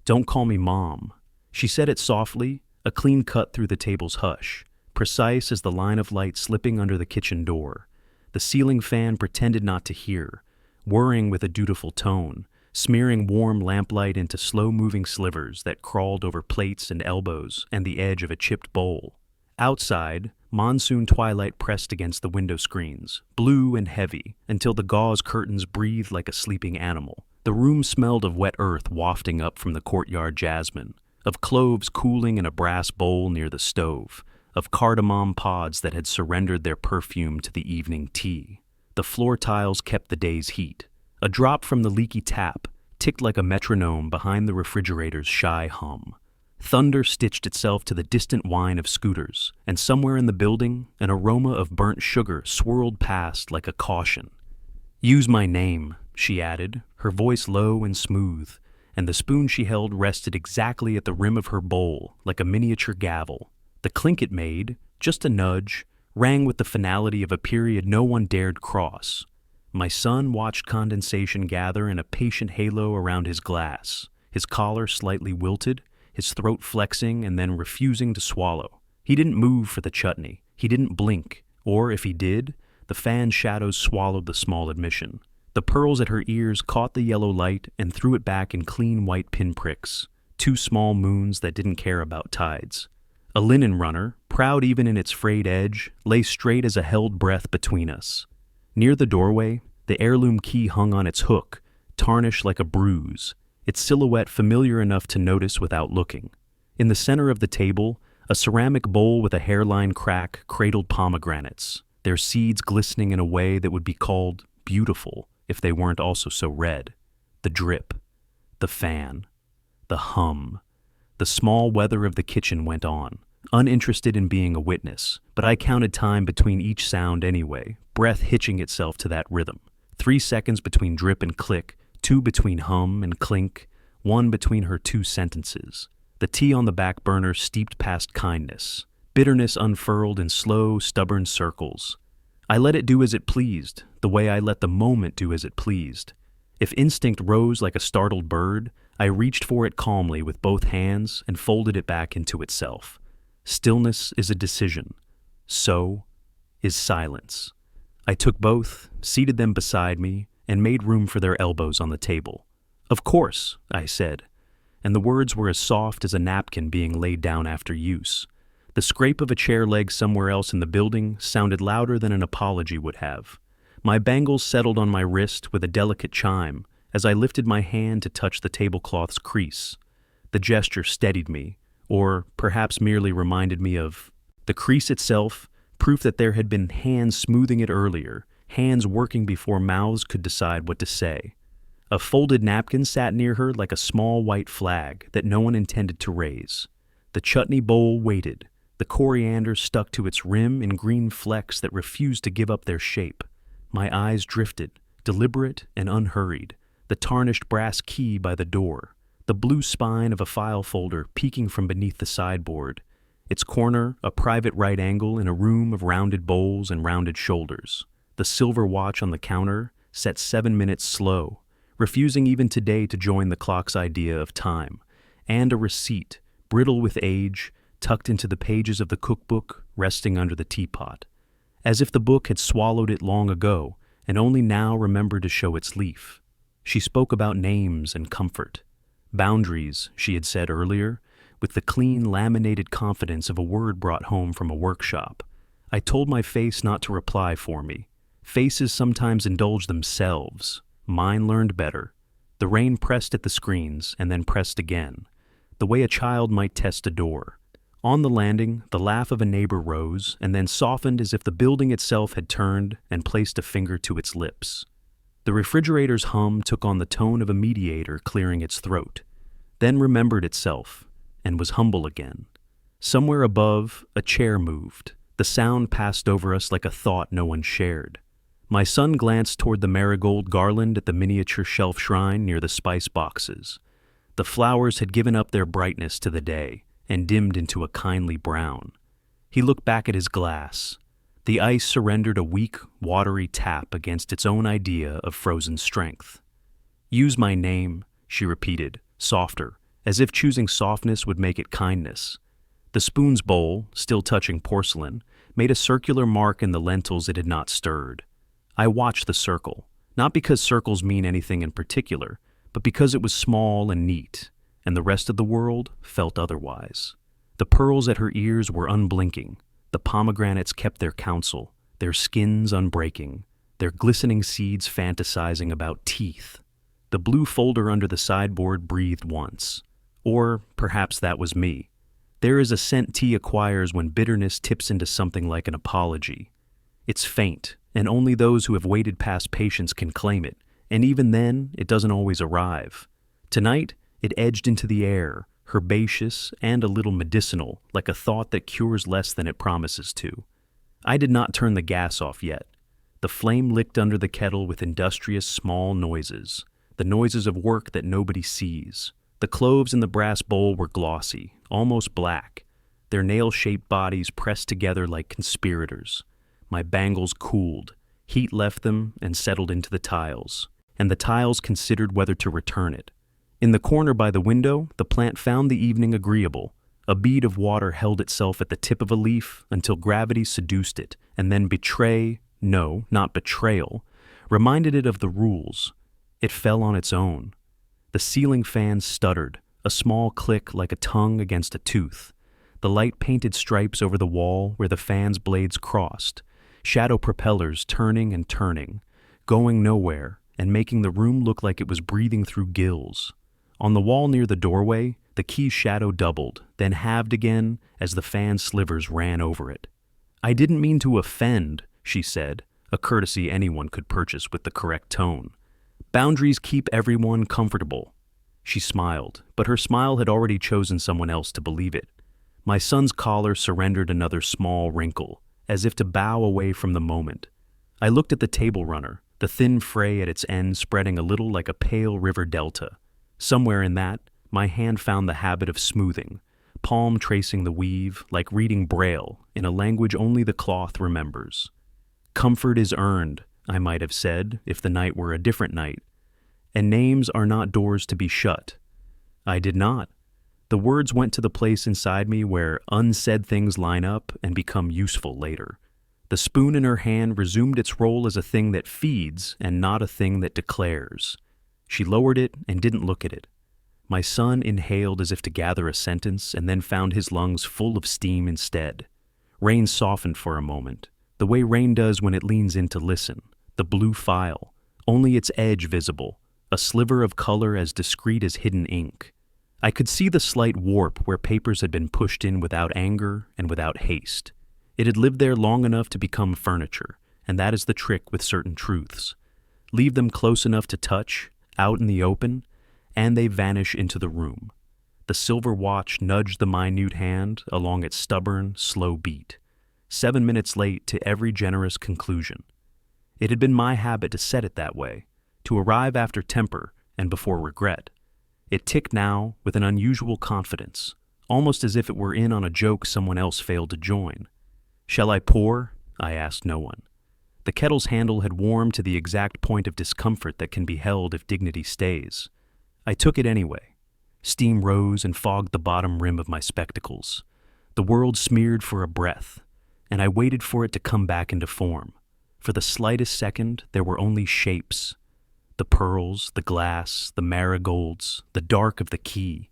"Don't call me Mom." She said it softly, a clean cut through the table's hush, precise as the line of light slipping under the kitchen door. The ceiling fan pretended not to hear, whirring with a dutiful tone, smearing warm lamplight into slow-moving slivers that crawled over plates and elbows and the edge of a chipped bowl. Outside, monsoon twilight pressed against the window screens, blue and heavy, until the gauze curtains breathed like a sleeping animal. The room smelled of wet earth wafting up from the courtyard jasmine, of cloves cooling in a brass bowl near the stove, of cardamom pods that had surrendered their perfume to the evening tea. The floor tiles kept the day's heat. A drop from the leaky tap ticked like a metronome behind the refrigerator's shy hum. Thunder stitched itself to the distant whine of scooters, and somewhere in the building, an aroma of burnt sugar swirled past like a caution. "Use my name," she added, her voice low and smooth, and the spoon she held rested exactly at the rim of her bowl, like a miniature gavel. The clink it made, just a nudge, rang with the finality of a period no one dared cross. My son watched condensation gather in a patient halo around his glass, his collar slightly wilted, his throat flexing and then refusing to swallow. He didn't move for the chutney. He didn't blink, or if he did, the fan shadows swallowed the small admission. The pearls at her ears caught the yellow light and threw it back in clean white pinpricks, two small moons that didn't care about tides. A linen runner, proud even in its frayed edge, lay straight as a held breath between us. Near the doorway, the heirloom key hung on its hook, tarnished like a bruise, its silhouette familiar enough to notice without looking. In the center of the table, a ceramic bowl with a hairline crack cradled pomegranates, their seeds glistening in a way that would be called beautiful if they weren't also so red. The drip, the fan, the hum. The small weather of the kitchen went on, uninterested in being a witness, but I counted time between each sound anyway, breath hitching itself to that rhythm. 3 seconds between drip and click, 2 between hum and clink, 1 between her 2 sentences. The tea on the back burner steeped past kindness. Bitterness unfurled in slow, stubborn circles. I let it do as it pleased, the way I let the moment do as it pleased. If instinct rose like a startled bird, I reached for it calmly with both hands and folded it back into itself. Stillness is a decision. So is silence. I took both, seated them beside me, and made room for their elbows on the table. "Of course," I said, and the words were as soft as a napkin being laid down after use. The scrape of a chair leg somewhere else in the building sounded louder than an apology would have. My bangles settled on my wrist with a delicate chime as I lifted my hand to touch the tablecloth's crease. The gesture steadied me, or perhaps merely reminded me of the crease itself, proof that there had been hands smoothing it earlier, hands working before mouths could decide what to say. A folded napkin sat near her like a small white flag that no one intended to raise. The chutney bowl waited, the coriander stuck to its rim in green flecks that refused to give up their shape. My eyes drifted, deliberate and unhurried, the tarnished brass key by the door, the blue spine of a file folder peeking from beneath the sideboard, its corner a private right angle in a room of rounded bowls and rounded shoulders. The silver watch on the counter set 7 minutes slow, refusing even today to join the clock's idea of time, and a receipt, brittle with age, tucked into the pages of the cookbook resting under the teapot, as if the book had swallowed it long ago and only now remembered to show its leaf. She spoke about names and comfort. Boundaries, she had said earlier, with the clean, laminated confidence of a word brought home from a workshop. I told my face not to reply for me. Faces sometimes indulge themselves. Mine learned better. The rain pressed at the screens and then pressed again, the way a child might test a door. On the landing, the laugh of a neighbor rose and then softened as if the building itself had turned and placed a finger to its lips. The refrigerator's hum took on the tone of a mediator clearing its throat, then remembered itself and was humble again. Somewhere above, a chair moved. The sound passed over us like a thought no one shared. My son glanced toward the marigold garland at the miniature shelf shrine near the spice boxes. The flowers had given up their brightness to the day and dimmed into a kindly brown. He looked back at his glass. The ice surrendered a weak, watery tap against its own idea of frozen strength. "Use my name," she repeated, softer, as if choosing softness would make it kindness. The spoon's bowl, still touching porcelain, made a circular mark in the lentils it had not stirred. I watched the circle, not because circles mean anything in particular, but because it was small and neat, and the rest of the world felt otherwise. The pearls at her ears were unblinking. The pomegranates kept their counsel, their skins unbreaking, their glistening seeds fantasizing about teeth. The blue folder under the sideboard breathed once. Or perhaps that was me. There is a scent tea acquires when bitterness tips into something like an apology. It's faint, and only those who have waited past patience can claim it, and even then, it doesn't always arrive. Tonight, it edged into the air, herbaceous and a little medicinal, like a thought that cures less than it promises to. I did not turn the gas off yet. The flame licked under the kettle with industrious small noises, the noises of work that nobody sees. The cloves in the brass bowl were glossy, almost black, their nail-shaped bodies pressed together like conspirators. My bangles cooled, heat left them and settled into the tiles, and the tiles considered whether to return it. In the corner by the window, the plant found the evening agreeable. A bead of water held itself at the tip of a leaf until gravity seduced it, and then not betrayal, reminded it of the rules. It fell on its own. The ceiling fan stuttered, a small click like a tongue against a tooth. The light-painted stripes over the wall where the fan's blades crossed, shadow propellers turning and turning, going nowhere and making the room look like it was breathing through gills. On the wall near the doorway, the key's shadow doubled, then halved again as the fan's slivers ran over it. "I didn't mean to offend," she said, a courtesy anyone could purchase with the correct tone. "Boundaries keep everyone comfortable." She smiled, but her smile had already chosen someone else to believe it. My son's collar surrendered another small wrinkle, as if to bow away from the moment. I looked at the table runner, the thin fray at its end spreading a little like a pale river delta. Somewhere in that, my hand found the habit of smoothing, palm tracing the weave, like reading Braille in a language only the cloth remembers. "Comfort is earned," I might have said if the night were a different night. "And names are not doors to be shut." I did not. The words went to the place inside me where unsaid things line up and become useful later. The spoon in her hand resumed its role as a thing that feeds and not a thing that declares. She lowered it and didn't look at it. My son inhaled as if to gather a sentence and then found his lungs full of steam instead. Rain softened for a moment, the way rain does when it leans in to listen. The blue file, only its edge visible, a sliver of color as discreet as hidden ink. I could see the slight warp where papers had been pushed in without anger and without haste. It had lived there long enough to become furniture, and that is the trick with certain truths. Leave them close enough to touch, out in the open, and they vanish into the room. The silver watch nudged the minute hand along its stubborn, slow beat, 7 minutes late to every generous conclusion. It had been my habit to set it that way, to arrive after temper and before regret. It ticked now with an unusual confidence, almost as if it were in on a joke someone else failed to join. "Shall I pour?" I asked no one. The kettle's handle had warmed to the exact point of discomfort that can be held if dignity stays. I took it anyway. Steam rose and fogged the bottom rim of my spectacles. The world smeared for a breath, and I waited for it to come back into form. For the slightest second, there were only shapes. The pearls, the glass, the marigolds, the dark of the key,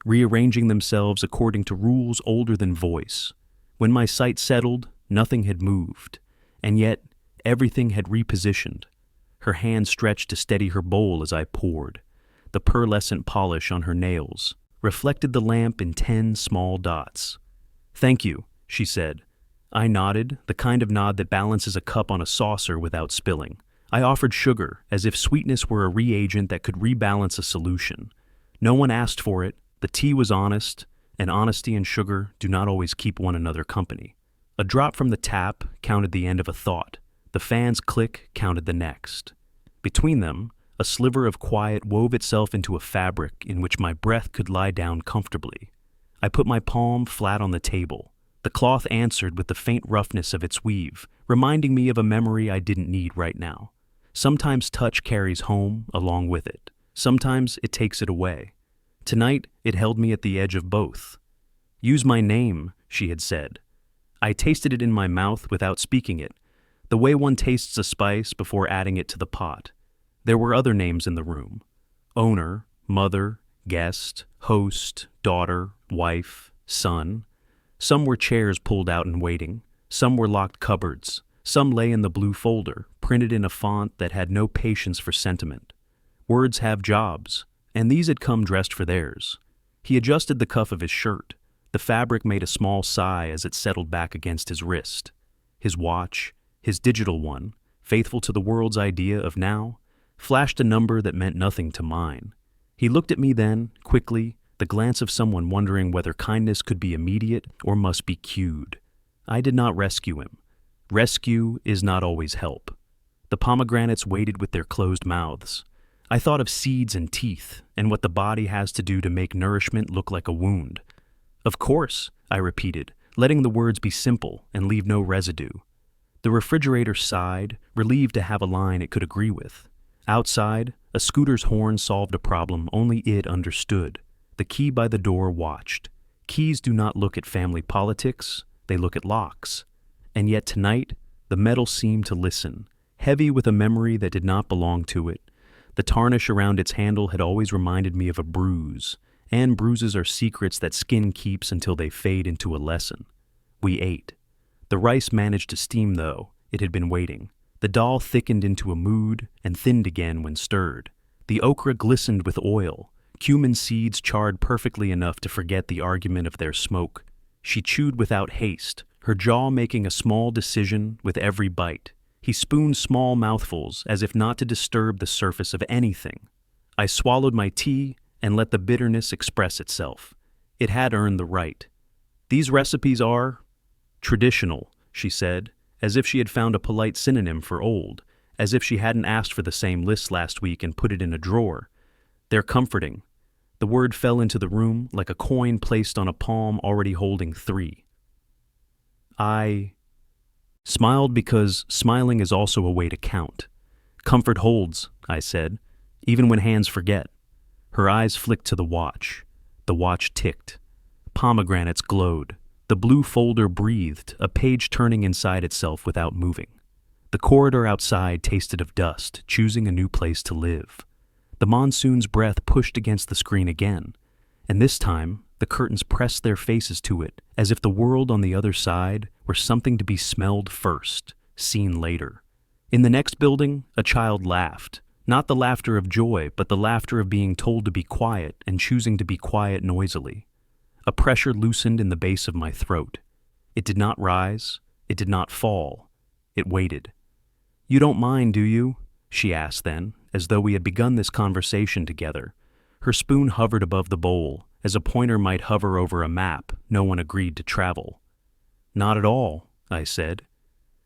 rearranging themselves according to rules older than voice. When my sight settled, nothing had moved, and yet everything had repositioned. Her hand stretched to steady her bowl as I poured. The pearlescent polish on her nails reflected the lamp in 10 small dots. "Thank you," she said. I nodded, the kind of nod that balances a cup on a saucer without spilling. I offered sugar, as if sweetness were a reagent that could rebalance a solution. No one asked for it, the tea was honest, and honesty and sugar do not always keep one another company. A drop from the tap counted the end of a thought. The fan's click counted the next. Between them, a sliver of quiet wove itself into a fabric in which my breath could lie down comfortably. I put my palm flat on the table. The cloth answered with the faint roughness of its weave, reminding me of a memory I didn't need right now. Sometimes touch carries home along with it. Sometimes it takes it away. Tonight, it held me at the edge of both. "Use my name," she had said. I tasted it in my mouth without speaking it, the way one tastes a spice before adding it to the pot. There were other names in the room: owner, mother, guest, host, daughter, wife, son. Some were chairs pulled out and waiting. Some were locked cupboards. Some lay in the blue folder, printed in a font that had no patience for sentiment. Words have jobs, and these had come dressed for theirs. He adjusted the cuff of his shirt. The fabric made a small sigh as it settled back against his wrist. His watch, his digital one, faithful to the world's idea of now, flashed a number that meant nothing to mine. He looked at me then, quickly, the glance of someone wondering whether kindness could be immediate or must be cued. I did not rescue him. Rescue is not always help. The pomegranates waited with their closed mouths. I thought of seeds and teeth, and what the body has to do to make nourishment look like a wound. "Of course," I repeated, letting the words be simple and leave no residue. The refrigerator sighed, relieved to have a line it could agree with. Outside, a scooter's horn solved a problem only it understood. The key by the door watched. Keys do not look at family politics, they look at locks. And yet tonight, the metal seemed to listen, heavy with a memory that did not belong to it. The tarnish around its handle had always reminded me of a bruise, and bruises are secrets that skin keeps until they fade into a lesson. We ate. The rice managed to steam, though. It had been waiting. The dal thickened into a mood and thinned again when stirred. The okra glistened with oil. Cumin seeds charred perfectly enough to forget the argument of their smoke. She chewed without haste, her jaw making a small decision with every bite. He spooned small mouthfuls as if not to disturb the surface of anything. I swallowed my tea and let the bitterness express itself. It had earned the right. "These recipes are traditional," she said, as if she had found a polite synonym for old, as if she hadn't asked for the same list last week and put it in a drawer. "They're comforting." The word fell into the room like a coin placed on a palm already holding 3. I smiled because smiling is also a way to count. "Comfort holds," I said, "even when hands forget." Her eyes flicked to the watch. The watch ticked. Pomegranates glowed. The blue folder breathed, a page turning inside itself without moving. The corridor outside tasted of dust, choosing a new place to live. The monsoon's breath pushed against the screen again, and this time the curtains pressed their faces to it, as if the world on the other side were something to be smelled first, seen later. In the next building, a child laughed. Not the laughter of joy, but the laughter of being told to be quiet and choosing to be quiet noisily. A pressure loosened in the base of my throat. It did not rise. It did not fall. It waited. "You don't mind, do you?" she asked then, as though we had begun this conversation together. Her spoon hovered above the bowl, as a pointer might hover over a map no one agreed to travel. "Not at all," I said.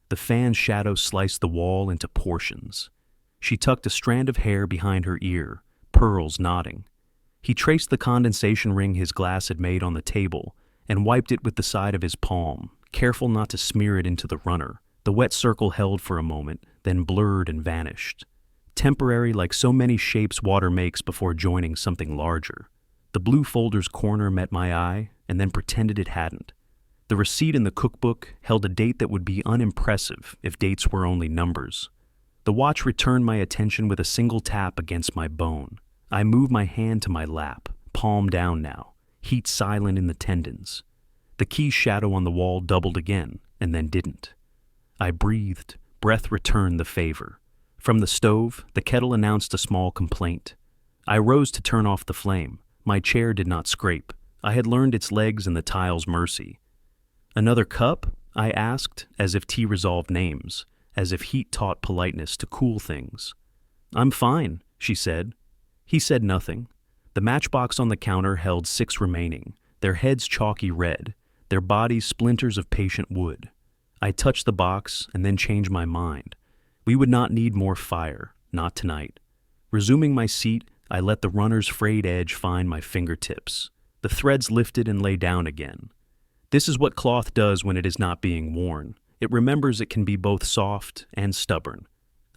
The fan's shadow sliced the wall into portions. She tucked a strand of hair behind her ear, pearls nodding. He traced the condensation ring his glass had made on the table and wiped it with the side of his palm, careful not to smear it into the runner. The wet circle held for a moment, then blurred and vanished. Temporary like so many shapes water makes before joining something larger. The blue folder's corner met my eye and then pretended it hadn't. The receipt in the cookbook held a date that would be unimpressive if dates were only numbers. The watch returned my attention with a single tap against my bone. I moved my hand to my lap, palm down now, heat silent in the tendons. The key's shadow on the wall doubled again, and then didn't. I breathed. Breath returned the favor. From the stove, the kettle announced a small complaint. I rose to turn off the flame. My chair did not scrape. I had learned its legs and the tile's mercy. "Another cup?" I asked, as if tea resolved names, as if heat taught politeness to cool things. "I'm fine," she said. He said nothing. The matchbox on the counter held 6 remaining, their heads chalky red, their bodies splinters of patient wood. I touched the box and then changed my mind. We would not need more fire, not tonight. Resuming my seat, I let the runner's frayed edge find my fingertips. The threads lifted and lay down again. This is what cloth does when it is not being worn. It remembers it can be both soft and stubborn.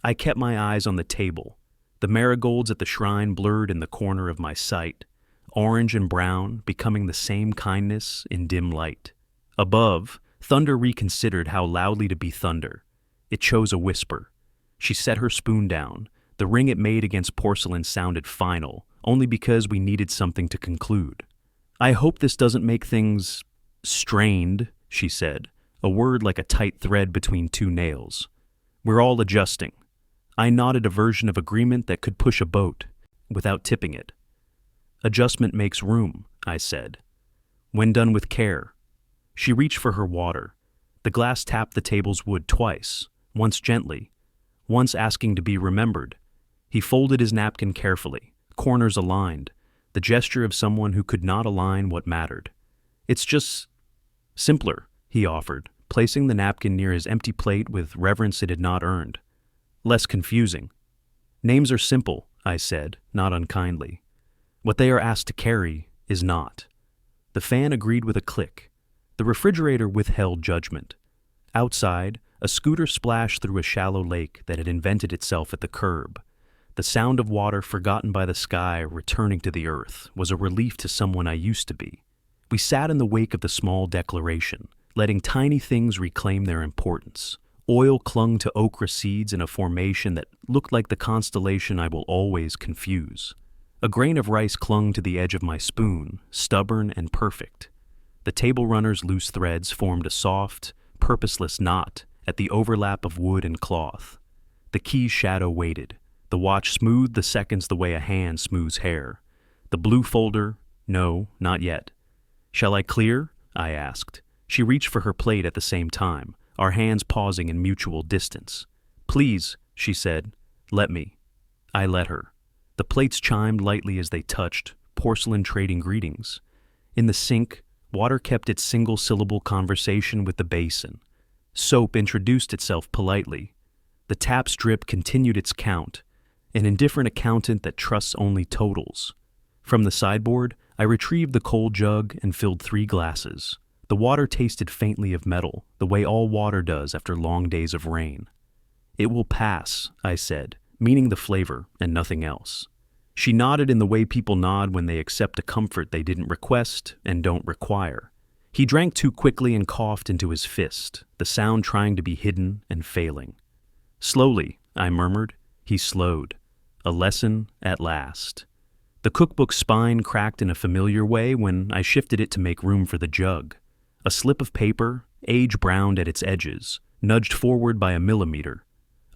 I kept my eyes on the table. The marigolds at the shrine blurred in the corner of my sight. orange and brown, becoming the same kindness in dim light. Above, thunder reconsidered how loudly to be thunder. It chose a whisper. She set her spoon down. The ring it made against porcelain sounded final, only because we needed something to conclude. I hope this doesn't make things strained, she said, a word like a tight thread between two nails. We're all adjusting. I nodded a version of agreement that could push a boat without tipping it. Adjustment makes room, I said. When done with care. She reached for her water. The glass tapped the table's wood twice, once gently, once asking to be remembered. He folded his napkin carefully, corners aligned, the gesture of someone who could not align what mattered. It's just simpler, he offered, placing the napkin near his empty plate with reverence it had not earned. Less confusing. Names are simple, I said, not unkindly. What they are asked to carry is not. The fan agreed with a click. The refrigerator withheld judgment. Outside, a scooter splashed through a shallow lake that had invented itself at the curb. The sound of water forgotten by the sky returning to the earth was a relief to someone I used to be. We sat in the wake of the small declaration, letting tiny things reclaim their importance. Oil clung to okra seeds in a formation that looked like the constellation I will always confuse. A grain of rice clung to the edge of my spoon, stubborn and perfect. The table runner's loose threads formed a soft, purposeless knot at the overlap of wood and cloth. The key's shadow waited. The watch smoothed the seconds the way a hand smooths hair. The blue folder, no, not yet. Shall I clear? I asked. She reached for her plate at the same time, our hands pausing in mutual distance. Please, she said, let me. I let her. The plates chimed lightly as they touched, porcelain trading greetings. In the sink, water kept its single-syllable conversation with the basin. Soap introduced itself politely. The tap's drip continued its count, an indifferent accountant that trusts only totals. From the sideboard, I retrieved the cold jug and filled 3 glasses. The water tasted faintly of metal, the way all water does after long days of rain. It will pass, I said, meaning the flavor and nothing else. She nodded in the way people nod when they accept a comfort they didn't request and don't require. He drank too quickly and coughed into his fist, the sound trying to be hidden and failing. Slowly, I murmured. He slowed. A lesson at last. The cookbook's spine cracked in a familiar way when I shifted it to make room for the jug. A slip of paper, age-browned at its edges, nudged forward by a millimeter.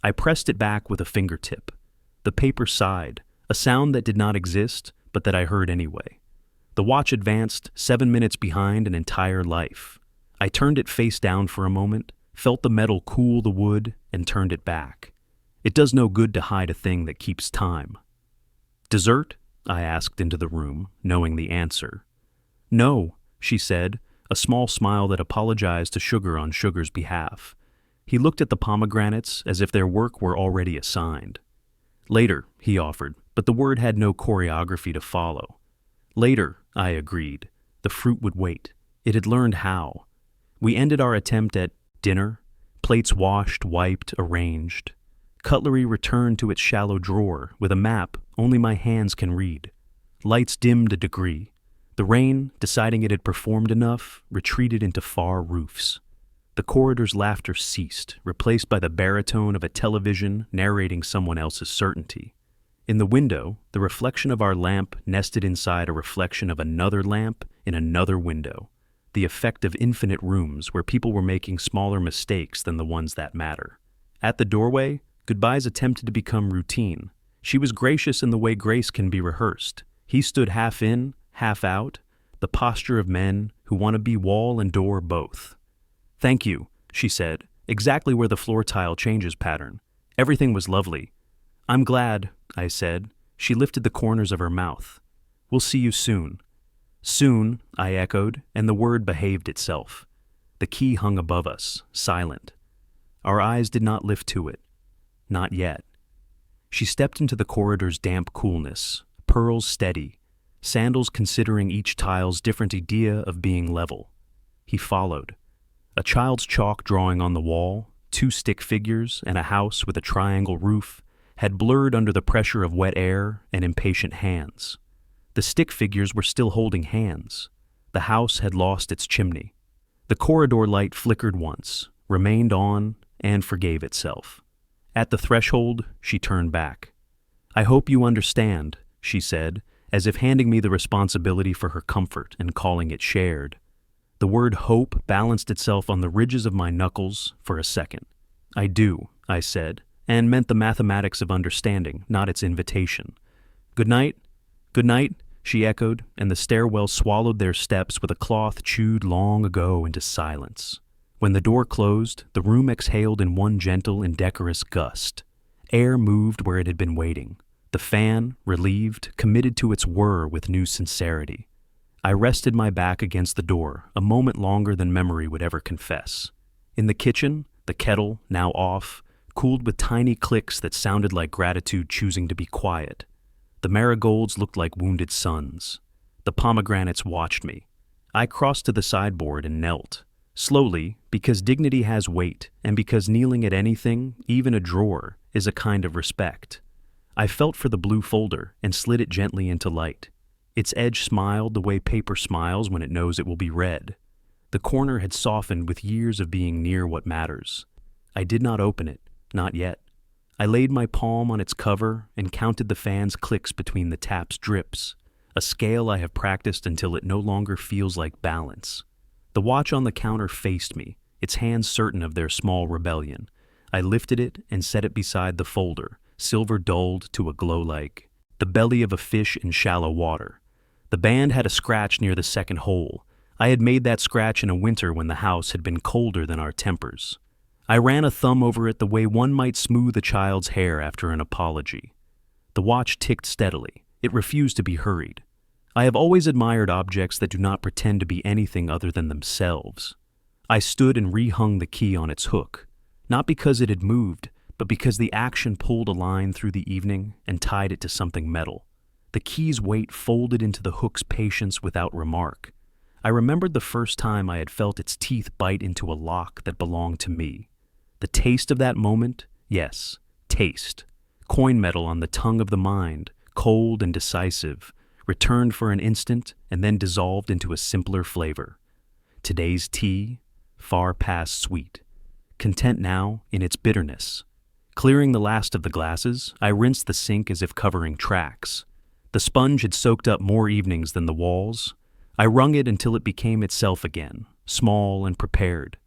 I pressed it back with a fingertip. The paper sighed, a sound that did not exist, but that I heard anyway. The watch advanced, 7 minutes behind an entire life. I turned it face down for a moment, felt the metal cool the wood, and turned it back. It does no good to hide a thing that keeps time. Dessert? I asked into the room, knowing the answer. No, she said, a small smile that apologized to Sugar on Sugar's behalf. He looked at the pomegranates as if their work were already assigned. Later, he offered, but the word had no choreography to follow. Later, I agreed. The fruit would wait. It had learned how. We ended our attempt at dinner, plates washed, wiped, arranged. Cutlery returned to its shallow drawer with a map only my hands can read. Lights dimmed a degree. The rain, deciding it had performed enough, retreated into far roofs. The corridor's laughter ceased, replaced by the baritone of a television narrating someone else's certainty. In the window, the reflection of our lamp nested inside a reflection of another lamp in another window, the effect of infinite rooms where people were making smaller mistakes than the ones that matter. At the doorway, goodbyes attempted to become routine. She was gracious in the way grace can be rehearsed. He stood half in, half out, the posture of men who want to be wall and door both. Thank you, she said, exactly where the floor tile changes pattern. Everything was lovely. I'm glad, I said. She lifted the corners of her mouth. We'll see you soon. Soon, I echoed, and the word behaved itself. The key hung above us, silent. Our eyes did not lift to it. Not yet. She stepped into the corridor's damp coolness, pearls steady, sandals considering each tile's different idea of being level. He followed. A child's chalk drawing on the wall, 2 stick figures, and a house with a triangle roof had blurred under the pressure of wet air and impatient hands. The stick figures were still holding hands. The house had lost its chimney. The corridor light flickered once, remained on, and forgave itself. At the threshold, she turned back. "I hope you understand," she said, as if handing me the responsibility for her comfort and calling it shared. The word hope balanced itself on the ridges of my knuckles for a second. "I do," I said, and meant the mathematics of understanding, not its invitation. "Good night." "Good night," she echoed, and the stairwell swallowed their steps with a cloth chewed long ago into silence. When the door closed, the room exhaled in one gentle, indecorous gust. Air moved where it had been waiting. The fan, relieved, committed to its whir with new sincerity. I rested my back against the door, a moment longer than memory would ever confess. In the kitchen, the kettle, now off, cooled with tiny clicks that sounded like gratitude choosing to be quiet. The marigolds looked like wounded suns. The pomegranates watched me. I crossed to the sideboard and knelt. Slowly, because dignity has weight, and because kneeling at anything, even a drawer, is a kind of respect. I felt for the blue folder and slid it gently into light. Its edge smiled the way paper smiles when it knows it will be read. The corner had softened with years of being near what matters. I did not open it, not yet. I laid my palm on its cover and counted the fan's clicks between the tap's drips, a scale I have practiced until it no longer feels like balance. The watch on the counter faced me, its hands certain of their small rebellion. I lifted it and set it beside the folder, silver dulled to a glow like the belly of a fish in shallow water. The band had a scratch near the second hole. I had made that scratch in a winter when the house had been colder than our tempers. I ran a thumb over it the way one might smooth a child's hair after an apology. The watch ticked steadily. It refused to be hurried. I have always admired objects that do not pretend to be anything other than themselves. I stood and rehung the key on its hook, not because it had moved, but because the action pulled a line through the evening and tied it to something metal. The key's weight folded into the hook's patience without remark. I remembered the first time I had felt its teeth bite into a lock that belonged to me. The taste of that moment, yes, taste. Coin metal on the tongue of the mind, cold and decisive, returned for an instant and then dissolved into a simpler flavor. Today's tea, far past sweet. Content now in its bitterness. Clearing the last of the glasses, I rinsed the sink as if covering tracks. The sponge had soaked up more evenings than the walls. I wrung it until it became itself again, small and prepared.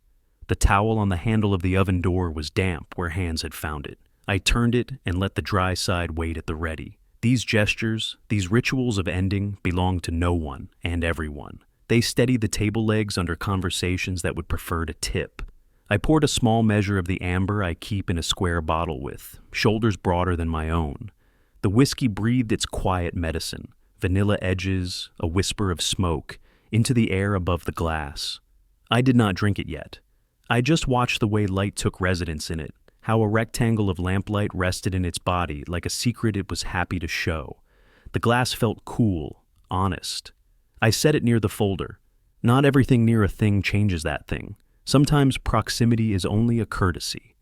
The towel on the handle of the oven door was damp where hands had found it. I turned it and let the dry side wait at the ready. These gestures, these rituals of ending, belonged to no one and everyone. They steadied the table legs under conversations that would prefer to tip. I poured a small measure of the amber I keep in a square bottle with, shoulders broader than my own. The whiskey breathed its quiet medicine, vanilla edges, a whisper of smoke, into the air above the glass. I did not drink it yet. I just watched the way light took residence in it, how a rectangle of lamplight rested in its body like a secret it was happy to show. The glass felt cool, honest. I set it near the folder. Not everything near a thing changes that thing. Sometimes proximity is only a courtesy.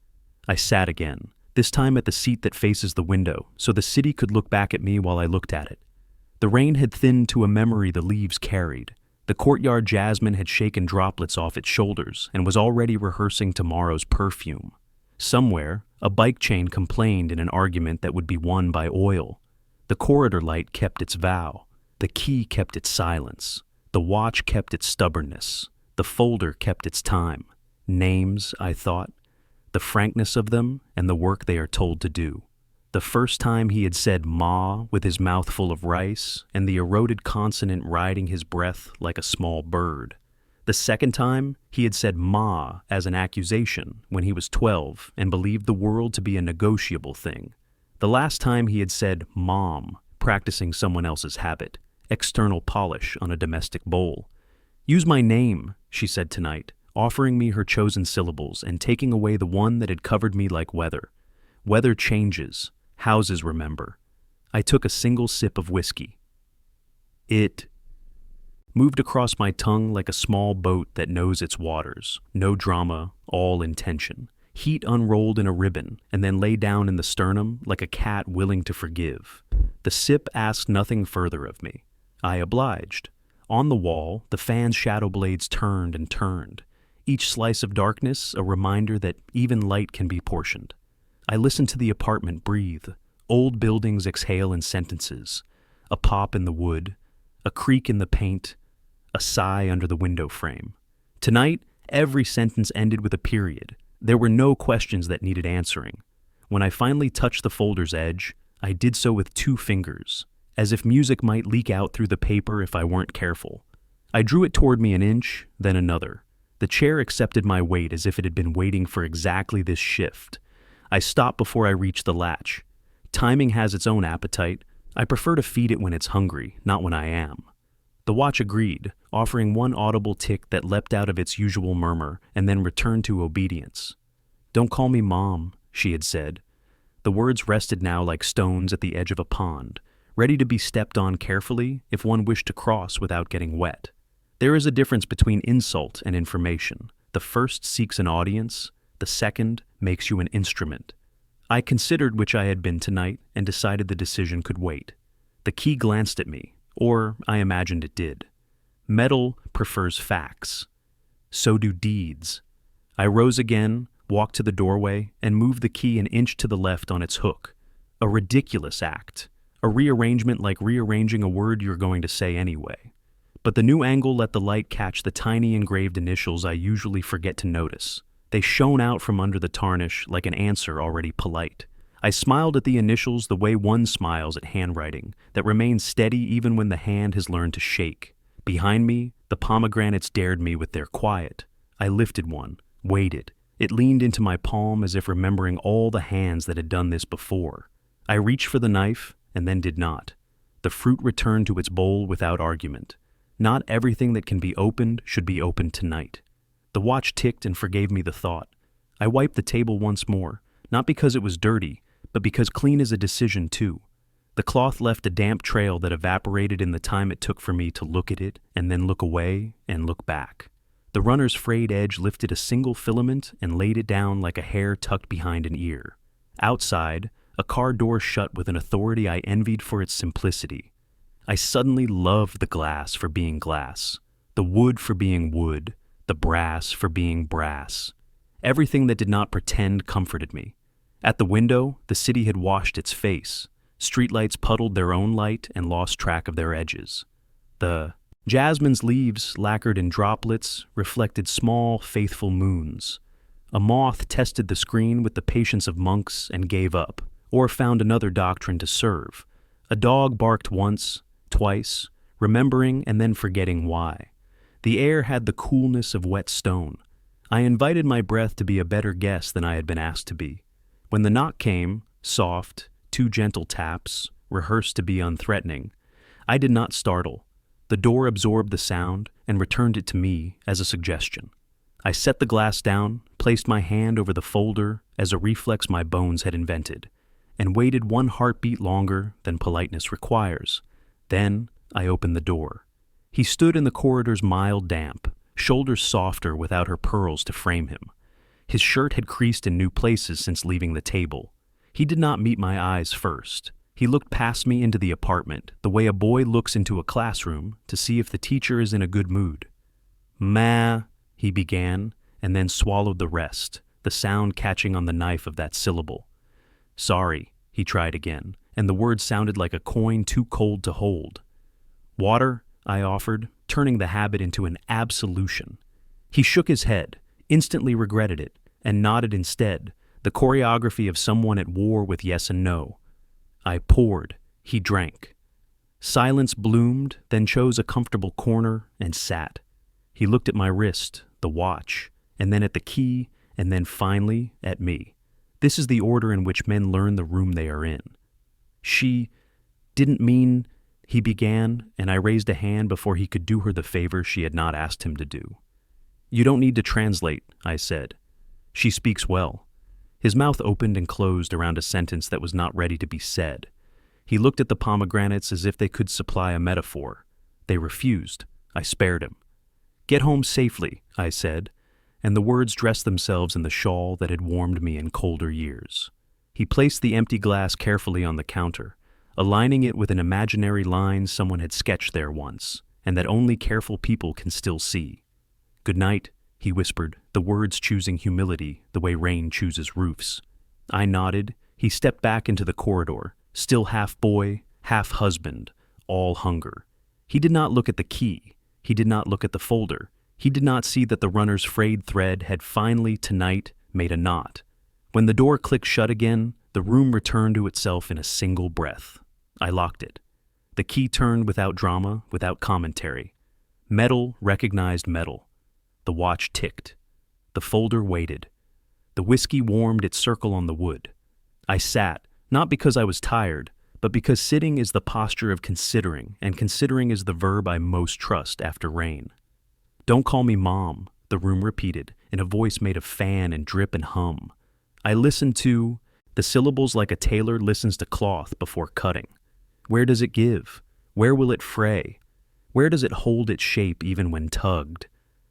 I sat again, this time at the seat that faces the window, so the city could look back at me while I looked at it. The rain had thinned to a memory the leaves carried. The courtyard jasmine had shaken droplets off its shoulders and was already rehearsing tomorrow's perfume. Somewhere, a bike chain complained in an argument that would be won by oil. The corridor light kept its vow. The key kept its silence. The watch kept its stubbornness. The folder kept its time. Names, I thought. The frankness of them and the work they are told to do. The first time he had said "ma" with his mouth full of rice and the eroded consonant riding his breath like a small bird. The second time he had said "ma" as an accusation when he was 12 and believed the world to be a negotiable thing. The last time he had said "mom," practicing someone else's habit, external polish on a domestic bowl. "Use my name," she said tonight, offering me her chosen syllables and taking away the one that had covered me like weather. Weather changes. Houses remember. I took a single sip of whiskey. It moved across my tongue like a small boat that knows its waters. No drama, all intention. Heat unrolled in a ribbon and then lay down in the sternum like a cat willing to forgive. The sip asked nothing further of me. I obliged. On the wall, the fan's shadow blades turned and turned, each slice of darkness a reminder that even light can be portioned. I listened to the apartment breathe. Old buildings exhale in sentences, a pop in the wood, a creak in the paint, a sigh under the window frame. Tonight, every sentence ended with a period. There were no questions that needed answering. When I finally touched the folder's edge, I did so with 2 fingers, as if music might leak out through the paper if I weren't careful. I drew it toward me an inch, then another. The chair accepted my weight as if it had been waiting for exactly this shift. I stopped before I reached the latch. Timing has its own appetite. I prefer to feed it when it's hungry, not when I am. The watch agreed, offering one audible tick that leapt out of its usual murmur and then returned to obedience. "Don't call me Mom," she had said. The words rested now like stones at the edge of a pond, ready to be stepped on carefully if one wished to cross without getting wet. There is a difference between insult and information. The first seeks an audience, the second makes you an instrument. I considered which I had been tonight and decided the decision could wait. The key glanced at me, or I imagined it did. Metal prefers facts. So do deeds. I rose again, walked to the doorway, and moved the key an inch to the left on its hook. A ridiculous act. A rearrangement like rearranging a word you're going to say anyway. But the new angle let the light catch the tiny engraved initials I usually forget to notice. They shone out from under the tarnish like an answer already polite. I smiled at the initials the way one smiles at handwriting, that remains steady even when the hand has learned to shake. Behind me, the pomegranates dared me with their quiet. I lifted one, waited. It leaned into my palm as if remembering all the hands that had done this before. I reached for the knife, and then did not. The fruit returned to its bowl without argument. Not everything that can be opened should be opened tonight. The watch ticked and forgave me the thought. I wiped the table once more, not because it was dirty, but because clean is a decision too. The cloth left a damp trail that evaporated in the time it took for me to look at it and then look away and look back. The runner's frayed edge lifted a single filament and laid it down like a hair tucked behind an ear. Outside, a car door shut with an authority I envied for its simplicity. I suddenly loved the glass for being glass, the wood for being wood, the brass for being brass. Everything that did not pretend comforted me. At the window, the city had washed its face. Streetlights puddled their own light and lost track of their edges. The jasmine's leaves, lacquered in droplets, reflected small, faithful moons. A moth tested the screen with the patience of monks and gave up, or found another doctrine to serve. A dog barked once, twice, remembering and then forgetting why. The air had the coolness of wet stone. I invited my breath to be a better guest than I had been asked to be. When the knock came, soft, 2 gentle taps, rehearsed to be unthreatening, I did not startle. The door absorbed the sound and returned it to me as a suggestion. I set the glass down, placed my hand over the folder as a reflex my bones had invented, and waited 1 heartbeat longer than politeness requires. Then I opened the door. He stood in the corridor's mild damp, shoulders softer without her pearls to frame him. His shirt had creased in new places since leaving the table. He did not meet my eyes first. He looked past me into the apartment, the way a boy looks into a classroom to see if the teacher is in a good mood. "Ma," he began, and then swallowed the rest, the sound catching on the knife of that syllable. "Sorry," he tried again, and the word sounded like a coin too cold to hold. "Water?" I offered, turning the habit into an absolution. He shook his head, instantly regretted it, and nodded instead, the choreography of someone at war with yes and no. I poured. He drank. Silence bloomed, then chose a comfortable corner and sat. He looked at my wrist, the watch, and then at the key, and then finally at me. This is the order in which men learn the room they are in. "She didn't mean," he began, and I raised a hand before he could do her the favor she had not asked him to do. "You don't need to translate," I said. "She speaks well." His mouth opened and closed around a sentence that was not ready to be said. He looked at the pomegranates as if they could supply a metaphor. They refused. I spared him. "Get home safely," I said, and the words dressed themselves in the shawl that had warmed me in colder years. He placed the empty glass carefully on the counter. aligning it with an imaginary line someone had sketched there once, and that only careful people can still see. "Good night," he whispered, the words choosing humility the way rain chooses roofs. I nodded. He stepped back into the corridor, still half boy, half husband, all hunger. He did not look at the key. He did not look at the folder. He did not see that the runner's frayed thread had finally, tonight, made a knot. When the door clicked shut again, the room returned to itself in a single breath. I locked it. The key turned without drama, without commentary. Metal recognized metal. The watch ticked. The folder waited. The whiskey warmed its circle on the wood. I sat, not because I was tired, but because sitting is the posture of considering, and considering is the verb I most trust after rain. "Don't call me Mom," the room repeated, in a voice made of fan and drip and hum. I listened to the syllables like a tailor listens to cloth before cutting. Where does it give? Where will it fray? Where does it hold its shape even when tugged?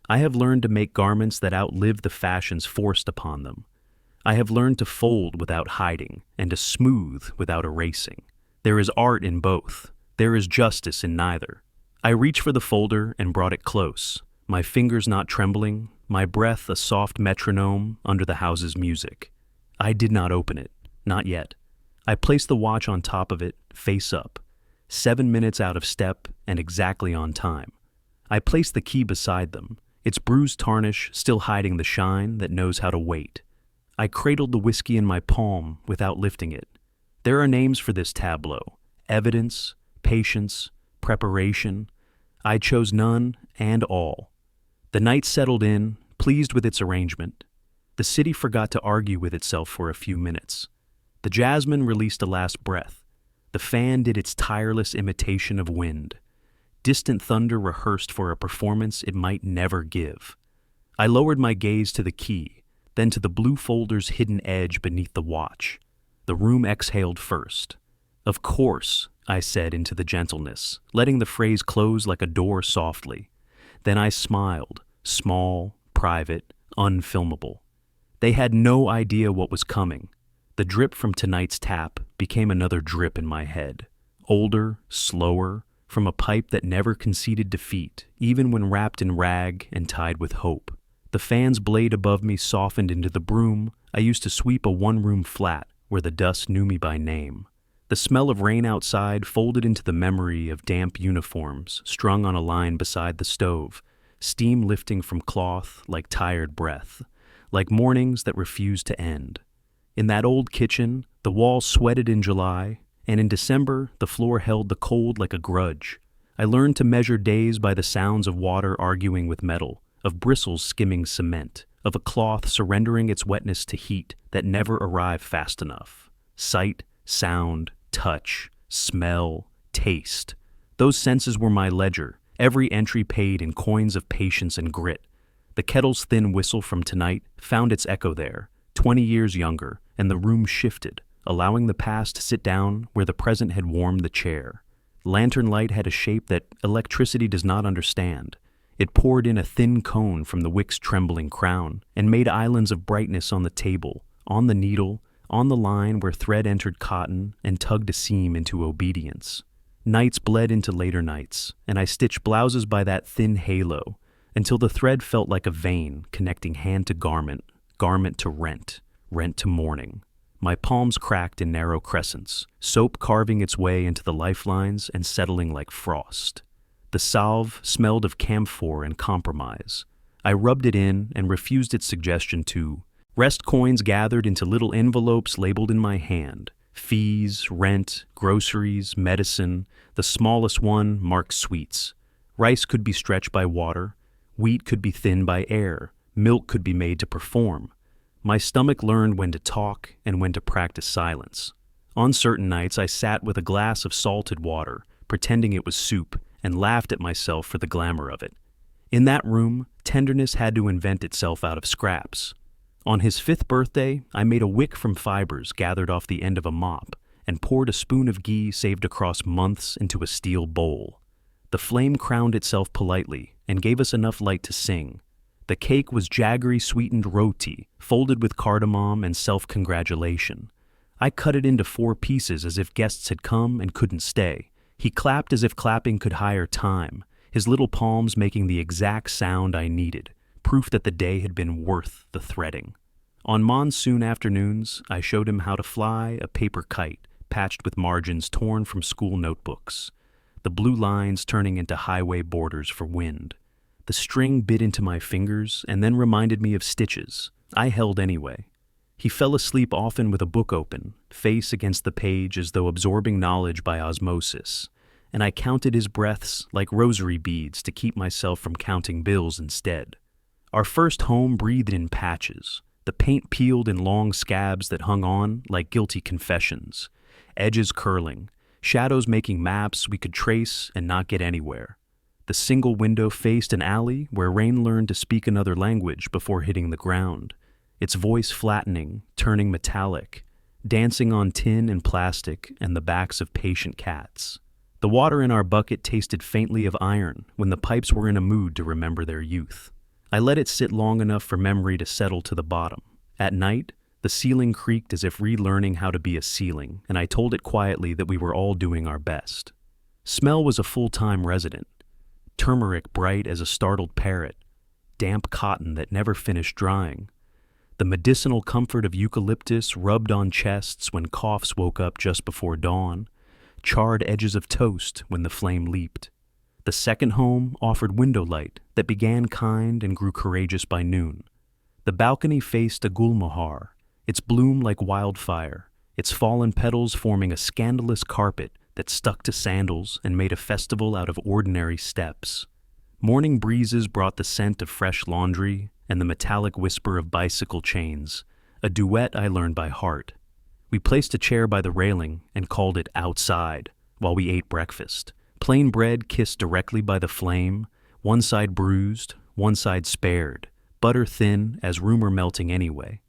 I have learned to make garments that outlive the fashions forced upon them. I have learned to fold without hiding, and to smooth without erasing. There is art in both. There is justice in neither. I reached for the folder and brought it close, my fingers not trembling, my breath a soft metronome under the house's music. I did not open it, not yet. I placed the watch on top of it, face up, 7 minutes out of step and exactly on time. I placed the key beside them, its bruised tarnish still hiding the shine that knows how to wait. I cradled the whiskey in my palm without lifting it. There are names for this tableau: evidence, patience, preparation. I chose none and all. The night settled in, pleased with its arrangement. The city forgot to argue with itself for a few minutes. The jasmine released a last breath. The fan did its tireless imitation of wind. Distant thunder rehearsed for a performance it might never give. I lowered my gaze to the key, then to the blue folder's hidden edge beneath the watch. The room exhaled first. "Of course," I said into the gentleness, letting the phrase close like a door softly. Then I smiled, small, private, unfilmable. They had no idea what was coming. The drip from tonight's tap became another drip in my head. Older, slower, from a pipe that never conceded defeat, even when wrapped in rag and tied with hope. The fan's blade above me softened into the broom I used to sweep a one-room flat where the dust knew me by name. The smell of rain outside folded into the memory of damp uniforms strung on a line beside the stove, steam lifting from cloth like tired breath, like mornings that refused to end. In that old kitchen, the walls sweated in July, and in December, the floor held the cold like a grudge. I learned to measure days by the sounds of water arguing with metal, of bristles skimming cement, of a cloth surrendering its wetness to heat that never arrived fast enough. Sight, sound, touch, smell, taste. Those senses were my ledger, every entry paid in coins of patience and grit. The kettle's thin whistle from tonight found its echo there, 20 years younger, and the room shifted, allowing the past to sit down where the present had warmed the chair. Lantern light had a shape that electricity does not understand. It poured in a thin cone from the wick's trembling crown and made islands of brightness on the table, on the needle, on the line where thread entered cotton and tugged a seam into obedience. Nights bled into later nights, and I stitched blouses by that thin halo until the thread felt like a vein connecting hand to garment, garment to rent, rent to mourning. My palms cracked in narrow crescents, soap carving its way into the lifelines and settling like frost. The salve smelled of camphor and compromise. I rubbed it in and refused its suggestion to rest coins gathered into little envelopes labeled in my hand. Fees, rent, groceries, medicine, the smallest one marked sweets. Rice could be stretched by water, wheat could be thinned by air, milk could be made to perform. My stomach learned when to talk and when to practice silence. On certain nights I sat with a glass of salted water, pretending it was soup, and laughed at myself for the glamour of it. In that room, tenderness had to invent itself out of scraps. On his 5th birthday, I made a wick from fibers gathered off the end of a mop and poured a spoon of ghee saved across months into a steel bowl. The flame crowned itself politely and gave us enough light to sing. The cake was jaggery sweetened roti, folded with cardamom and self-congratulation. I cut it into 4 pieces as if guests had come and couldn't stay. He clapped as if clapping could hire time, his little palms making the exact sound I needed, proof that the day had been worth the threading. On monsoon afternoons, I showed him how to fly a paper kite patched with margins torn from school notebooks, the blue lines turning into highway borders for wind. The string bit into my fingers and then reminded me of stitches. I held anyway. He fell asleep often with a book open, face against the page as though absorbing knowledge by osmosis, and I counted his breaths like rosary beads to keep myself from counting bills instead. Our first home breathed in patches, the paint peeled in long scabs that hung on like guilty confessions, edges curling, shadows making maps we could trace and not get anywhere. The single window faced an alley where rain learned to speak another language before hitting the ground, its voice flattening, turning metallic, dancing on tin and plastic and the backs of patient cats. The water in our bucket tasted faintly of iron when the pipes were in a mood to remember their youth. I let it sit long enough for memory to settle to the bottom. At night, the ceiling creaked as if relearning how to be a ceiling, and I told it quietly that we were all doing our best. Smell was a full-time resident. Turmeric bright as a startled parrot, damp cotton that never finished drying, the medicinal comfort of eucalyptus rubbed on chests when coughs woke up just before dawn, charred edges of toast when the flame leaped. The second home offered window light that began kind and grew courageous by noon. The balcony faced a gulmohar, its bloom like wildfire, its fallen petals forming a scandalous carpet that stuck to sandals and made a festival out of ordinary steps. Morning breezes brought the scent of fresh laundry and the metallic whisper of bicycle chains, a duet I learned by heart. We placed a chair by the railing and called it outside while we ate breakfast. Plain bread kissed directly by the flame, one side bruised, one side spared, butter thin as rumor melting anyway.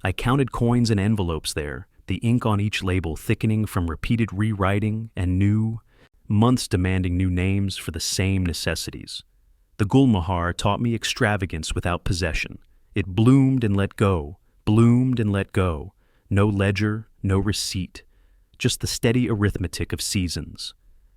I counted coins and envelopes there, the ink on each label thickening from repeated rewriting and months demanding new names for the same necessities. The Gulmohar taught me extravagance without possession. It bloomed and let go, bloomed and let go. No ledger, no receipt, just the steady arithmetic of seasons.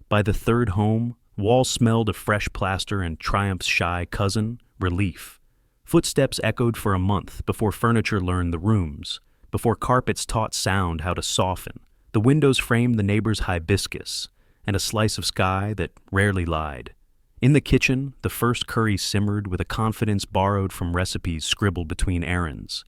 By the third home, walls smelled of fresh plaster and Triumph's shy cousin, relief. Footsteps echoed for a month before furniture learned the rooms, before carpets taught sound how to soften. The windows framed the neighbor's hibiscus and a slice of sky that rarely lied. In the kitchen, the first curry simmered with a confidence borrowed from recipes scribbled between errands.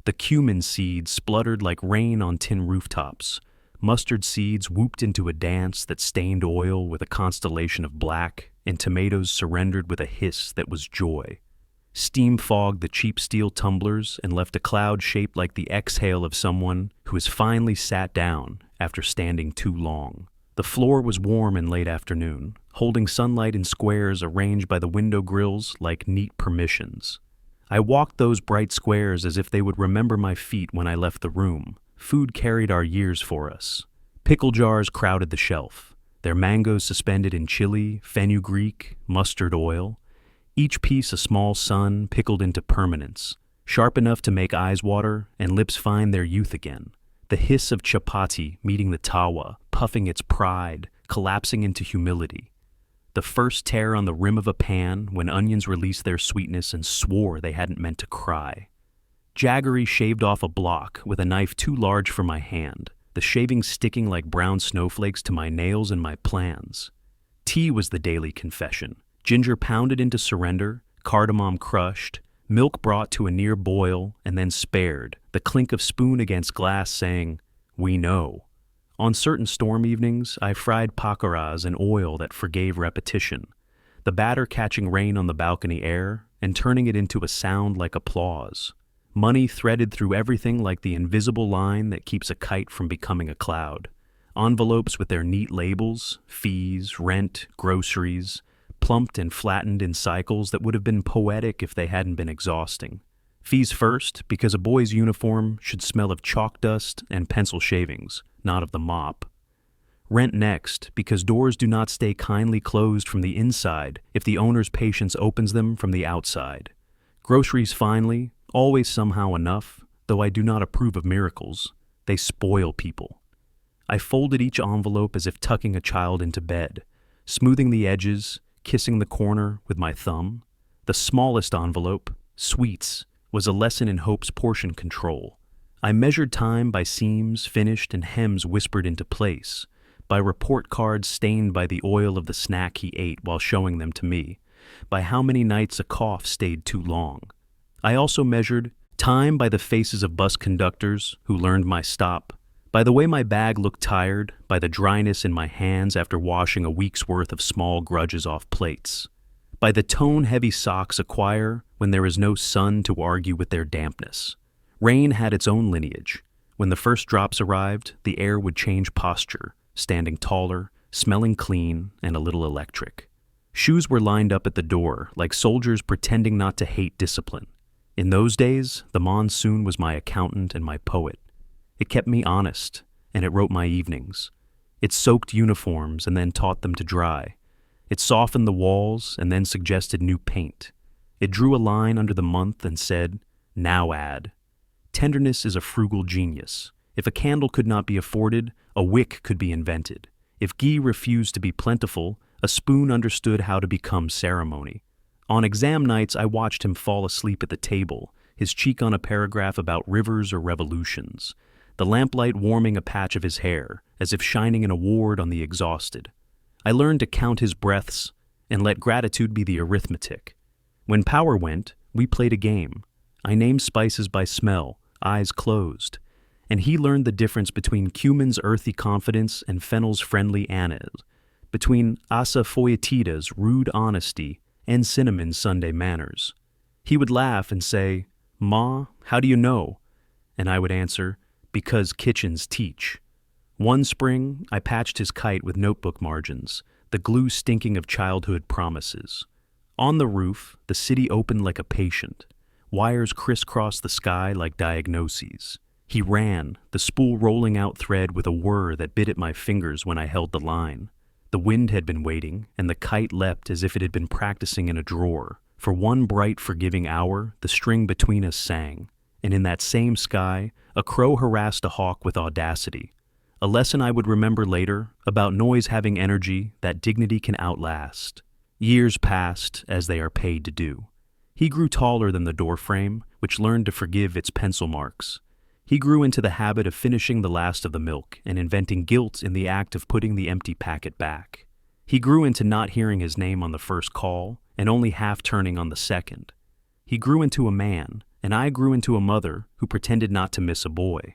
The cumin seeds spluttered like rain on tin rooftops. Mustard seeds whooped into a dance that stained oil with a constellation of black, and tomatoes surrendered with a hiss that was joy. Steam fogged the cheap steel tumblers and left a cloud shaped like the exhale of someone who has finally sat down after standing too long. The floor was warm in late afternoon, holding sunlight in squares arranged by the window grills like neat permissions. I walked those bright squares as if they would remember my feet when I left the room. Food carried our years for us. Pickle jars crowded the shelf, their mangoes suspended in chili, fenugreek, mustard oil, each piece a small sun pickled into permanence, sharp enough to make eyes water and lips find their youth again. The hiss of chapati meeting the tawa, puffing its pride, collapsing into humility. The first tear on the rim of a pan when onions released their sweetness and swore they hadn't meant to cry. Jaggery shaved off a block with a knife too large for my hand, the shavings sticking like brown snowflakes to my nails and my plans. Tea was the daily confession. Ginger pounded into surrender, cardamom crushed, milk brought to a near boil and then spared, the clink of spoon against glass saying, "We know." On certain storm evenings, I fried pakoras in oil that forgave repetition, the batter catching rain on the balcony air and turning it into a sound like applause. Money threaded through everything like the invisible line that keeps a kite from becoming a cloud. Envelopes with their neat labels, fees, rent, groceries, plumped and flattened in cycles that would have been poetic if they hadn't been exhausting. Fees first, because a boy's uniform should smell of chalk dust and pencil shavings, not of the mop. Rent next, because doors do not stay kindly closed from the inside if the owner's patience opens them from the outside. Groceries finally, always somehow enough, though I do not approve of miracles. They spoil people. I folded each envelope as if tucking a child into bed, smoothing the edges, kissing the corner with my thumb. The smallest envelope, sweets, was a lesson in Hope's portion control. I measured time by seams finished and hems whispered into place, by report cards stained by the oil of the snack he ate while showing them to me, by how many nights a cough stayed too long. I also measured time by the faces of bus conductors who learned my stop, by the way my bag looked tired, by the dryness in my hands after washing a week's worth of small grudges off plates, by the tone-heavy socks acquire when there is no sun to argue with their dampness. Rain had its own lineage. When the first drops arrived, the air would change posture, standing taller, smelling clean, and a little electric. Shoes were lined up at the door, like soldiers pretending not to hate discipline. In those days, the monsoon was my accountant and my poet. It kept me honest, and it wrote my evenings. It soaked uniforms and then taught them to dry. It softened the walls and then suggested new paint. It drew a line under the month and said, "Now add." Tenderness is a frugal genius. If a candle could not be afforded, a wick could be invented. If ghee refused to be plentiful, a spoon understood how to become ceremony. On exam nights, I watched him fall asleep at the table, his cheek on a paragraph about rivers or revolutions, the lamplight warming a patch of his hair, as if shining an award on the exhausted. I learned to count his breaths and let gratitude be the arithmetic. When power went, we played a game. I named spices by smell, eyes closed, and he learned the difference between cumin's earthy confidence and fennel's friendly anise, between asafoetida's rude honesty and cinnamon's Sunday manners. He would laugh and say, "Ma, how do you know?" And I would answer, "Because kitchens teach." One spring, I patched his kite with notebook margins, the glue stinking of childhood promises. On the roof, the city opened like a patient. Wires crisscrossed the sky like diagnoses. He ran, the spool rolling out thread with a whir that bit at my fingers when I held the line. The wind had been waiting, and the kite leapt as if it had been practicing in a drawer. For one bright, forgiving hour, the string between us sang, and in that same sky, a crow harassed a hawk with audacity. A lesson I would remember later, about noise having energy that dignity can outlast. Years passed, as they are paid to do. He grew taller than the doorframe, which learned to forgive its pencil marks. He grew into the habit of finishing the last of the milk and inventing guilt in the act of putting the empty packet back. He grew into not hearing his name on the first call and only half turning on the second. He grew into a man, and I grew into a mother who pretended not to miss a boy.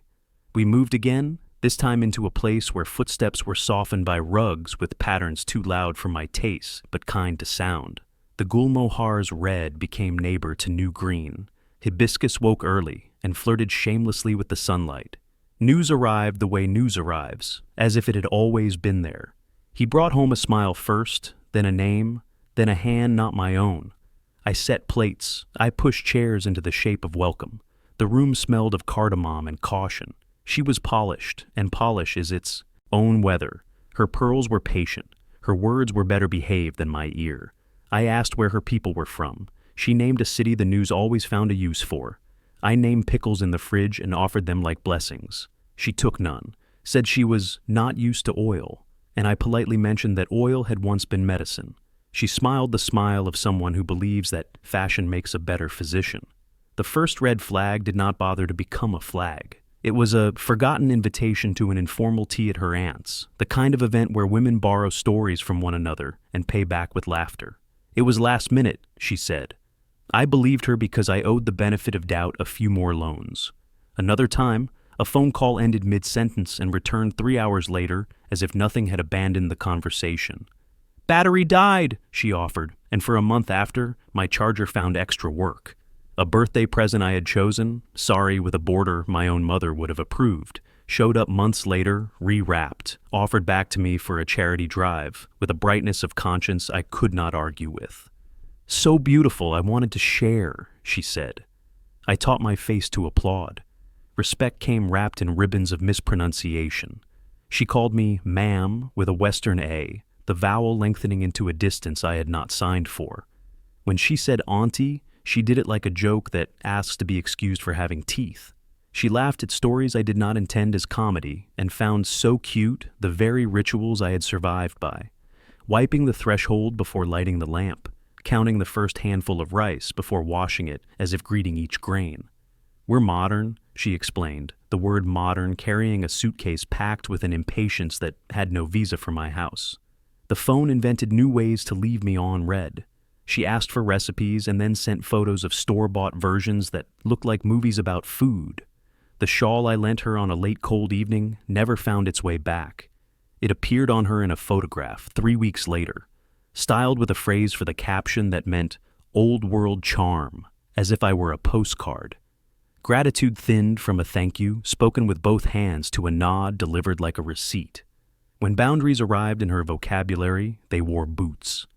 We moved again, this time into a place where footsteps were softened by rugs with patterns too loud for my taste but kind to sound. The Gulmohar's red became neighbor to new green. Hibiscus woke early and flirted shamelessly with the sunlight. News arrived the way news arrives, as if it had always been there. He brought home a smile first, then a name, then a hand not my own. I set plates. I pushed chairs into the shape of welcome. The room smelled of cardamom and caution. She was polished, and polish is its own weather. Her pearls were patient. Her words were better behaved than my ear. I asked where her people were from. She named a city the news always found a use for. I named pickles in the fridge and offered them like blessings. She took none, said she was not used to oil, and I politely mentioned that oil had once been medicine. She smiled the smile of someone who believes that fashion makes a better physician. The first red flag did not bother to become a flag. It was a forgotten invitation to an informal tea at her aunt's, the kind of event where women borrow stories from one another and pay back with laughter. It was last minute, she said. I believed her because I owed the benefit of doubt a few more loans. Another time, a phone call ended mid-sentence and returned 3 hours later as if nothing had abandoned the conversation. "Battery died," she offered, and for a month after, my charger found extra work. A birthday present I had chosen, sorry with a border my own mother would have approved, showed up months later, rewrapped, offered back to me for a charity drive, with a brightness of conscience I could not argue with. "So beautiful, I wanted to share," she said. I taught my face to applaud. Respect came wrapped in ribbons of mispronunciation. She called me ma'am with a Western A, the vowel lengthening into a distance I had not signed for. When she said auntie, she did it like a joke that asks to be excused for having teeth. She laughed at stories I did not intend as comedy and found so cute the very rituals I had survived by. Wiping the threshold before lighting the lamp, counting the first handful of rice before washing it as if greeting each grain. "We're modern," she explained, the word modern carrying a suitcase packed with an impatience that had no visa for my house. The phone invented new ways to leave me on read. She asked for recipes and then sent photos of store-bought versions that looked like movies about food. The shawl I lent her on a late cold evening never found its way back. It appeared on her in a photograph 3 weeks later, styled with a phrase for the caption that meant "old world charm," as if I were a postcard. Gratitude thinned from a thank you, spoken with both hands, to a nod delivered like a receipt. When boundaries arrived in her vocabulary, they wore boots.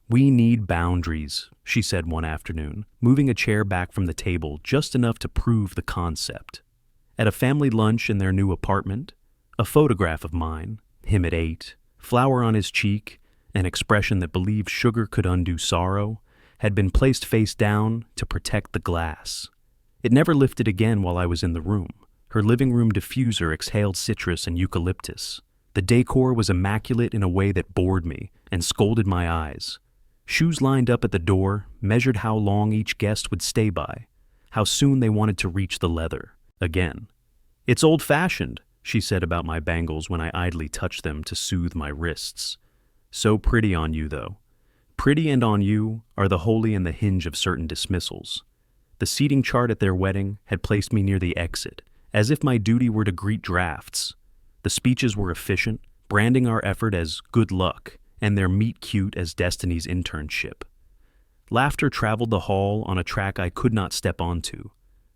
"We need boundaries," she said one afternoon, moving a chair back from the table just enough to prove the concept. At a family lunch in their new apartment, a photograph of mine, him at 8, flower on his cheek, an expression that believed sugar could undo sorrow, had been placed face down to protect the glass. It never lifted again while I was in the room. Her living room diffuser exhaled citrus and eucalyptus. The decor was immaculate in a way that bored me and scolded my eyes. Shoes lined up at the door, measured how long each guest would stay by, how soon they wanted to reach the leather. Again. "It's old-fashioned," she said about my bangles when I idly touched them to soothe my wrists. "So pretty on you, though. Pretty and on you are the holy and the hinge of certain dismissals." The seating chart at their wedding had placed me near the exit, as if my duty were to greet drafts. The speeches were efficient, branding our effort as good luck, and their meet cute as Destiny's internship. Laughter traveled the hall on a track I could not step onto.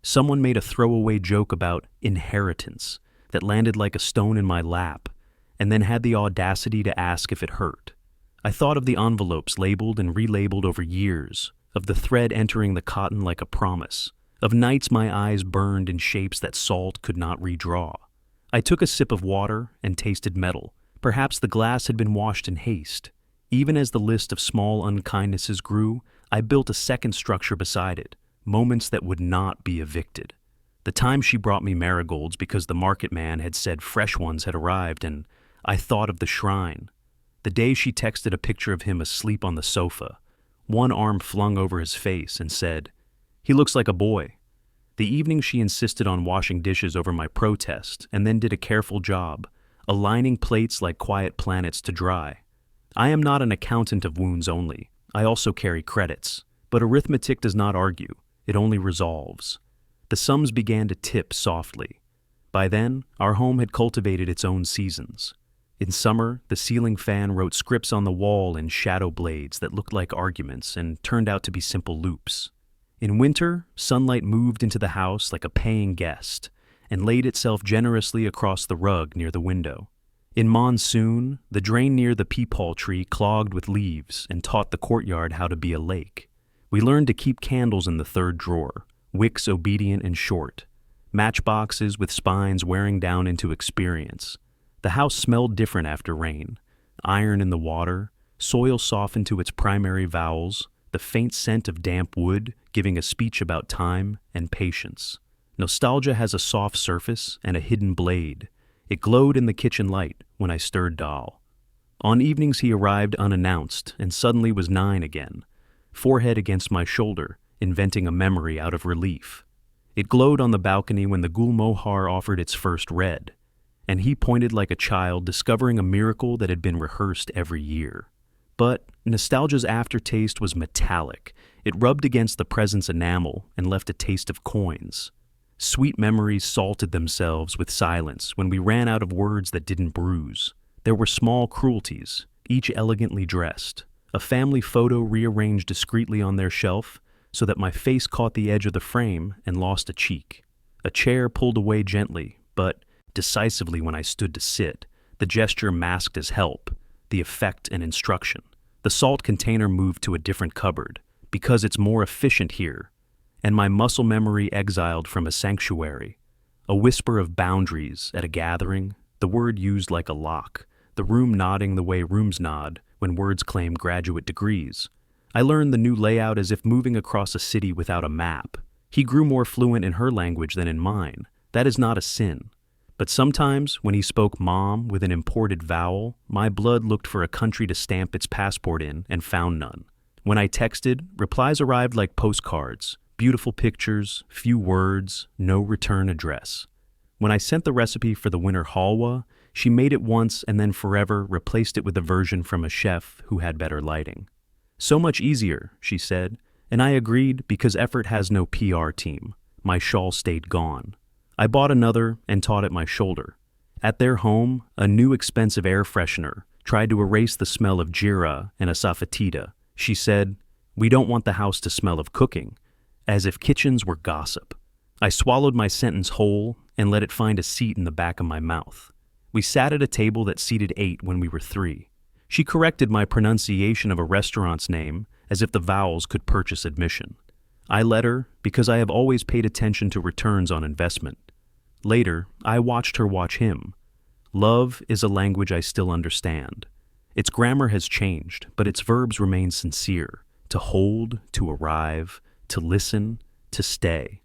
Someone made a throwaway joke about inheritance that landed like a stone in my lap, and then had the audacity to ask if it hurt. I thought of the envelopes labeled and relabeled over years, of the thread entering the cotton like a promise, of nights my eyes burned in shapes that salt could not redraw. I took a sip of water and tasted metal. Perhaps the glass had been washed in haste. Even as the list of small unkindnesses grew, I built a second structure beside it, moments that would not be evicted. The time she brought me marigolds because the market man had said fresh ones had arrived, and I thought of the shrine. The day she texted a picture of him asleep on the sofa, one arm flung over his face, and said, "He looks like a boy." The evening she insisted on washing dishes over my protest and then did a careful job, aligning plates like quiet planets to dry. I am not an accountant of wounds only. I also carry credits. But arithmetic does not argue. It only resolves. The sums began to tip softly. By then, our home had cultivated its own seasons. In summer, the ceiling fan wrote scripts on the wall in shadow blades that looked like arguments and turned out to be simple loops. In winter, sunlight moved into the house like a paying guest and laid itself generously across the rug near the window. In monsoon, the drain near the peepal tree clogged with leaves and taught the courtyard how to be a lake. We learned to keep candles in the third drawer, wicks obedient and short, matchboxes with spines wearing down into experience. The house smelled different after rain, iron in the water, soil softened to its primary vowels, the faint scent of damp wood giving a speech about time and patience. Nostalgia has a soft surface and a hidden blade. It glowed in the kitchen light when I stirred Dal. On evenings he arrived unannounced and suddenly was 9 again, forehead against my shoulder, inventing a memory out of relief. It glowed on the balcony when the Gul Mohar offered its first red, and he pointed like a child discovering a miracle that had been rehearsed every year. But nostalgia's aftertaste was metallic. It rubbed against the present's enamel and left a taste of coins. Sweet memories salted themselves with silence when we ran out of words that didn't bruise. There were small cruelties, each elegantly dressed. A family photo rearranged discreetly on their shelf so that my face caught the edge of the frame and lost a cheek. A chair pulled away gently, but decisively when I stood to sit, the gesture masked as help, the effect and instruction. The salt container moved to a different cupboard, because it's more efficient here, and my muscle memory exiled from a sanctuary. A whisper of boundaries at a gathering, the word used like a lock, the room nodding the way rooms nod when words claim graduate degrees. I learned the new layout as if moving across a city without a map. He grew more fluent in her language than in mine, That is not a sin. But sometimes, when he spoke mom with an imported vowel, my blood looked for a country to stamp its passport in and found none. When I texted, replies arrived like postcards, beautiful pictures, few words, no return address. When I sent the recipe for the winter halwa, she made it once and then forever replaced it with a version from a chef who had better lighting. So much easier, she said, and I agreed because effort has no PR team. My shawl stayed gone. I bought another and taught at my shoulder. At their home, a new expensive air freshener tried to erase the smell of jira and asafoetida. She said, "We don't want the house to smell of cooking," as if kitchens were gossip. I swallowed my sentence whole and let it find a seat in the back of my mouth. We sat at a table that seated 8 when we were 3. She corrected my pronunciation of a restaurant's name as if the vowels could purchase admission. I let her because I have always paid attention to returns on investment. Later, I watched her watch him. Love is a language I still understand. Its grammar has changed, but its verbs remain sincere: to hold, to arrive, to listen, to stay.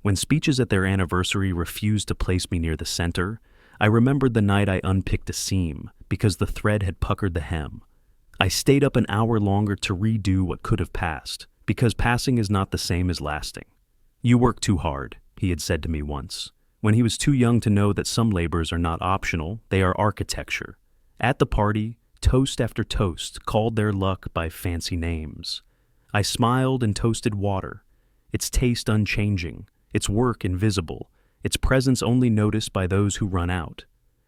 When speeches at their anniversary refused to place me near the center, I remembered the night I unpicked a seam because the thread had puckered the hem. I stayed up an hour longer to redo what could have passed, because passing is not the same as lasting. "You work too hard," he had said to me once, when he was too young to know that some labors are not optional, they are architecture. At the party, toast after toast called their luck by fancy names. I smiled and toasted water, its taste unchanging, its work invisible, its presence only noticed by those who run out.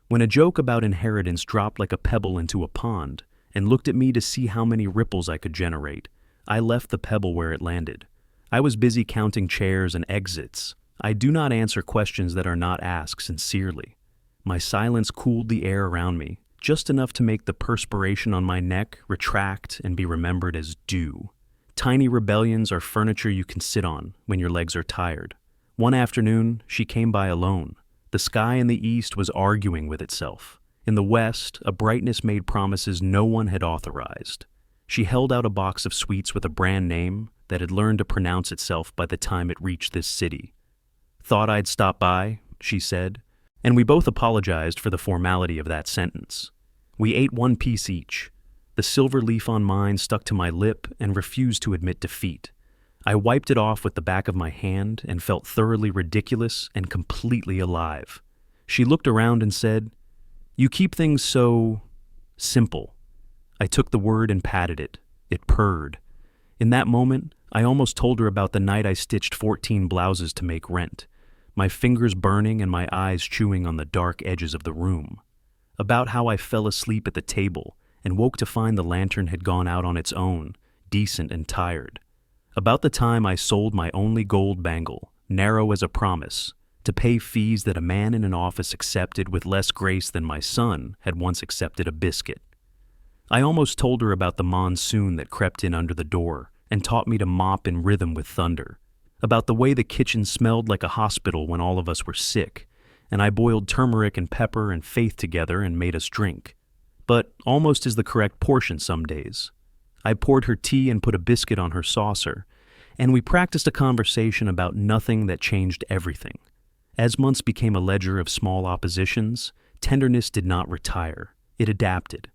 When a joke about inheritance dropped like a pebble into a pond and looked at me to see how many ripples I could generate, I left the pebble where it landed. I was busy counting chairs and exits. I do not answer questions that are not asked sincerely. My silence cooled the air around me, just enough to make the perspiration on my neck retract and be remembered as dew. Tiny rebellions are furniture you can sit on when your legs are tired. One afternoon, she came by alone. The sky in the east was arguing with itself. In the west, a brightness made promises no one had authorized. She held out a box of sweets with a brand name that had learned to pronounce itself by the time it reached this city. "Thought I'd stop by," she said, and we both apologized for the formality of that sentence. We ate one piece each. The silver leaf on mine stuck to my lip and refused to admit defeat. I wiped it off with the back of my hand and felt thoroughly ridiculous and completely alive. She looked around and said, "You keep things so simple." I took the word and patted it. It purred. In that moment, I almost told her about the night I stitched 14 blouses to make rent, my fingers burning and my eyes chewing on the dark edges of the room. About how I fell asleep at the table and woke to find the lantern had gone out on its own, decent and tired. About the time I sold my only gold bangle, narrow as a promise, to pay fees that a man in an office accepted with less grace than my son had once accepted a biscuit. I almost told her about the monsoon that crept in under the door and taught me to mop in rhythm with thunder, about the way the kitchen smelled like a hospital when all of us were sick, and I boiled turmeric and pepper and faith together and made us drink. But almost is the correct portion some days. I poured her tea and put a biscuit on her saucer, and we practiced a conversation about nothing that changed everything. As months became a ledger of small oppositions, tenderness did not retire. It adapted.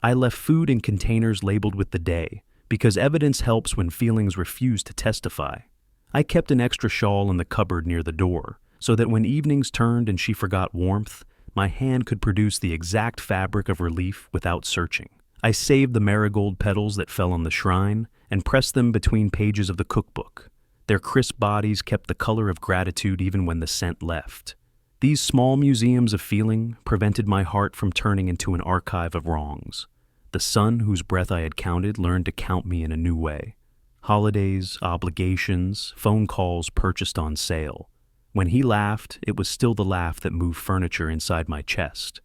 I left food in containers labeled with the day, because evidence helps when feelings refuse to testify. I kept an extra shawl in the cupboard near the door, so that when evenings turned and she forgot warmth, my hand could produce the exact fabric of relief without searching. I saved the marigold petals that fell on the shrine and pressed them between pages of the cookbook. Their crisp bodies kept the color of gratitude even when the scent left. These small museums of feeling prevented my heart from turning into an archive of wrongs. The sun whose breath I had counted learned to count me in a new way. Holidays, obligations, phone calls purchased on sale. When he laughed, it was still the laugh that moved furniture inside my chest.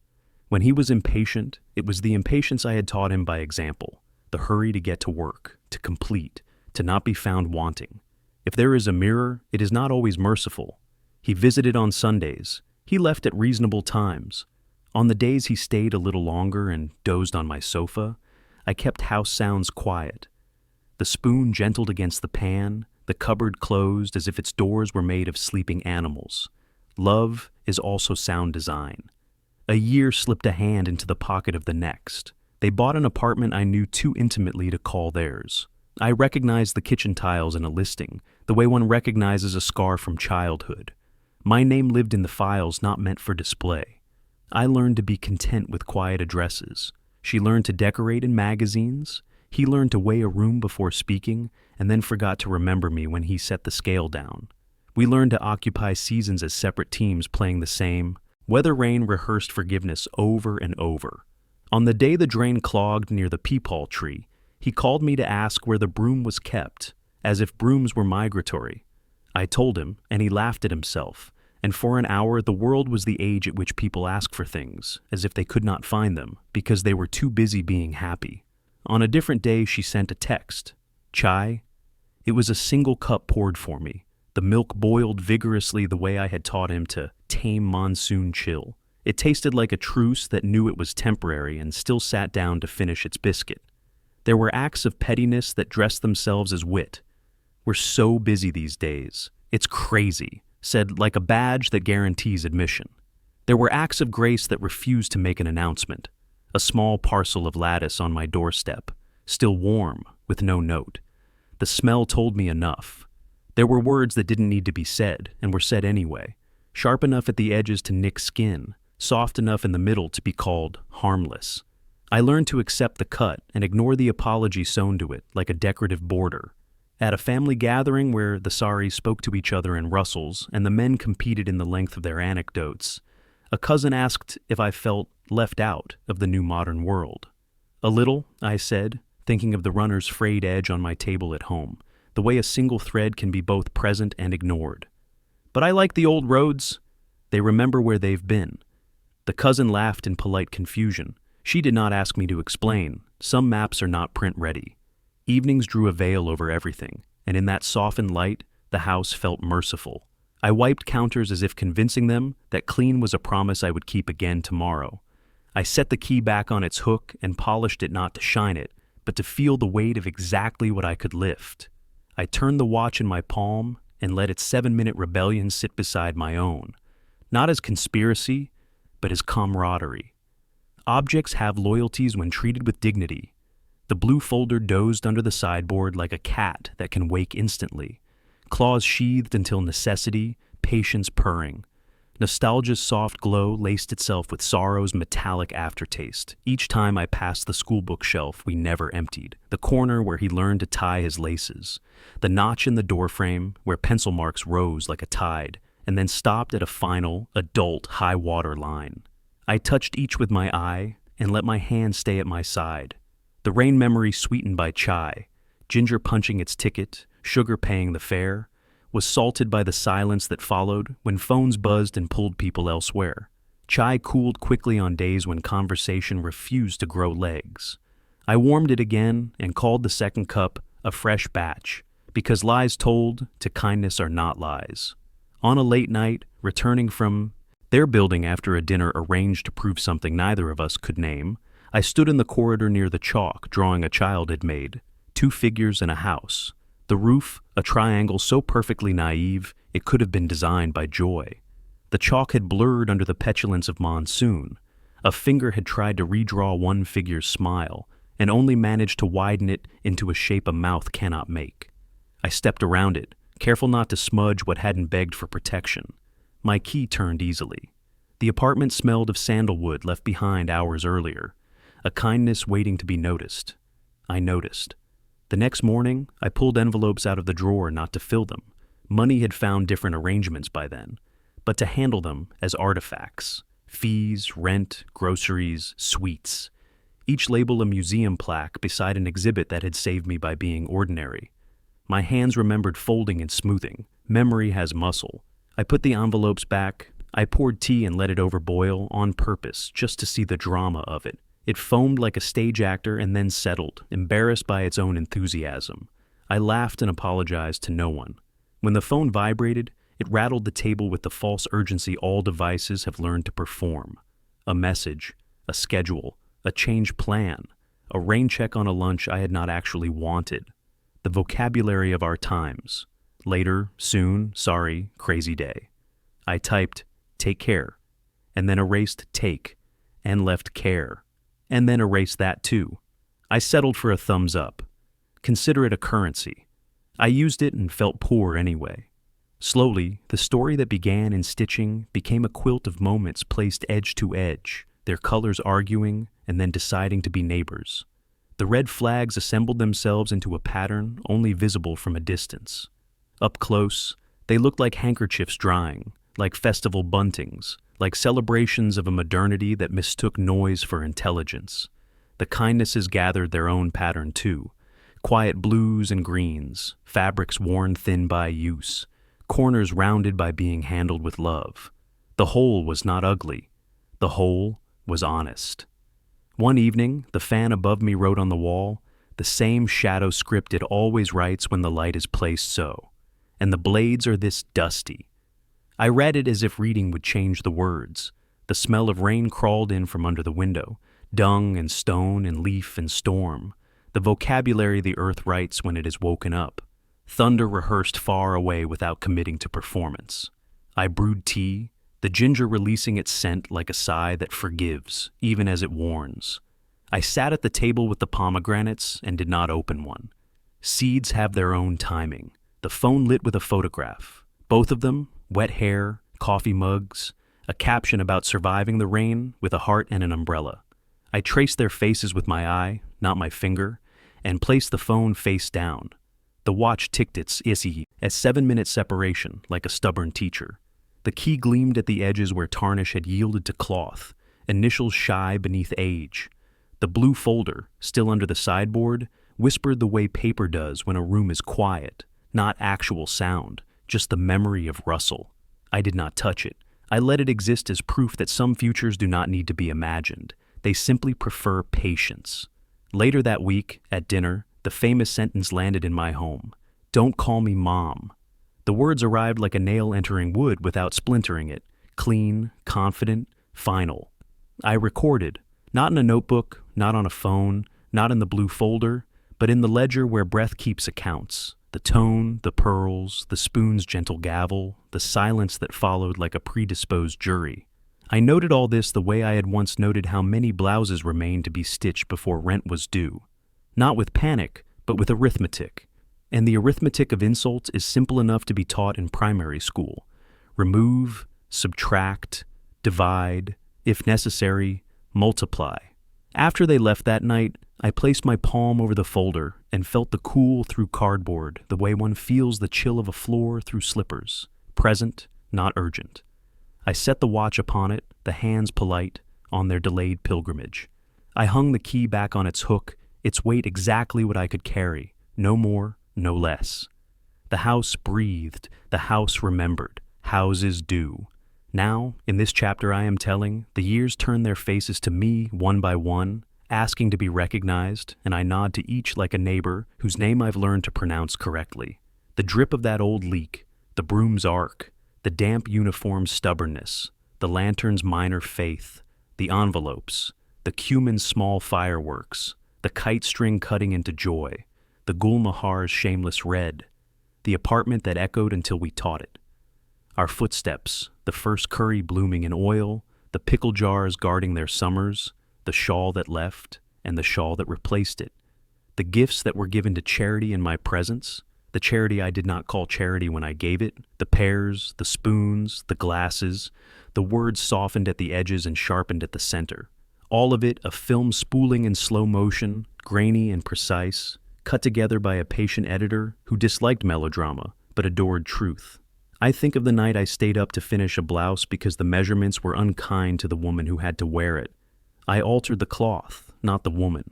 When he was impatient, it was the impatience I had taught him by example, the hurry to get to work, to complete, to not be found wanting. If there is a mirror, it is not always merciful. He visited on Sundays. He left at reasonable times. On the days he stayed a little longer and dozed on my sofa, I kept house sounds quiet. The spoon gentled against the pan, the cupboard closed as if its doors were made of sleeping animals. Love is also sound design. A year slipped a hand into the pocket of the next. They bought an apartment I knew too intimately to call theirs. I recognized the kitchen tiles in a listing, the way one recognizes a scar from childhood. My name lived in the files not meant for display. I learned to be content with quiet addresses. She learned to decorate in magazines. He learned to weigh a room before speaking, and then forgot to remember me when he set the scale down. We learned to occupy seasons as separate teams playing the same. Weather Rain rehearsed forgiveness over and over. On the day the drain clogged near the peepaw tree, he called me to ask where the broom was kept, as if brooms were migratory. I told him, and he laughed at himself, and for an hour the world was the age at which people ask for things, as if they could not find them, because they were too busy being happy. On a different day she sent a text. Chai? It was a single cup poured for me. The milk boiled vigorously the way I had taught him to tame monsoon chill. It tasted like a truce that knew it was temporary and still sat down to finish its biscuit. There were acts of pettiness that dressed themselves as wit. We're so busy these days. It's crazy, said like a badge that guarantees admission. There were acts of grace that refused to make an announcement. A small parcel of lattice on my doorstep, still warm, with no note. The smell told me enough. There were words that didn't need to be said, and were said anyway. Sharp enough at the edges to nick skin, soft enough in the middle to be called harmless. I learned to accept the cut and ignore the apology sewn to it like a decorative border. At a family gathering where the saris spoke to each other in rustles and the men competed in the length of their anecdotes, a cousin asked if I felt left out of the new modern world. A little, I said, thinking of the runner's frayed edge on my table at home, the way a single thread can be both present and ignored. But I like the old roads. They remember where they've been. The cousin laughed in polite confusion. She did not ask me to explain. Some maps are not print-ready. Evenings drew a veil over everything, and in that softened light, the house felt merciful. I wiped counters as if convincing them that clean was a promise I would keep again tomorrow. I set the key back on its hook and polished it not to shine it, but to feel the weight of exactly what I could lift. I turned the watch in my palm and let its 7-minute rebellion sit beside my own, not as conspiracy, but as camaraderie. Objects have loyalties when treated with dignity. The blue folder dozed under the sideboard like a cat that can wake instantly, claws sheathed until necessity, patience purring. Nostalgia's soft glow laced itself with sorrow's metallic aftertaste. Each time I passed the schoolbook shelf we never emptied, the corner where he learned to tie his laces, the notch in the doorframe where pencil marks rose like a tide, and then stopped at a final, adult high-water line. I touched each with my eye and let my hand stay at my side. The rain memory sweetened by chai, ginger punching its ticket, sugar paying the fare, was salted by the silence that followed when phones buzzed and pulled people elsewhere. Chai cooled quickly on days when conversation refused to grow legs. I warmed it again and called the second cup a fresh batch, because lies told to kindness are not lies. On a late night, returning from their building after a dinner arranged to prove something neither of us could name, I stood in the corridor near the chalk drawing a child had made, 2 figures and a house. The roof, a triangle so perfectly naive it could have been designed by joy. The chalk had blurred under the petulance of monsoon. A finger had tried to redraw one figure's smile, and only managed to widen it into a shape a mouth cannot make. I stepped around it, careful not to smudge what hadn't begged for protection. My key turned easily. The apartment smelled of sandalwood left behind hours earlier, a kindness waiting to be noticed. I noticed. The next morning, I pulled envelopes out of the drawer not to fill them. Money had found different arrangements by then, but to handle them as artifacts. Fees, rent, groceries, sweets. Each label a museum plaque beside an exhibit that had saved me by being ordinary. My hands remembered folding and smoothing. Memory has muscle. I put the envelopes back. I poured tea and let it overboil on purpose just to see the drama of it. It foamed like a stage actor and then settled, embarrassed by its own enthusiasm. I laughed and apologized to no one. When the phone vibrated, it rattled the table with the false urgency all devices have learned to perform. A message, a schedule, a change plan, a rain check on a lunch I had not actually wanted. The vocabulary of our times. Later, soon, sorry, crazy day. I typed, "Take care," and then erased "take," and left "care," and then erased that too. I settled for a thumbs up. Consider it a currency. I used it and felt poor anyway. Slowly, the story that began in stitching became a quilt of moments placed edge to edge, their colors arguing and then deciding to be neighbors. The red flags assembled themselves into a pattern only visible from a distance. Up close, they looked like handkerchiefs drying, like festival buntings, like celebrations of a modernity that mistook noise for intelligence. The kindnesses gathered their own pattern too. Quiet blues and greens, fabrics worn thin by use, corners rounded by being handled with love. The whole was not ugly. The whole was honest. One evening, the fan above me wrote on the wall, the same shadow script it always writes when the light is placed so. And the blades are this dusty. I read it as if reading would change the words. The smell of rain crawled in from under the window, dung and stone and leaf and storm. The vocabulary the earth writes when it is woken up. Thunder rehearsed far away without committing to performance. I brewed tea, the ginger releasing its scent like a sigh that forgives, even as it warns. I sat at the table with the pomegranates and did not open one. Seeds have their own timing. The phone lit with a photograph. Both of them, wet hair, coffee mugs, a caption about surviving the rain with a heart and an umbrella. I traced their faces with my eye, not my finger, and placed the phone face down. The watch ticked its issy at 7-minute separation, like a stubborn teacher. The key gleamed at the edges where tarnish had yielded to cloth, initials shy beneath age. The blue folder, still under the sideboard, whispered the way paper does when a room is quiet, not actual sound, just the memory of rustle. I did not touch it. I let it exist as proof that some futures do not need to be imagined. They simply prefer patience. Later that week, at dinner, the famous sentence landed in my home. "Don't call me Mom." The words arrived like a nail entering wood without splintering it, clean, confident, final. I recorded, not in a notebook, not on a phone, not in the blue folder, but in the ledger where breath keeps accounts. The tone, the pearls, the spoon's gentle gavel, the silence that followed like a predisposed jury. I noted all this the way I had once noted how many blouses remained to be stitched before rent was due. Not with panic, but with arithmetic. And the arithmetic of insults is simple enough to be taught in primary school. Remove, subtract, divide, if necessary, multiply. After they left that night, I placed my palm over the folder and felt the cool through cardboard the way one feels the chill of a floor through slippers. Present, not urgent. I set the watch upon it, the hands polite, on their delayed pilgrimage. I hung the key back on its hook, its weight exactly what I could carry, no more, no less. The house breathed, the house remembered, houses do. Now, in this chapter I am telling, the years turn their faces to me one by one, asking to be recognized, and I nod to each like a neighbor whose name I've learned to pronounce correctly. The drip of that old leak, the broom's arc, the damp uniform's stubbornness, the lantern's minor faith, the envelopes, the cumin's small fireworks, the kite string cutting into joy, the Gulmahar's shameless red, the apartment that echoed until we taught it. Our footsteps, the first curry blooming in oil, the pickle jars guarding their summers, the shawl that left, and the shawl that replaced it, the gifts that were given to charity in my presence, the charity I did not call charity when I gave it, the pears, the spoons, the glasses, the words softened at the edges and sharpened at the center. All of it a film spooling in slow motion, grainy and precise, cut together by a patient editor who disliked melodrama but adored truth. I think of the night I stayed up to finish a blouse because the measurements were unkind to the woman who had to wear it. I altered the cloth, not the woman.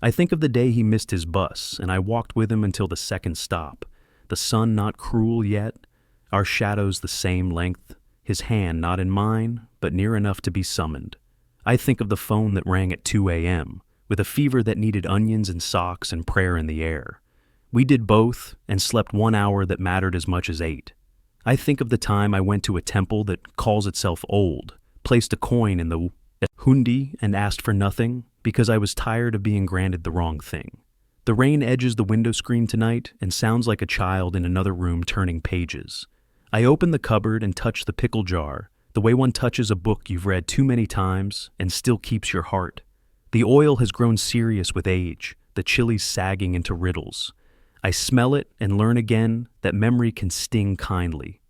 I think of the day he missed his bus, and I walked with him until the second stop. The sun not cruel yet, our shadows the same length, his hand not in mine, but near enough to be summoned. I think of the phone that rang at 2 a.m., with a fever that needed onions and socks and prayer in the air. We did both, and slept 1 hour that mattered as much as 8. I think of the time I went to a temple that calls itself old, placed a coin in the hundi and asked for nothing because I was tired of being granted the wrong thing. The rain edges the window screen tonight and sounds like a child in another room turning pages. I open the cupboard and touch the pickle jar, the way one touches a book you've read too many times and still keeps your heart. The oil has grown serious with age, the chilies sagging into riddles. I smell it and learn again that memory can sting kindly.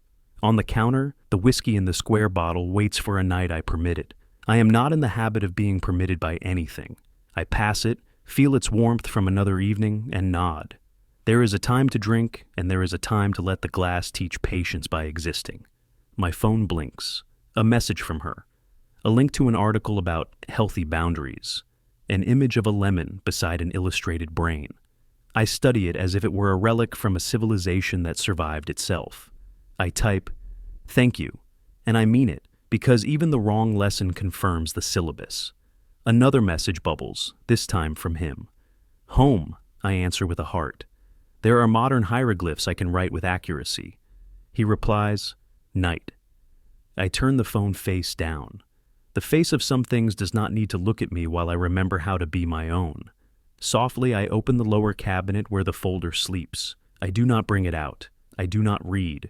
On the counter, the whiskey in the square bottle waits for a night I permit it. I am not in the habit of being permitted by anything. I pass it, feel its warmth from another evening, and nod. There is a time to drink, and there is a time to let the glass teach patience by existing. My phone blinks. A message from her. A link to an article about healthy boundaries. An image of a lemon beside an illustrated brain. I study it as if it were a relic from a civilization that survived itself. I type, "Thank you," and I mean it, because even the wrong lesson confirms the syllabus. Another message bubbles, this time from him. "Home," I answer with a heart. There are modern hieroglyphs I can write with accuracy. He replies, "Night." I turn the phone face down. The face of some things does not need to look at me while I remember how to be my own. Softly, I open the lower cabinet where the folder sleeps. I do not bring it out. I do not read.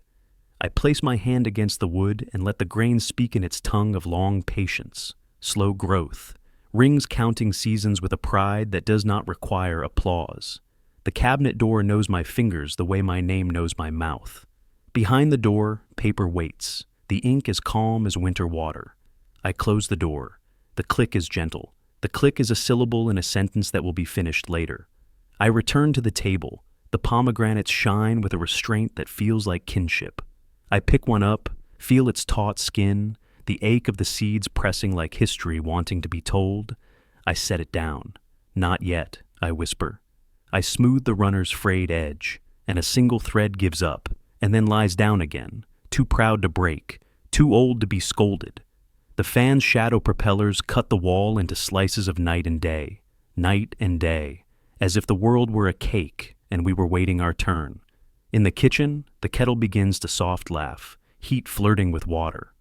I place my hand against the wood and let the grain speak in its tongue of long patience, slow growth, rings counting seasons with a pride that does not require applause. The cabinet door knows my fingers the way my name knows my mouth. Behind the door, paper waits. The ink is calm as winter water. I close the door. The click is gentle. The click is a syllable in a sentence that will be finished later. I return to the table. The pomegranates shine with a restraint that feels like kinship. I pick one up, feel its taut skin, the ache of the seeds pressing like history wanting to be told. I set it down. "Not yet," I whisper. I smooth the runner's frayed edge, and a single thread gives up, and then lies down again, too proud to break, too old to be scolded. The fan's shadow propellers cut the wall into slices of night and day, as if the world were a cake and we were waiting our turn. In the kitchen, the kettle begins to soft laugh, heat flirting with water.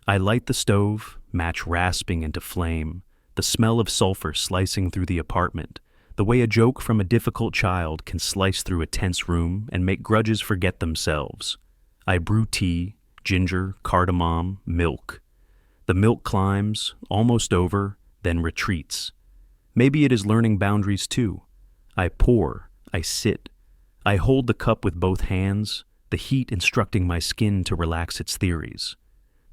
I light the stove, match rasping into flame, the smell of sulfur slicing through the apartment, the way a joke from a difficult child can slice through a tense room and make grudges forget themselves. I brew tea, ginger, cardamom, milk. The milk climbs, almost over, then retreats. Maybe it is learning boundaries too. I pour, I sit. I hold the cup with both hands, the heat instructing my skin to relax its theories.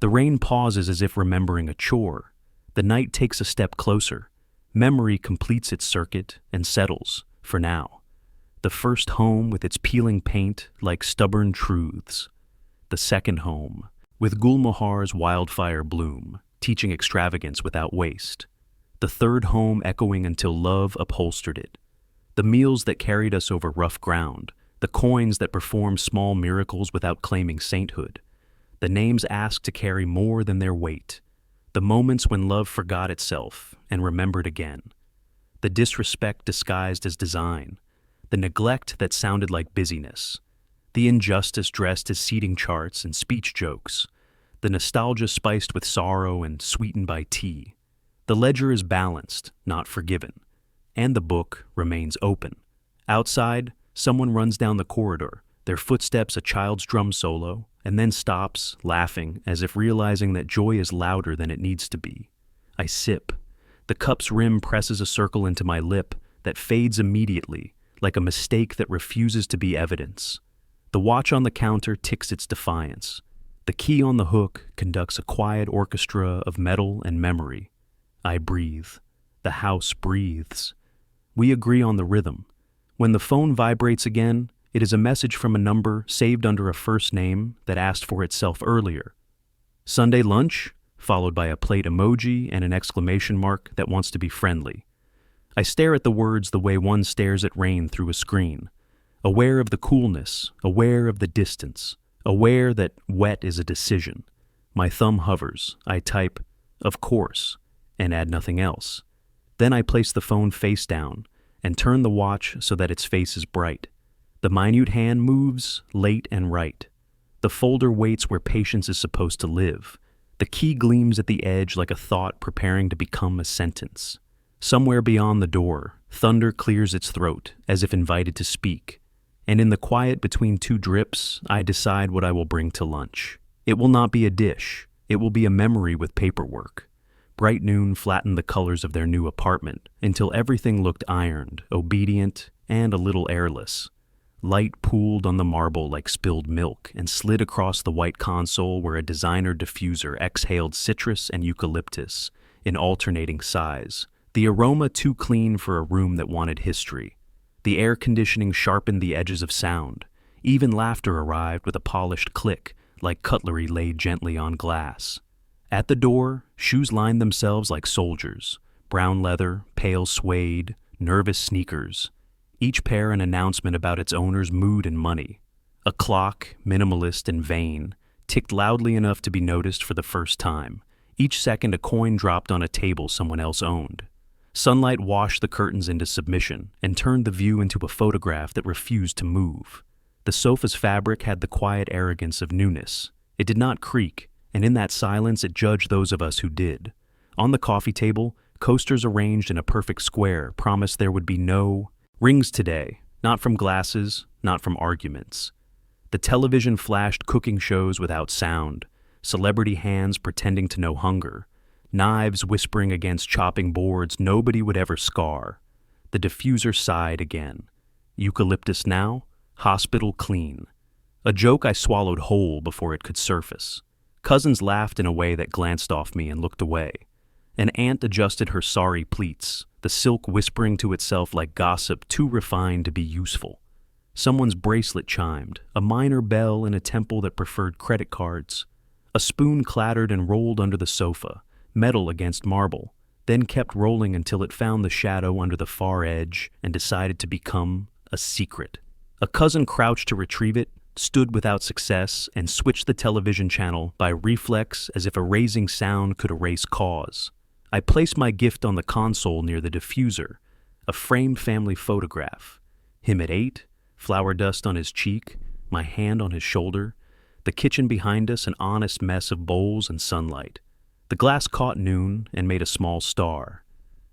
The rain pauses as if remembering a chore. The night takes a step closer. Memory completes its circuit and settles, for now. The first home with its peeling paint like stubborn truths. The second home, with Gulmohar's wildfire bloom, teaching extravagance without waste. The third home echoing until love upholstered it. The meals that carried us over rough ground, the coins that performed small miracles without claiming sainthood. The names asked to carry more than their weight. The moments when love forgot itself and remembered again. The disrespect disguised as design. The neglect that sounded like busyness. The injustice dressed as seating charts and speech jokes. The nostalgia spiced with sorrow and sweetened by tea. The ledger is balanced, not forgiven. And the book remains open. Outside, someone runs down the corridor, their footsteps a child's drum solo, and then stops, laughing, as if realizing that joy is louder than it needs to be. I sip. The cup's rim presses a circle into my lip that fades immediately, like a mistake that refuses to be evidence. The watch on the counter ticks its defiance. The key on the hook conducts a quiet orchestra of metal and memory. I breathe. The house breathes. We agree on the rhythm. When the phone vibrates again, it is a message from a number saved under a first name that asked for itself earlier. Sunday lunch, followed by a plate emoji and an exclamation mark that wants to be friendly. I stare at the words the way one stares at rain through a screen, aware of the coolness, aware of the distance, aware that wet is a decision. My thumb hovers. I type, "Of course," and add nothing else. Then I place the phone face down and turn the watch so that its face is bright. The minute hand moves, late and right. The folder waits where patience is supposed to live. The key gleams at the edge like a thought preparing to become a sentence. Somewhere beyond the door, thunder clears its throat, as if invited to speak. And in the quiet between two drips, I decide what I will bring to lunch. It will not be a dish. It will be a memory with paperwork. Bright noon flattened the colors of their new apartment until everything looked ironed, obedient, and a little airless. Light pooled on the marble like spilled milk and slid across the white console where a designer diffuser exhaled citrus and eucalyptus in alternating sighs, the aroma too clean for a room that wanted history. The air conditioning sharpened the edges of sound. Even laughter arrived with a polished click, like cutlery laid gently on glass. At the door, shoes lined themselves like soldiers, brown leather, pale suede, nervous sneakers, each pair an announcement about its owner's mood and money. A clock, minimalist and vain, ticked loudly enough to be noticed for the first time. Each second a coin dropped on a table someone else owned. Sunlight washed the curtains into submission and turned the view into a photograph that refused to move. The sofa's fabric had the quiet arrogance of newness. It did not creak, and in that silence it judged those of us who did. On the coffee table, coasters arranged in a perfect square promised there would be no rings today, not from glasses, not from arguments. The television flashed cooking shows without sound, celebrity hands pretending to know hunger, knives whispering against chopping boards nobody would ever scar. The diffuser sighed again. Eucalyptus now, hospital clean. A joke I swallowed whole before it could surface. Cousins laughed in a way that glanced off me and looked away. An aunt adjusted her sorry pleats, the silk whispering to itself like gossip too refined to be useful. Someone's bracelet chimed, a minor bell in a temple that preferred credit cards. A spoon clattered and rolled under the sofa, metal against marble, then kept rolling until it found the shadow under the far edge and decided to become a secret. A cousin crouched to retrieve it, stood without success, and switched the television channel by reflex as if a raising sound could erase cause. I placed my gift on the console near the diffuser, a framed family photograph. Him at 8, flour dust on his cheek, my hand on his shoulder, the kitchen behind us an honest mess of bowls and sunlight. The glass caught noon and made a small star.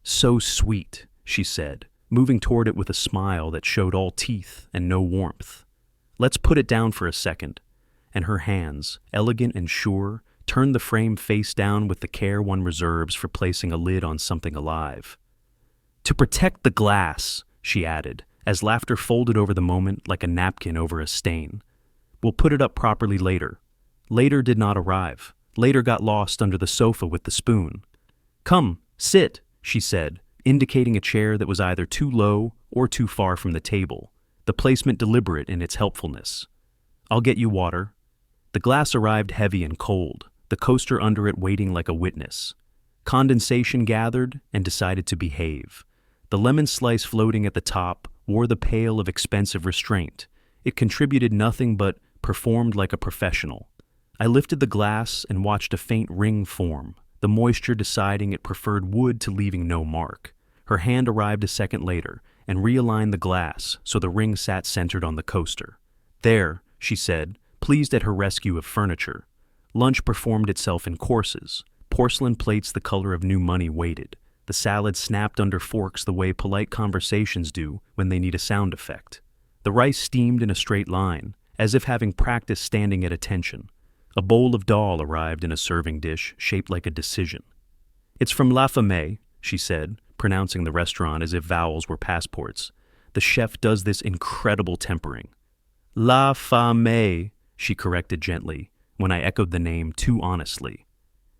"So sweet," she said, moving toward it with a smile that showed all teeth and no warmth. "Let's put it down for a second." And her hands, elegant and sure, turned the frame face down with the care one reserves for placing a lid on something alive. "To protect the glass," she added, as laughter folded over the moment like a napkin over a stain. "We'll put it up properly later." Later did not arrive. Later got lost under the sofa with the spoon. "Come, sit," she said, indicating a chair that was either too low or too far from the table, the placement deliberate in its helpfulness. "I'll get you water." The glass arrived heavy and cold, the coaster under it waiting like a witness. Condensation gathered and decided to behave. The lemon slice floating at the top wore the pale of expensive restraint. It contributed nothing but performed like a professional. I lifted the glass and watched a faint ring form, the moisture deciding it preferred wood to leaving no mark. Her hand arrived a second later and realigned the glass so the ring sat centered on the coaster. "There," she said, pleased at her rescue of furniture. Lunch performed itself in courses. Porcelain plates the color of new money waited. The salad snapped under forks the way polite conversations do when they need a sound effect. The rice steamed in a straight line, as if having practiced standing at attention. A bowl of dal arrived in a serving dish shaped like a decision. "It's from La Famille," she said, pronouncing the restaurant as if vowels were passports. "The chef does this incredible tempering." "La Famille," she corrected gently, when I echoed the name too honestly.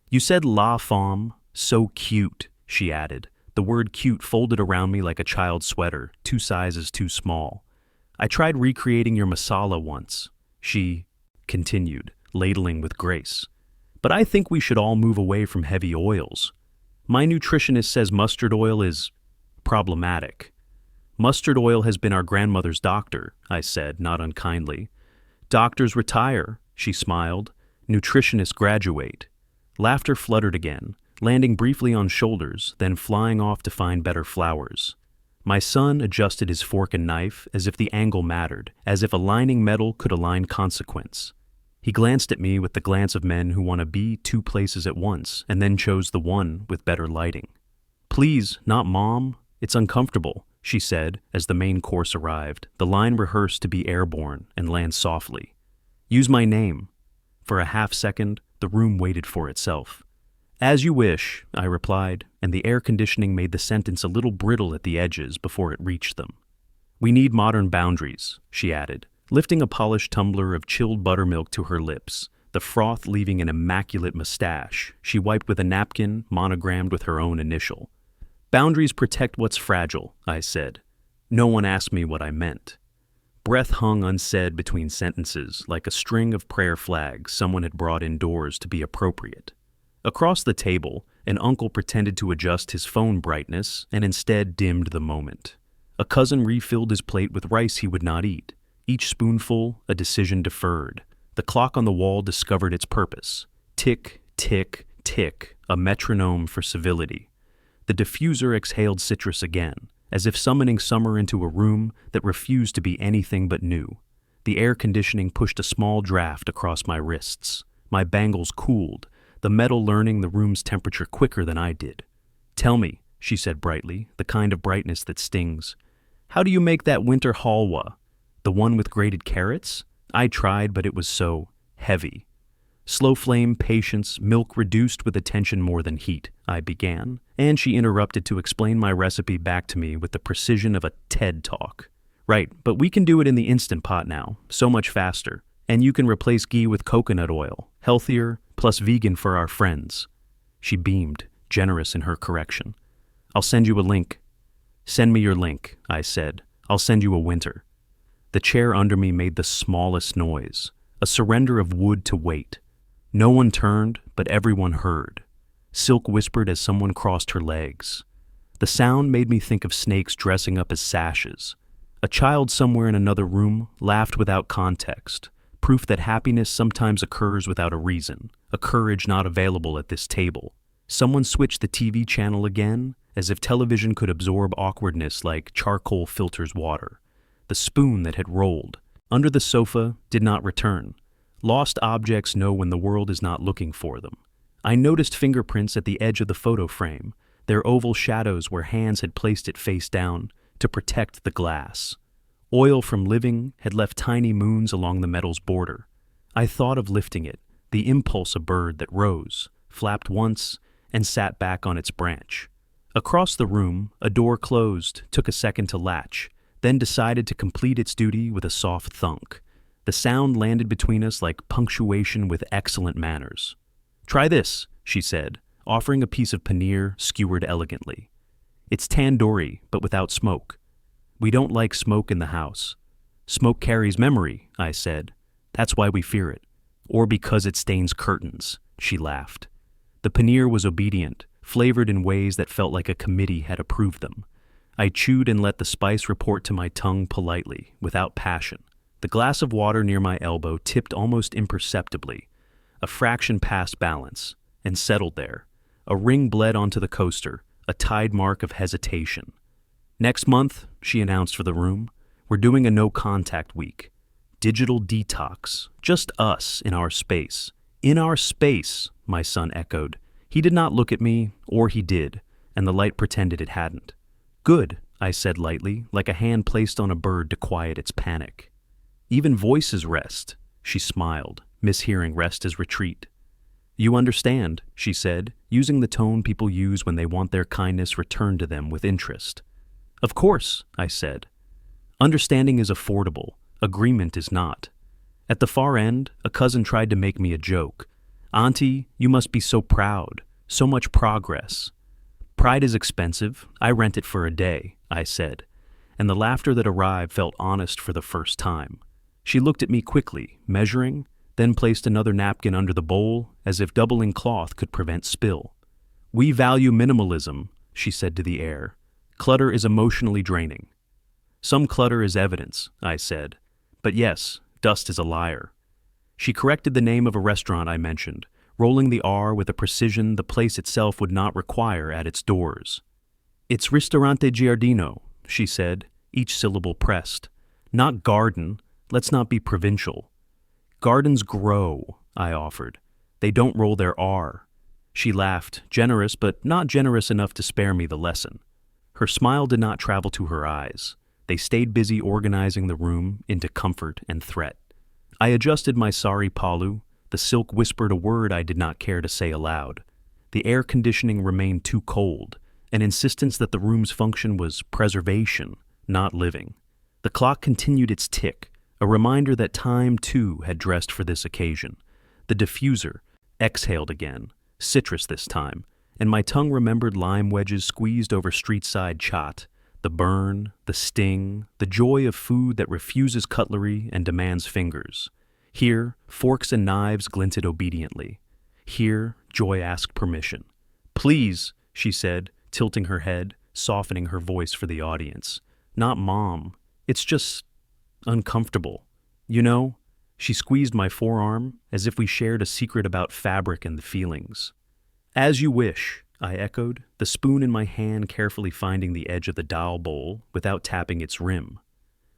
"You said La Femme, so cute," she added, the word cute folded around me like a child's sweater, 2 sizes too small. "I tried recreating your masala once," she continued, ladling with grace. "But I think we should all move away from heavy oils. My nutritionist says mustard oil is problematic." "Mustard oil has been our grandmother's doctor," I said, not unkindly. "Doctors retire," she smiled. "Nutritionists graduate." Laughter fluttered again, landing briefly on shoulders, then flying off to find better flowers. My son adjusted his fork and knife as if the angle mattered, as if aligning metal could align consequence. He glanced at me with the glance of men who want to be 2 places at once and then chose the one with better lighting. "Please, not Mom. It's uncomfortable," she said as the main course arrived, the line rehearsed to be airborne and land softly. Use my name. For a half second, the room waited for itself. As you wish, I replied, and the air conditioning made the sentence a little brittle at the edges before it reached them. We need modern boundaries, she added, lifting a polished tumbler of chilled buttermilk to her lips, the froth leaving an immaculate mustache she wiped with a napkin monogrammed with her own initial. Boundaries protect what's fragile, I said. No one asked me what I meant. Breath hung unsaid between sentences, like a string of prayer flags someone had brought indoors to be appropriate. Across the table, an uncle pretended to adjust his phone brightness and instead dimmed the moment. A cousin refilled his plate with rice he would not eat, each spoonful a decision deferred. The clock on the wall discovered its purpose. Tick, tick, tick, a metronome for civility. The diffuser exhaled citrus again, as if summoning summer into a room that refused to be anything but new. The air conditioning pushed a small draft across my wrists. My bangles cooled, the metal learning the room's temperature quicker than I did. Tell me, she said brightly, the kind of brightness that stings. How do you make that winter halwa? The one with grated carrots? I tried, but it was so heavy. Slow flame, patience, milk reduced with attention more than heat, I began, and she interrupted to explain my recipe back to me with the precision of a TED Talk. Right, but we can do it in the Instant Pot now, so much faster. And you can replace ghee with coconut oil, healthier, plus vegan for our friends. She beamed, generous in her correction. I'll send you a link. Send me your link, I said. I'll send you a winter. The chair under me made the smallest noise, a surrender of wood to weight. No one turned, but everyone heard. Silk whispered as someone crossed her legs. The sound made me think of snakes dressing up as sashes. A child somewhere in another room laughed without context, proof that happiness sometimes occurs without a reason, a courage not available at this table. Someone switched the TV channel again, as if television could absorb awkwardness like charcoal filters water. The spoon that had rolled under the sofa did not return. Lost objects know when the world is not looking for them. I noticed fingerprints at the edge of the photo frame, their oval shadows where hands had placed it face down to protect the glass. Oil from living had left tiny moons along the metal's border. I thought of lifting it, the impulse a bird that rose, flapped once, and sat back on its branch. Across the room, a door closed, took a second to latch, then decided to complete its duty with a soft thunk. The sound landed between us like punctuation with excellent manners. Try this, she said, offering a piece of paneer skewered elegantly. It's tandoori, but without smoke. We don't like smoke in the house. Smoke carries memory, I said. That's why we fear it. Or because it stains curtains, she laughed. The paneer was obedient, flavored in ways that felt like a committee had approved them. I chewed and let the spice report to my tongue politely, without passion. The glass of water near my elbow tipped almost imperceptibly, a fraction past balance, and settled there. A ring bled onto the coaster, a tide mark of hesitation. Next month, she announced for the room, we're doing a no-contact week. Digital detox, just us in our space. In our space, my son echoed. He did not look at me, or he did, and the light pretended it hadn't. Good, I said lightly, like a hand placed on a bird to quiet its panic. Even voices rest, she smiled, mishearing rest as retreat. You understand, she said, using the tone people use when they want their kindness returned to them with interest. Of course, I said. Understanding is affordable, agreement is not. At the far end, a cousin tried to make me a joke. Auntie, you must be so proud, so much progress. Pride is expensive, I rent it for a day, I said, and the laughter that arrived felt honest for the first time. She looked at me quickly, measuring, then placed another napkin under the bowl, as if doubling cloth could prevent spill. We value minimalism, she said to the air. Clutter is emotionally draining. Some clutter is evidence, I said. But yes, dust is a liar. She corrected the name of a restaurant I mentioned, rolling the R with a precision the place itself would not require at its doors. It's Ristorante Giardino, she said, each syllable pressed. Not garden. Let's not be provincial. Gardens grow, I offered. They don't roll their R. She laughed, generous but not generous enough to spare me the lesson. Her smile did not travel to her eyes. They stayed busy organizing the room into comfort and threat. I adjusted my sari palu. The silk whispered a word I did not care to say aloud. The air conditioning remained too cold, an insistence that the room's function was preservation, not living. The clock continued its tick, a reminder that time, too, had dressed for this occasion. The diffuser exhaled again, citrus this time, and my tongue remembered lime wedges squeezed over street-side chaat, the burn, the sting, the joy of food that refuses cutlery and demands fingers. Here, forks and knives glinted obediently. Here, joy asked permission. "Please," she said, tilting her head, softening her voice for the audience. "Not Mom. It's just uncomfortable. You know?" She squeezed my forearm as if we shared a secret about fabric and the feelings. "As you wish," I echoed, the spoon in my hand carefully finding the edge of the dal bowl without tapping its rim.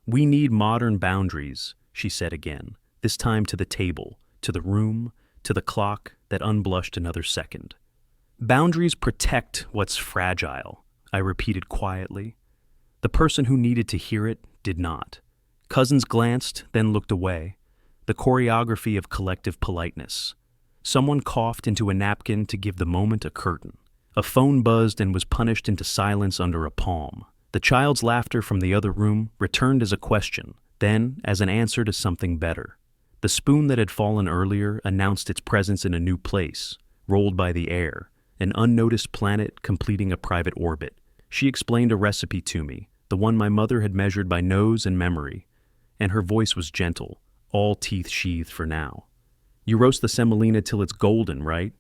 "We need modern boundaries," she said again, this time to the table, to the room, to the clock that unblushed another second. "Boundaries protect what's fragile," I repeated quietly. The person who needed to hear it did not. Cousins glanced, then looked away. The choreography of collective politeness. Someone coughed into a napkin to give the moment a curtain. A phone buzzed and was punished into silence under a palm. The child's laughter from the other room returned as a question, then as an answer to something better. The spoon that had fallen earlier announced its presence in a new place, rolled by the air, an unnoticed planet completing a private orbit. She explained a recipe to me, the one my mother had measured by nose and memory, and her voice was gentle, all teeth sheathed for now. "You roast the semolina till it's golden, right?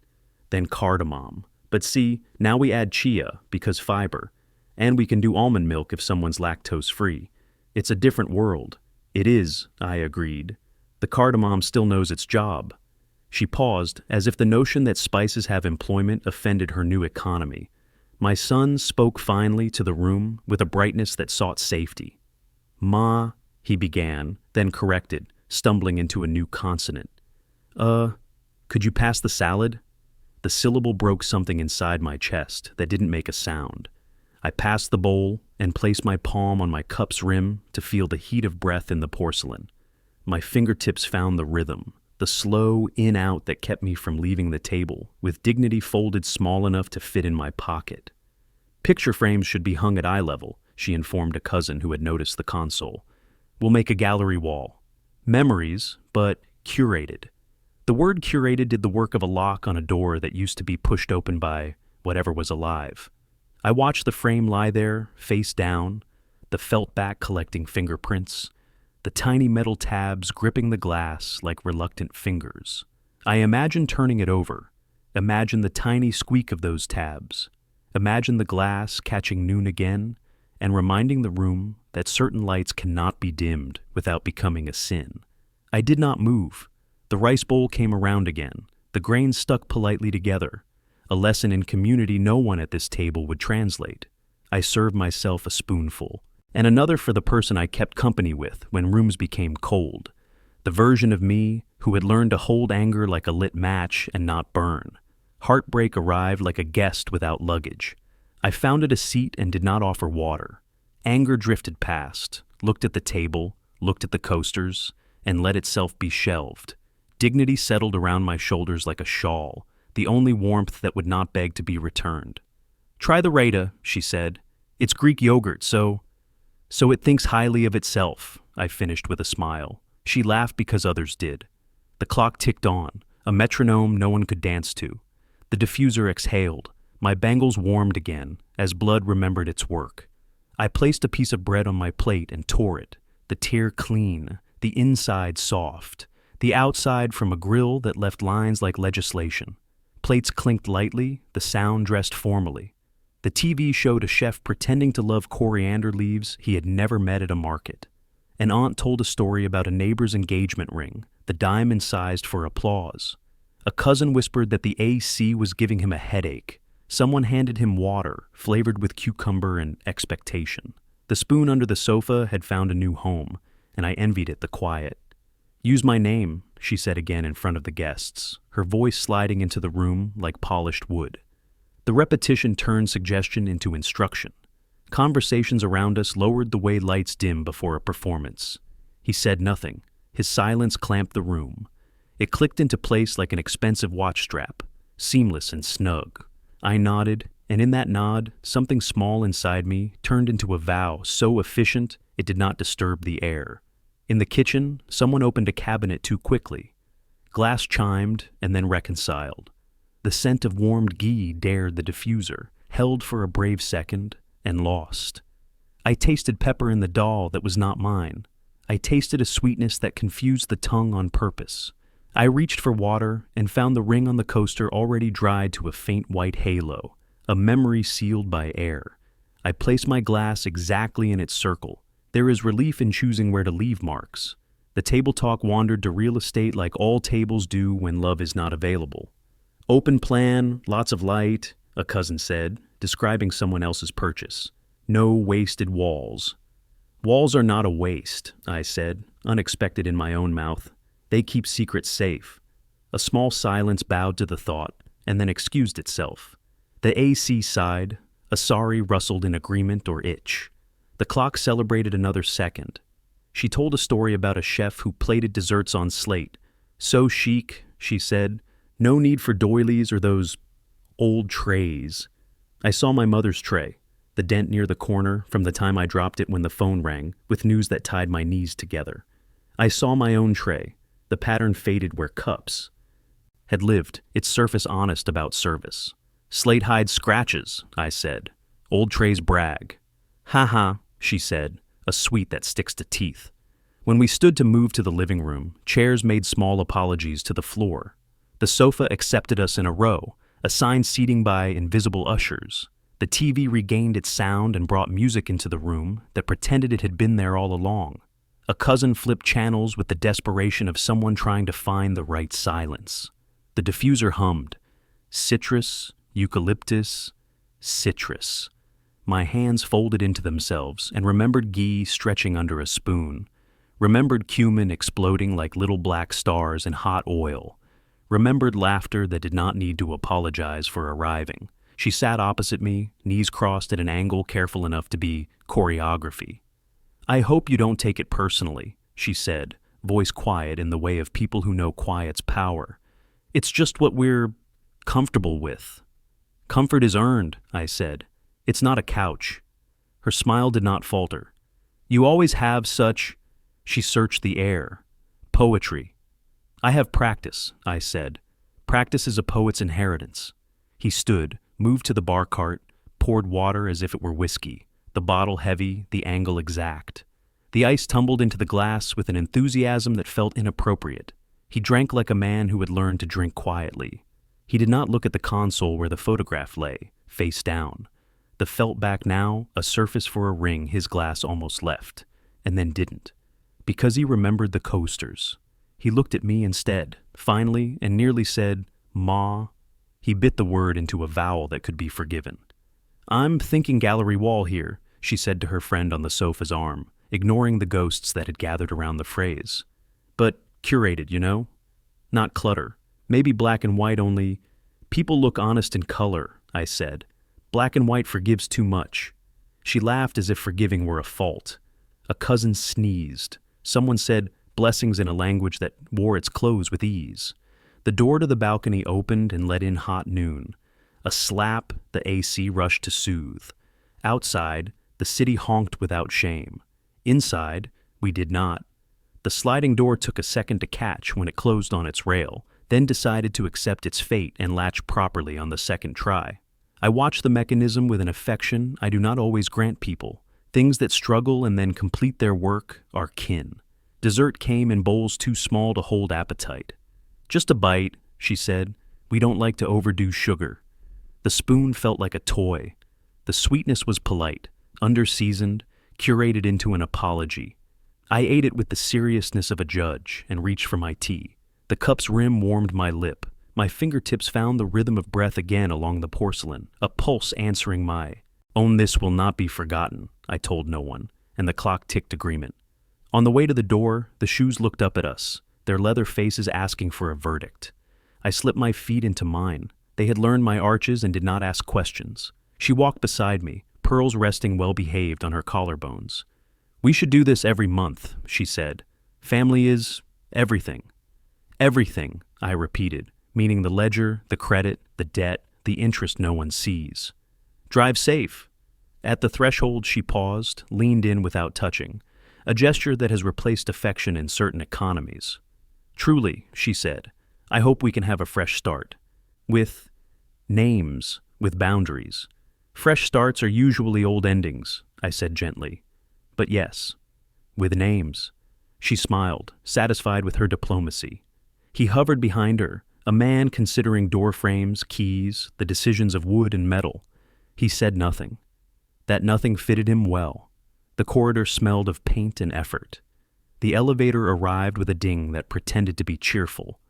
Then cardamom. But see, now we add chia, because fiber. And we can do almond milk if someone's lactose-free. It's a different world." "It is," I agreed. "The cardamom still knows its job." She paused, as if the notion that spices have employment offended her new economy. My son spoke finely to the room with a brightness that sought safety. "Ma," he began, then corrected, stumbling into a new consonant. Could you pass the salad?" The syllable broke something inside my chest that didn't make a sound. I passed the bowl and placed my palm on my cup's rim to feel the heat of breath in the porcelain. My fingertips found the rhythm, the slow in-out that kept me from leaving the table, with dignity folded small enough to fit in my pocket. "Picture frames should be hung at eye level," she informed a cousin who had noticed the console. "We'll make a gallery wall. Memories, but curated." The word curated did the work of a lock on a door that used to be pushed open by whatever was alive. I watched the frame lie there, face down, the felt back collecting fingerprints, the tiny metal tabs gripping the glass like reluctant fingers. I imagined turning it over, imagined the tiny squeak of those tabs, imagined the glass catching noon again and reminding the room that certain lights cannot be dimmed without becoming a sin. I did not move. The rice bowl came around again, the grains stuck politely together, a lesson in community no one at this table would translate. I served myself a spoonful, and another for the person I kept company with when rooms became cold, the version of me who had learned to hold anger like a lit match and not burn. Heartbreak arrived like a guest without luggage. I founded a seat and did not offer water. Anger drifted past, looked at the table, looked at the coasters, and let itself be shelved. Dignity settled around my shoulders like a shawl, the only warmth that would not beg to be returned. "Try the raita," she said. "It's Greek yogurt, so it thinks highly of itself," I finished with a smile. She laughed because others did. The clock ticked on, a metronome no one could dance to. The diffuser exhaled. My bangles warmed again, as blood remembered its work. I placed a piece of bread on my plate and tore it, the tear clean, the inside soft, the outside from a grill that left lines like legislation. Plates clinked lightly, the sound dressed formally. The TV showed a chef pretending to love coriander leaves he had never met at a market. An aunt told a story about a neighbor's engagement ring, the diamond sized for applause. A cousin whispered that the AC was giving him a headache. Someone handed him water, flavored with cucumber and expectation. The spoon under the sofa had found a new home, and I envied it the quiet. "Use my name," she said again in front of the guests, her voice sliding into the room like polished wood. The repetition turned suggestion into instruction. Conversations around us lowered the way lights dim before a performance. He said nothing. His silence clamped the room. It clicked into place like an expensive watch strap, seamless and snug. I nodded, and in that nod, something small inside me turned into a vow so efficient it did not disturb the air. In the kitchen, someone opened a cabinet too quickly. Glass chimed and then reconciled. The scent of warmed ghee dared the diffuser, held for a brave second, and lost. I tasted pepper in the dal that was not mine. I tasted a sweetness that confused the tongue on purpose. I reached for water and found the ring on the coaster already dried to a faint white halo, a memory sealed by air. I placed my glass exactly in its circle. There is relief in choosing where to leave marks. The table talk wandered to real estate like all tables do when love is not available. Open plan, lots of light, a cousin said, describing someone else's purchase. No wasted walls. Walls are not a waste, I said, unexpected in my own mouth. They keep secrets safe. A small silence bowed to the thought, and then excused itself. The AC sighed. A sorry rustled in agreement or itch. The clock celebrated another second. She told a story about a chef who plated desserts on slate. So chic, she said. No need for doilies or those old trays. I saw my mother's tray, the dent near the corner from the time I dropped it when the phone rang, with news that tied my knees together. I saw my own tray, the pattern faded where cups had lived, its surface honest about service. Slate hides scratches, I said. Old trays brag. Ha ha, she said, a sweet that sticks to teeth. When we stood to move to the living room, chairs made small apologies to the floor. The sofa accepted us in a row, assigned seating by invisible ushers. The TV regained its sound and brought music into the room that pretended it had been there all along. A cousin flipped channels with the desperation of someone trying to find the right silence. The diffuser hummed. Citrus, eucalyptus, citrus. My hands folded into themselves and remembered ghee stretching under a spoon. Remembered cumin exploding like little black stars in hot oil. Remembered laughter that did not need to apologize for arriving. She sat opposite me, knees crossed at an angle careful enough to be choreography. I hope you don't take it personally, she said, voice quiet in the way of people who know quiet's power. It's just what we're comfortable with. Comfort is earned, I said. It's not a couch. Her smile did not falter. You always have such... She searched the air. Poetry. I have practice, I said. Practice is a poet's inheritance. He stood, moved to the bar cart, poured water as if it were whiskey, the bottle heavy, the angle exact. The ice tumbled into the glass with an enthusiasm that felt inappropriate. He drank like a man who had learned to drink quietly. He did not look at the console where the photograph lay, face down. The felt back now, a surface for a ring his glass almost left, and then didn't. Because he remembered the coasters. He looked at me instead, finally, and nearly said, Ma. He bit the word into a vowel that could be forgiven. I'm thinking gallery wall here, she said to her friend on the sofa's arm, ignoring the ghosts that had gathered around the phrase. But curated, you know? Not clutter. Maybe black and white only. People look honest in color, I said. Black and white forgives too much. She laughed as if forgiving were a fault. A cousin sneezed. Someone said, blessings in a language that wore its clothes with ease. The door to the balcony opened and let in hot noon. A slap, the AC rushed to soothe. Outside, the city honked without shame. Inside, we did not. The sliding door took a second to catch when it closed on its rail, then decided to accept its fate and latch properly on the second try. I watched the mechanism with an affection I do not always grant people. Things that struggle and then complete their work are kin. Dessert came in bowls too small to hold appetite. Just a bite, she said. We don't like to overdo sugar. The spoon felt like a toy. The sweetness was polite, under-seasoned, curated into an apology. I ate it with the seriousness of a judge and reached for my tea. The cup's rim warmed my lip. My fingertips found the rhythm of breath again along the porcelain, a pulse answering my, "Own this will not be forgotten," I told no one, and the clock ticked agreement. On the way to the door, the shoes looked up at us, their leather faces asking for a verdict. I slipped my feet into mine. They had learned my arches and did not ask questions. She walked beside me, pearls resting well-behaved on her collarbones. "We should do this every month," she said. "Family is everything." "Everything," I repeated, meaning the ledger, the credit, the debt, the interest no one sees. "Drive safe." At the threshold she paused, leaned in without touching, a gesture that has replaced affection in certain economies. "Truly," she said, "I hope we can have a fresh start. With names, with boundaries. Fresh starts are usually old endings," I said gently. "But yes, with names." She smiled, satisfied with her diplomacy. He hovered behind her, a man considering door frames, keys, the decisions of wood and metal. He said nothing. That nothing fitted him well. The corridor smelled of paint and effort. The elevator arrived with a ding that pretended to be cheerful.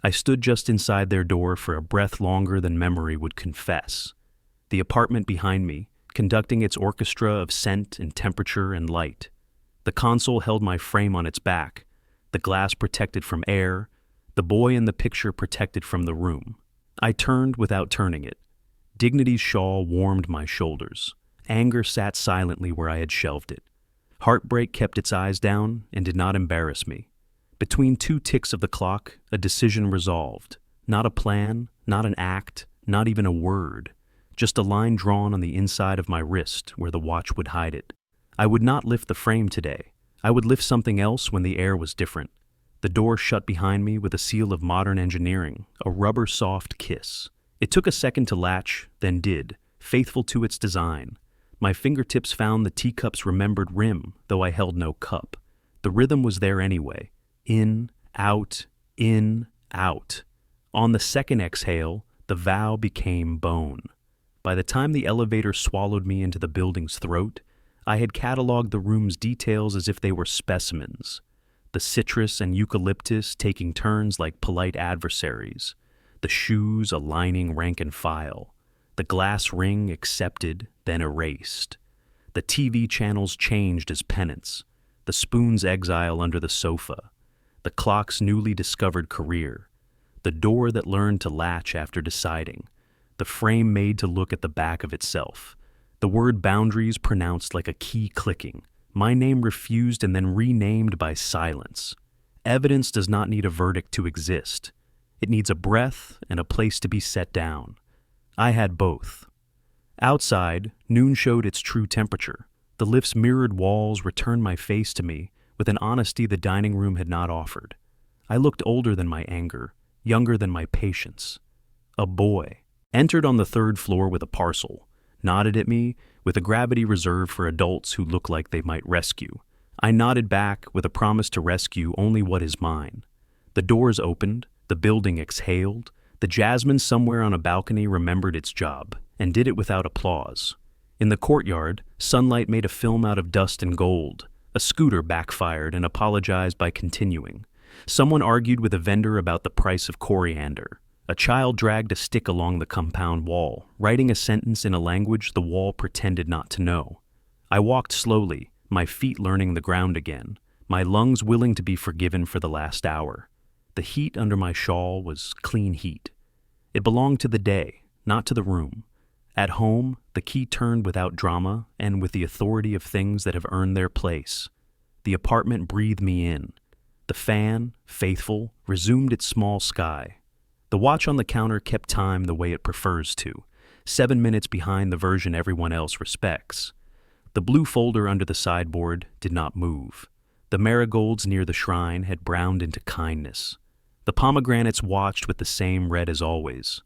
I stood just inside their door for a breath longer than memory would confess. The apartment behind me, conducting its orchestra of scent and temperature and light. The console held my frame on its back, the glass protected from air, the boy in the picture protected from the room. I turned without turning it. Dignity's shawl warmed my shoulders. Anger sat silently where I had shelved it. Heartbreak kept its eyes down and did not embarrass me. Between two ticks of the clock, a decision resolved. Not a plan, not an act, not even a word. Just a line drawn on the inside of my wrist where the watch would hide it. I would not lift the frame today. I would lift something else when the air was different. The door shut behind me with a seal of modern engineering, a rubber-soft kiss. It took a second to latch, then did, faithful to its design. My fingertips found the teacup's remembered rim, though I held no cup. The rhythm was there anyway. In, out, in, out. On the second exhale, the vow became bone. By the time the elevator swallowed me into the building's throat, I had cataloged the room's details as if they were specimens. The citrus and eucalyptus taking turns like polite adversaries. The shoes aligning rank and file. The glass ring accepted, then erased. The TV channels changed as penance. The spoon's exile under the sofa. The clock's newly discovered career. The door that learned to latch after deciding. The frame made to look at the back of itself. The word boundaries pronounced like a key clicking. My name refused and then renamed by silence. Evidence does not need a verdict to exist. It needs a breath and a place to be set down. I had both. Outside, noon showed its true temperature. The lift's mirrored walls returned my face to me with an honesty the dining room had not offered. I looked older than my anger, younger than my patience. A boy entered on the third floor with a parcel, nodded at me with a gravity reserved for adults who look like they might rescue. I nodded back with a promise to rescue only what is mine. The doors opened, the building exhaled, the jasmine somewhere on a balcony remembered its job, and did it without applause. In the courtyard, sunlight made a film out of dust and gold. A scooter backfired and apologized by continuing. Someone argued with a vendor about the price of coriander. A child dragged a stick along the compound wall, writing a sentence in a language the wall pretended not to know. I walked slowly, my feet learning the ground again, my lungs willing to be forgiven for the last hour. The heat under my shawl was clean heat. It belonged to the day, not to the room. At home, the key turned without drama and with the authority of things that have earned their place. The apartment breathed me in. The fan, faithful, resumed its small sky. The watch on the counter kept time the way it prefers to, 7 minutes behind the version everyone else respects. The blue folder under the sideboard did not move. The marigolds near the shrine had browned into kindness. The pomegranates watched with the same red as always.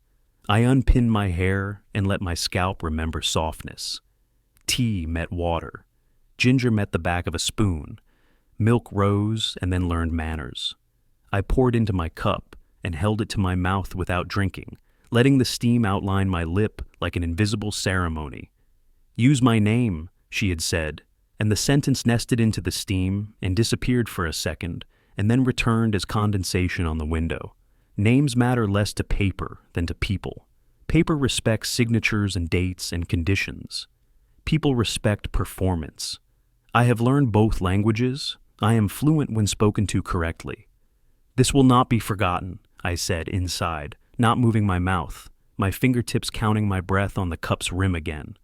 I unpinned my hair and let my scalp remember softness. Tea met water. Ginger met the back of a spoon. Milk rose and then learned manners. I poured into my cup and held it to my mouth without drinking, letting the steam outline my lip like an invisible ceremony. "Use my name," she had said, and the sentence nested into the steam and disappeared for a second, and then returned as condensation on the window. Names matter less to paper than to people. Paper respects signatures and dates and conditions. People respect performance. I have learned both languages. I am fluent when spoken to correctly. "This will not be forgotten," I said inside, not moving my mouth, my fingertips counting my breath on the cup's rim again.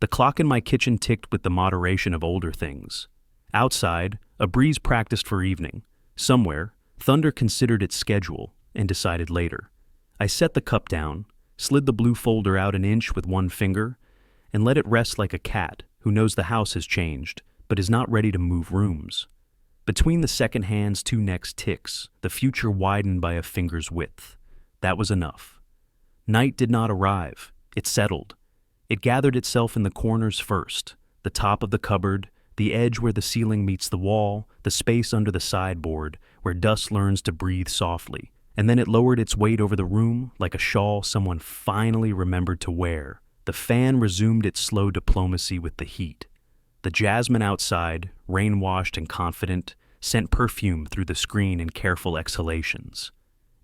The clock in my kitchen ticked with the moderation of older things. Outside, a breeze practiced for evening. Somewhere, thunder considered its schedule and decided later. I set the cup down, slid the blue folder out an inch with one finger, and let it rest like a cat who knows the house has changed but is not ready to move rooms. Between the second hand's two next ticks, the future widened by a finger's width. That was enough. Night did not arrive. It settled. It gathered itself in the corners first, the top of the cupboard, the edge where the ceiling meets the wall, the space under the sideboard where dust learns to breathe softly, and then it lowered its weight over the room like a shawl someone finally remembered to wear. The fan resumed its slow diplomacy with the heat. The jasmine outside, rain-washed and confident, sent perfume through the screen in careful exhalations.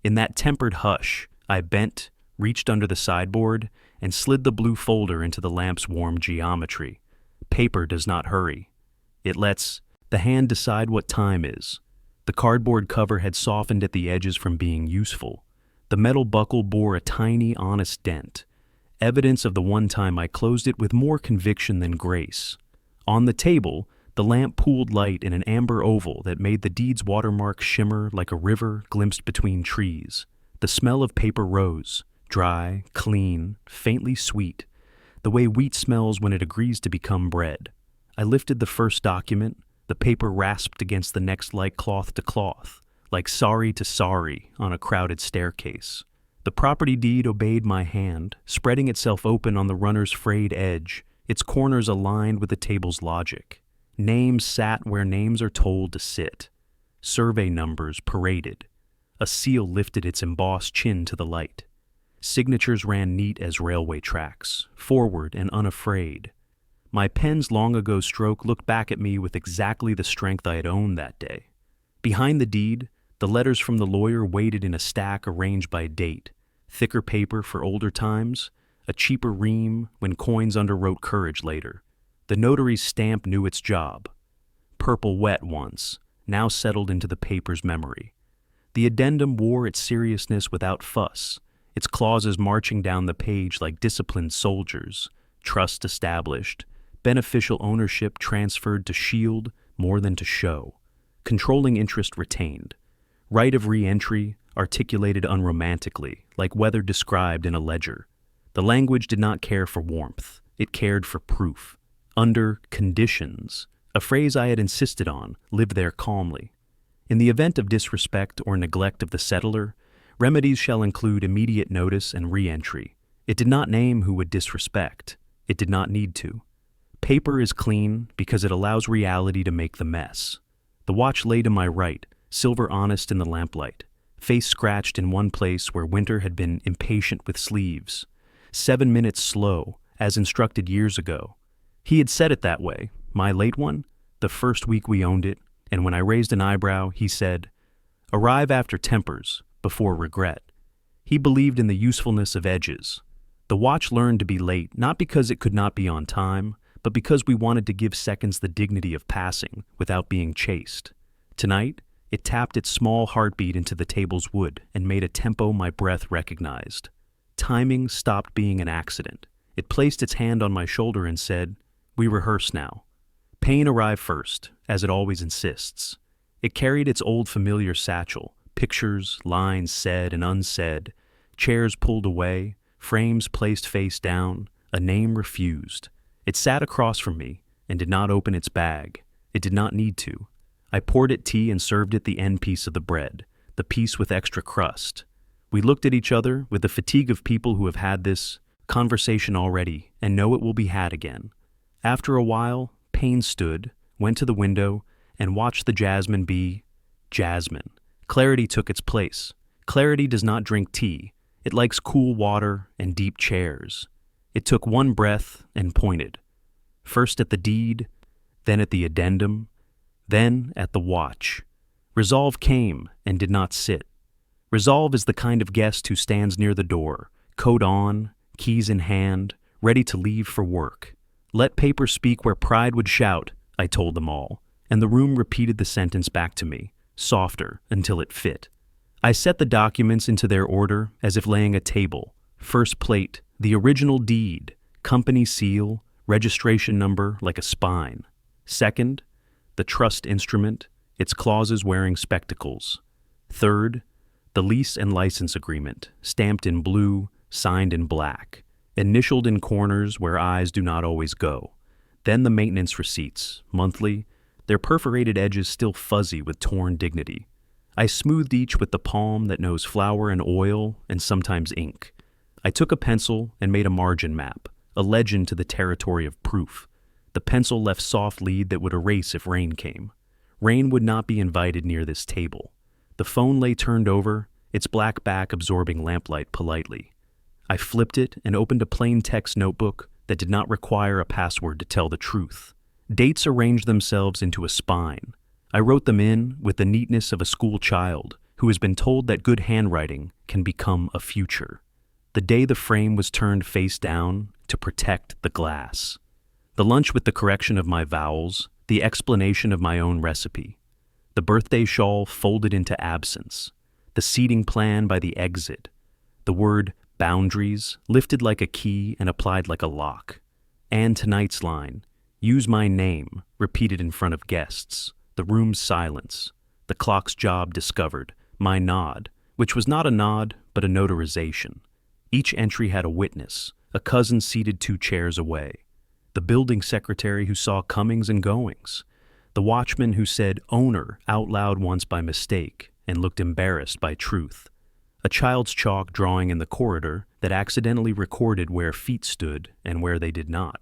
In that tempered hush, I bent, reached under the sideboard, and slid the blue folder into the lamp's warm geometry. Paper does not hurry. It lets the hand decide what time is. The cardboard cover had softened at the edges from being useful. The metal buckle bore a tiny, honest dent, evidence of the one time I closed it with more conviction than grace. On the table, the lamp pooled light in an amber oval that made the deed's watermark shimmer like a river glimpsed between trees. The smell of paper rose, dry, clean, faintly sweet, the way wheat smells when it agrees to become bread. I lifted the first document. The paper rasped against the next like cloth to cloth, like sorry to sorry on a crowded staircase. The property deed obeyed my hand, spreading itself open on the runner's frayed edge, its corners aligned with the table's logic. Names sat where names are told to sit. Survey numbers paraded. A seal lifted its embossed chin to the light. Signatures ran neat as railway tracks, forward and unafraid. My pen's long-ago stroke looked back at me with exactly the strength I had owned that day. Behind the deed, the letters from the lawyer waited in a stack arranged by date, thicker paper for older times, a cheaper ream when coins underwrote courage later. The notary's stamp knew its job. Purple wet once, now settled into the paper's memory. The addendum wore its seriousness without fuss, its clauses marching down the page like disciplined soldiers, trust established, beneficial ownership transferred to shield more than to show, controlling interest retained, right of re-entry articulated unromantically, like weather described in a ledger. The language did not care for warmth, it cared for proof. Under conditions, a phrase I had insisted on, lived there calmly. In the event of disrespect or neglect of the settler, remedies shall include immediate notice and re-entry. It did not name who would disrespect. It did not need to. Paper is clean because it allows reality to make the mess. The watch lay to my right, silver honest in the lamplight, face scratched in one place where winter had been impatient with sleeves. 7 minutes slow, as instructed years ago. He had said it that way, my late one, the first week we owned it, and when I raised an eyebrow, he said, "Arrive after tempers, before regret." He believed in the usefulness of edges. The watch learned to be late not because it could not be on time, but because we wanted to give seconds the dignity of passing without being chased. Tonight, it tapped its small heartbeat into the table's wood and made a tempo my breath recognized. Timing stopped being an accident. It placed its hand on my shoulder and said, "We rehearse now." Pain arrived first, as it always insists. It carried its old familiar satchel, pictures, lines said and unsaid, chairs pulled away, frames placed face down, a name refused. It sat across from me and did not open its bag. It did not need to. I poured it tea and served it the end piece of the bread, the piece with extra crust. We looked at each other with the fatigue of people who have had this conversation already and know it will be had again. After a while, Payne stood, went to the window, and watched the jasmine be jasmine. Clarity took its place. Clarity does not drink tea. It likes cool water and deep chairs. It took one breath and pointed. First at the deed, then at the addendum, then at the watch. Resolve came and did not sit. Resolve is the kind of guest who stands near the door, coat on, keys in hand, ready to leave for work. Let paper speak where pride would shout, I told them all, and the room repeated the sentence back to me, softer until it fit. I set the documents into their order as if laying a table. First plate, the original deed, company seal, registration number like a spine. Second, the trust instrument, its clauses wearing spectacles. Third, the lease and license agreement, stamped in blue, signed in black, initialed in corners where eyes do not always go. Then the maintenance receipts, monthly, their perforated edges still fuzzy with torn dignity. I smoothed each with the palm that knows flour and oil and sometimes ink. I took a pencil and made a margin map, a legend to the territory of proof. The pencil left soft lead that would erase if rain came. Rain would not be invited near this table. The phone lay turned over, its black back absorbing lamplight politely. I flipped it and opened a plain text notebook that did not require a password to tell the truth. Dates arranged themselves into a spine. I wrote them in with the neatness of a school child who has been told that good handwriting can become a future. The day the frame was turned face down to protect the glass. The lunch with the correction of my vowels, the explanation of my own recipe. The birthday shawl folded into absence. The seating plan by the exit. The word boundaries lifted like a key and applied like a lock. And tonight's line, use my name, repeated in front of guests. The room's silence. The clock's job discovered. My nod, which was not a nod, but a notarization. Each entry had a witness, a cousin seated 2 chairs away. The building secretary who saw comings and goings. The watchman who said owner out loud once by mistake and looked embarrassed by truth. A child's chalk drawing in the corridor that accidentally recorded where feet stood and where they did not.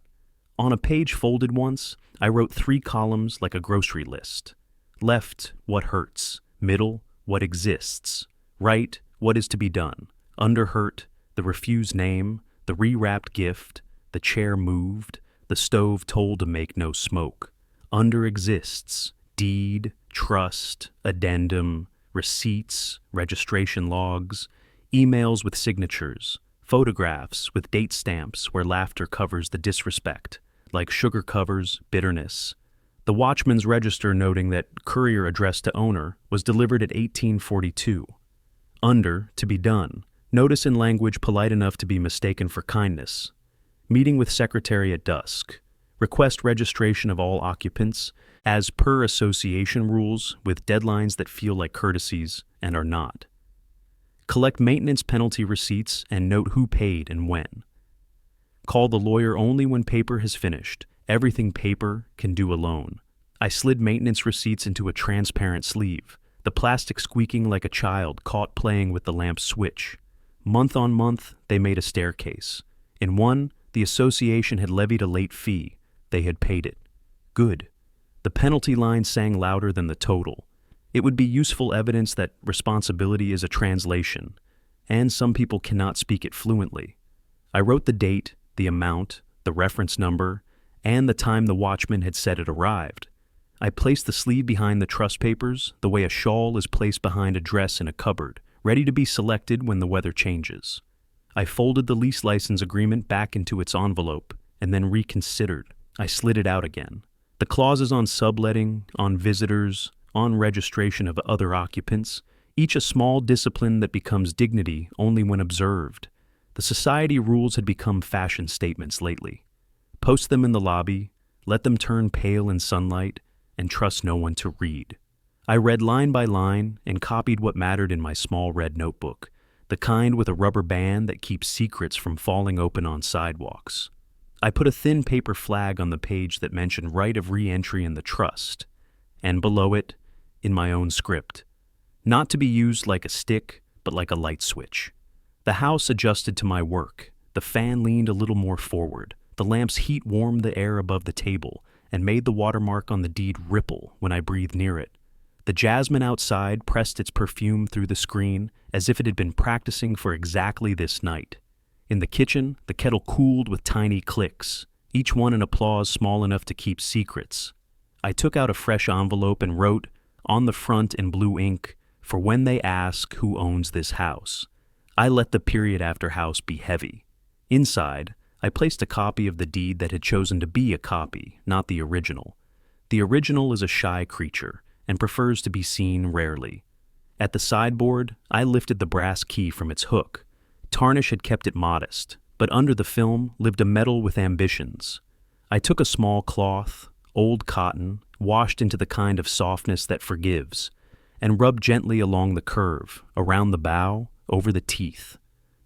On a page folded once, I wrote 3 columns like a grocery list. Left, what hurts. Middle, what exists. Right, what is to be done. Under hurt, the refused name, the rewrapped gift, the chair moved, the stove told to make no smoke. Under exists, deed, trust, addendum, receipts, registration logs, emails with signatures, photographs with date stamps where laughter covers the disrespect, like sugar covers bitterness. The watchman's register noting that courier addressed to owner was delivered at 1842. Under, to be done, notice in language polite enough to be mistaken for kindness. Meeting with secretary at dusk. Request registration of all occupants, as per association rules, with deadlines that feel like courtesies and are not. Collect maintenance penalty receipts and note who paid and when. Call the lawyer only when paper has finished. Everything paper can do alone. I slid maintenance receipts into a transparent sleeve, the plastic squeaking like a child caught playing with the lamp switch. Month on month, they made a staircase. In one, the association had levied a late fee. They had paid it. Good. The penalty line sang louder than the total. It would be useful evidence that responsibility is a translation, and some people cannot speak it fluently. I wrote the date, the amount, the reference number, and the time the watchman had said it arrived. I placed the sleeve behind the trust papers the way a shawl is placed behind a dress in a cupboard, ready to be selected when the weather changes. I folded the lease license agreement back into its envelope and then reconsidered. I slid it out again. The clauses on subletting, on visitors, on registration of other occupants, each a small discipline that becomes dignity only when observed. The society rules had become fashion statements lately. Post them in the lobby, let them turn pale in sunlight, and trust no one to read. I read line by line and copied what mattered in my small red notebook, the kind with a rubber band that keeps secrets from falling open on sidewalks. I put a thin paper flag on the page that mentioned right of re-entry in the trust, and below it, in my own script, not to be used like a stick, but like a light switch. The house adjusted to my work. The fan leaned a little more forward. The lamp's heat warmed the air above the table and made the watermark on the deed ripple when I breathed near it. The jasmine outside pressed its perfume through the screen as if it had been practicing for exactly this night. In the kitchen, the kettle cooled with tiny clicks, each one an applause small enough to keep secrets. I took out a fresh envelope and wrote, on the front in blue ink, for when they ask who owns this house. I let the period after house be heavy. Inside, I placed a copy of the deed that had chosen to be a copy, not the original. The original is a shy creature and prefers to be seen rarely. At the sideboard, I lifted the brass key from its hook. Tarnish had kept it modest, but under the film lived a metal with ambitions. I took a small cloth, old cotton, washed into the kind of softness that forgives, and rubbed gently along the curve, around the bow, over the teeth.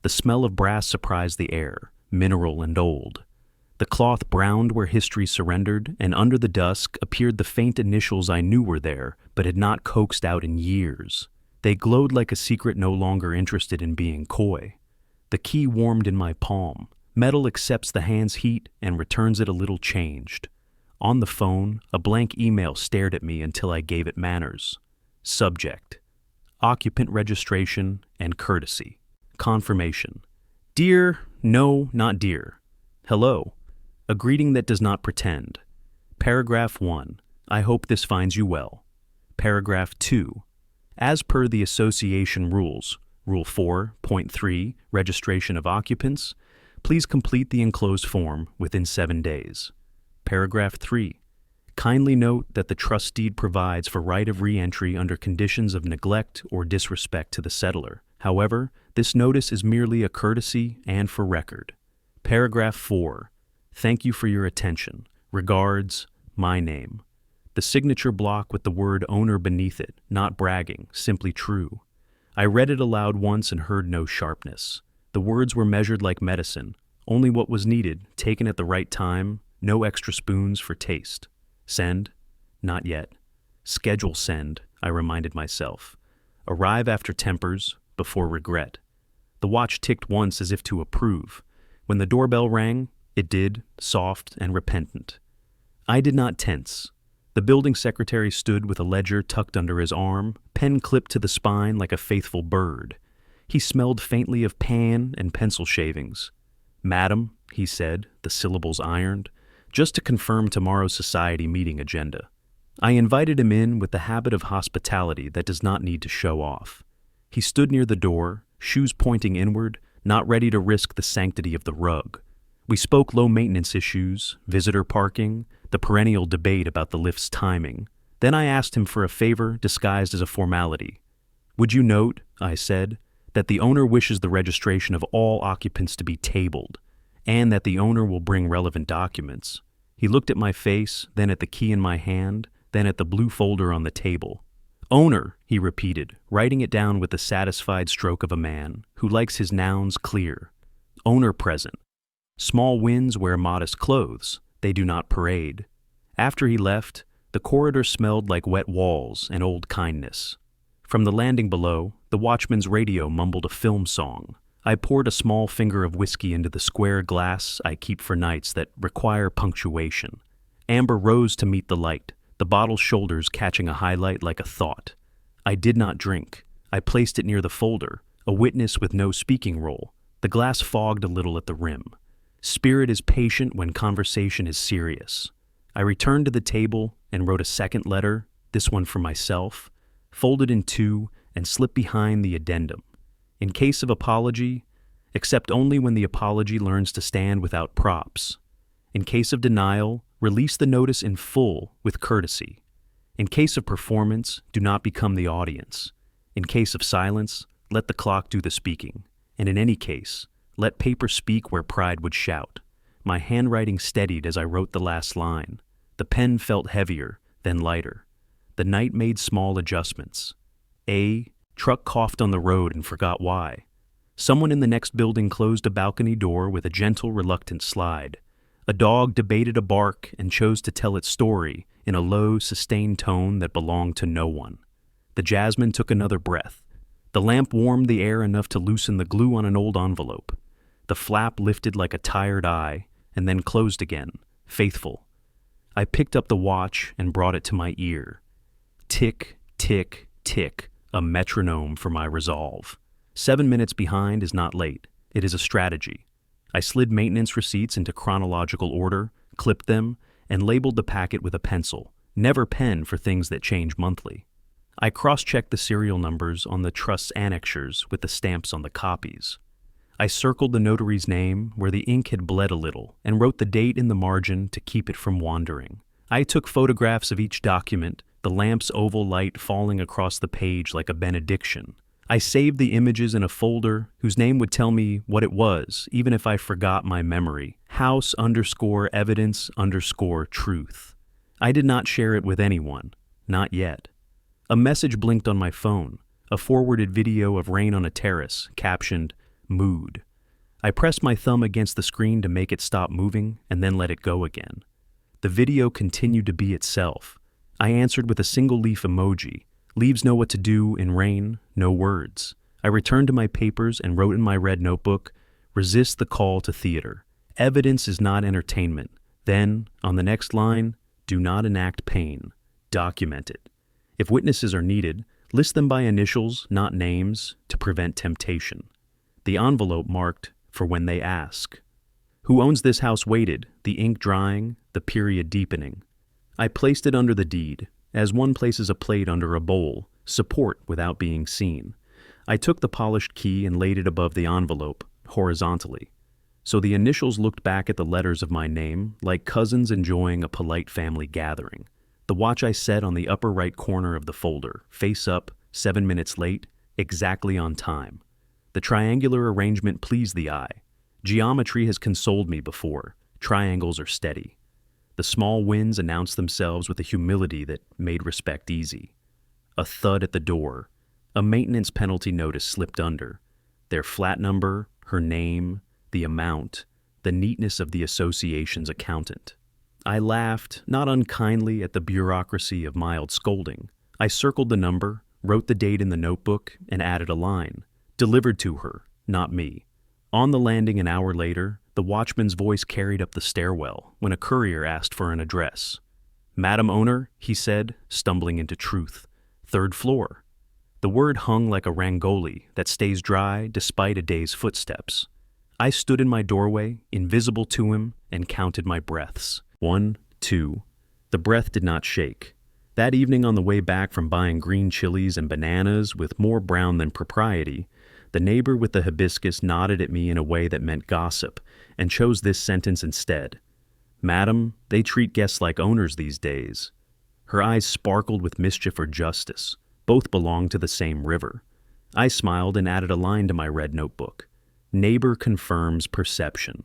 The smell of brass surprised the air, mineral and old. The cloth browned where history surrendered, and under the dusk appeared the faint initials I knew were there, but had not coaxed out in years. They glowed like a secret no longer interested in being coy. The key warmed in my palm. Metal accepts the hand's heat and returns it a little changed. On the phone, a blank email stared at me until I gave it manners. Subject: occupant registration and courtesy. Confirmation: dear, no, not dear. Hello. A greeting that does not pretend. Paragraph 1. I hope this finds you well. Paragraph 2. As per the association rules, Rule 4.3, registration of occupants, please complete the enclosed form within 7 days. Paragraph 3. Kindly note that the trust deed provides for right of re-entry under conditions of neglect or disrespect to the settler. However, this notice is merely a courtesy and for record. Paragraph 4. Thank you for your attention. Regards, my name. The signature block with the word owner beneath it, not bragging, simply true. I read it aloud once and heard no sharpness. The words were measured like medicine, only what was needed, taken at the right time, no extra spoons for taste. Send? Not yet. Schedule send, I reminded myself. Arrive after tempers, before regret. The watch ticked once as if to approve. When the doorbell rang, it did, soft and repentant. I did not tense. The building secretary stood with a ledger tucked under his arm, pen clipped to the spine like a faithful bird. He smelled faintly of pan and pencil shavings. Madam, he said, the syllables ironed, just to confirm tomorrow's society meeting agenda. I invited him in with the habit of hospitality that does not need to show off. He stood near the door, shoes pointing inward, not ready to risk the sanctity of the rug. We spoke low-maintenance issues, visitor parking, the perennial debate about the lift's timing. Then I asked him for a favor disguised as a formality. Would you note, I said, that the owner wishes the registration of all occupants to be tabled, and that the owner will bring relevant documents. He looked at my face, then at the key in my hand, then at the blue folder on the table. Owner, he repeated, writing it down with the satisfied stroke of a man who likes his nouns clear. Owner present. Small winds wear modest clothes. They do not parade. After he left, the corridor smelled like wet walls and old kindness. From the landing below, the watchman's radio mumbled a film song. I poured a small finger of whiskey into the square glass I keep for nights that require punctuation. Amber rose to meet the light, the bottle's shoulders catching a highlight like a thought. I did not drink. I placed it near the folder, a witness with no speaking role. The glass fogged a little at the rim. Spirit is patient when conversation is serious. I returned to the table and wrote a second letter, this one for myself, folded in two and slipped behind the addendum. In case of apology, accept only when the apology learns to stand without props. In case of denial, release the notice in full with courtesy. In case of performance, do not become the audience. In case of silence, let the clock do the speaking. And in any case, let paper speak where pride would shout. My handwriting steadied as I wrote the last line. The pen felt heavier, then lighter. The night made small adjustments. Truck coughed on the road and forgot why. Someone in the next building closed a balcony door with a gentle, reluctant slide. A dog debated a bark and chose to tell its story in a low, sustained tone that belonged to no one. The jasmine took another breath. The lamp warmed the air enough to loosen the glue on an old envelope. The flap lifted like a tired eye and then closed again, faithful. I picked up the watch and brought it to my ear. Tick, tick, tick, a metronome for my resolve. 7 minutes behind is not late. It is a strategy. I slid maintenance receipts into chronological order, clipped them, and labeled the packet with a pencil. Never pen for things that change monthly. I cross-checked the serial numbers on the trust's annexures with the stamps on the copies. I circled the notary's name where the ink had bled a little and wrote the date in the margin to keep it from wandering. I took photographs of each document, the lamp's oval light falling across the page like a benediction. I saved the images in a folder whose name would tell me what it was, even if I forgot my memory. house underscore evidence underscore truth. I did not share it with anyone. Not yet. A message blinked on my phone, a forwarded video of rain on a terrace, captioned, mood. I pressed my thumb against the screen to make it stop moving and then let it go again. The video continued to be itself. I answered with a single leaf emoji. Leaves know what to do in rain, no words. I returned to my papers and wrote in my red notebook, resist the call to theater. Evidence is not entertainment. Then, on the next line, do not enact pain. Document it. If witnesses are needed, list them by initials, not names, to prevent temptation. The envelope marked for when they ask. Who owns this house waited, the ink drying, the period deepening. I placed it under the deed, as one places a plate under a bowl, support without being seen. I took the polished key and laid it above the envelope, horizontally. So the initials looked back at the letters of my name, like cousins enjoying a polite family gathering. The watch I set on the upper right corner of the folder, face up, 7 minutes late, exactly on time. The triangular arrangement pleased the eye. Geometry has consoled me before. Triangles are steady. The small wins announced themselves with a humility that made respect easy. A thud at the door. A maintenance penalty notice slipped under. Their flat number, her name, the amount, the neatness of the association's accountant. I laughed, not unkindly, at the bureaucracy of mild scolding. I circled the number, wrote the date in the notebook, and added a line. Delivered to her, not me. On the landing an hour later, the watchman's voice carried up the stairwell when a courier asked for an address. Madam Owner, he said, stumbling into truth. 3rd floor. The word hung like a rangoli that stays dry despite a day's footsteps. I stood in my doorway, invisible to him, and counted my breaths. 1, 2. The breath did not shake. That evening on the way back from buying green chilies and bananas with more brown than propriety, the neighbor with the hibiscus nodded at me in a way that meant gossip, and chose this sentence instead. Madam, they treat guests like owners these days. Her eyes sparkled with mischief or justice. Both belong to the same river. I smiled and added a line to my red notebook. Neighbor confirms perception.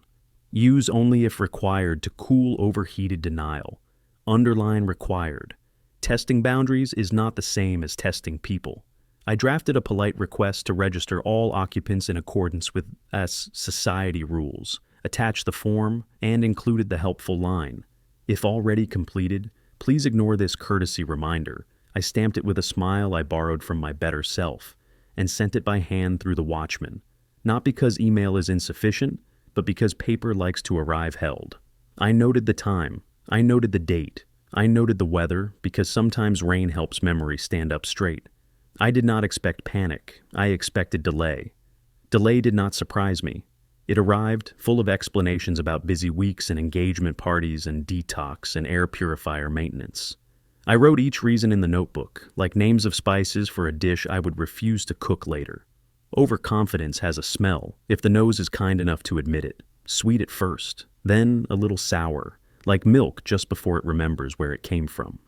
Use only if required to cool overheated denial. Underline required. Testing boundaries is not the same as testing people. I drafted a polite request to register all occupants in accordance with society rules, attached the form, and included the helpful line. If already completed, please ignore this courtesy reminder. I stamped it with a smile I borrowed from my better self, and sent it by hand through the watchman, not because email is insufficient, but because paper likes to arrive held. I noted the time, I noted the date, I noted the weather, because sometimes rain helps memory stand up straight. I did not expect panic, I expected delay. Delay did not surprise me. It arrived, full of explanations about busy weeks and engagement parties and detox and air purifier maintenance. I wrote each reason in the notebook, like names of spices for a dish I would refuse to cook later. Overconfidence has a smell, if the nose is kind enough to admit it. Sweet at first, then a little sour, like milk just before it remembers where it came from.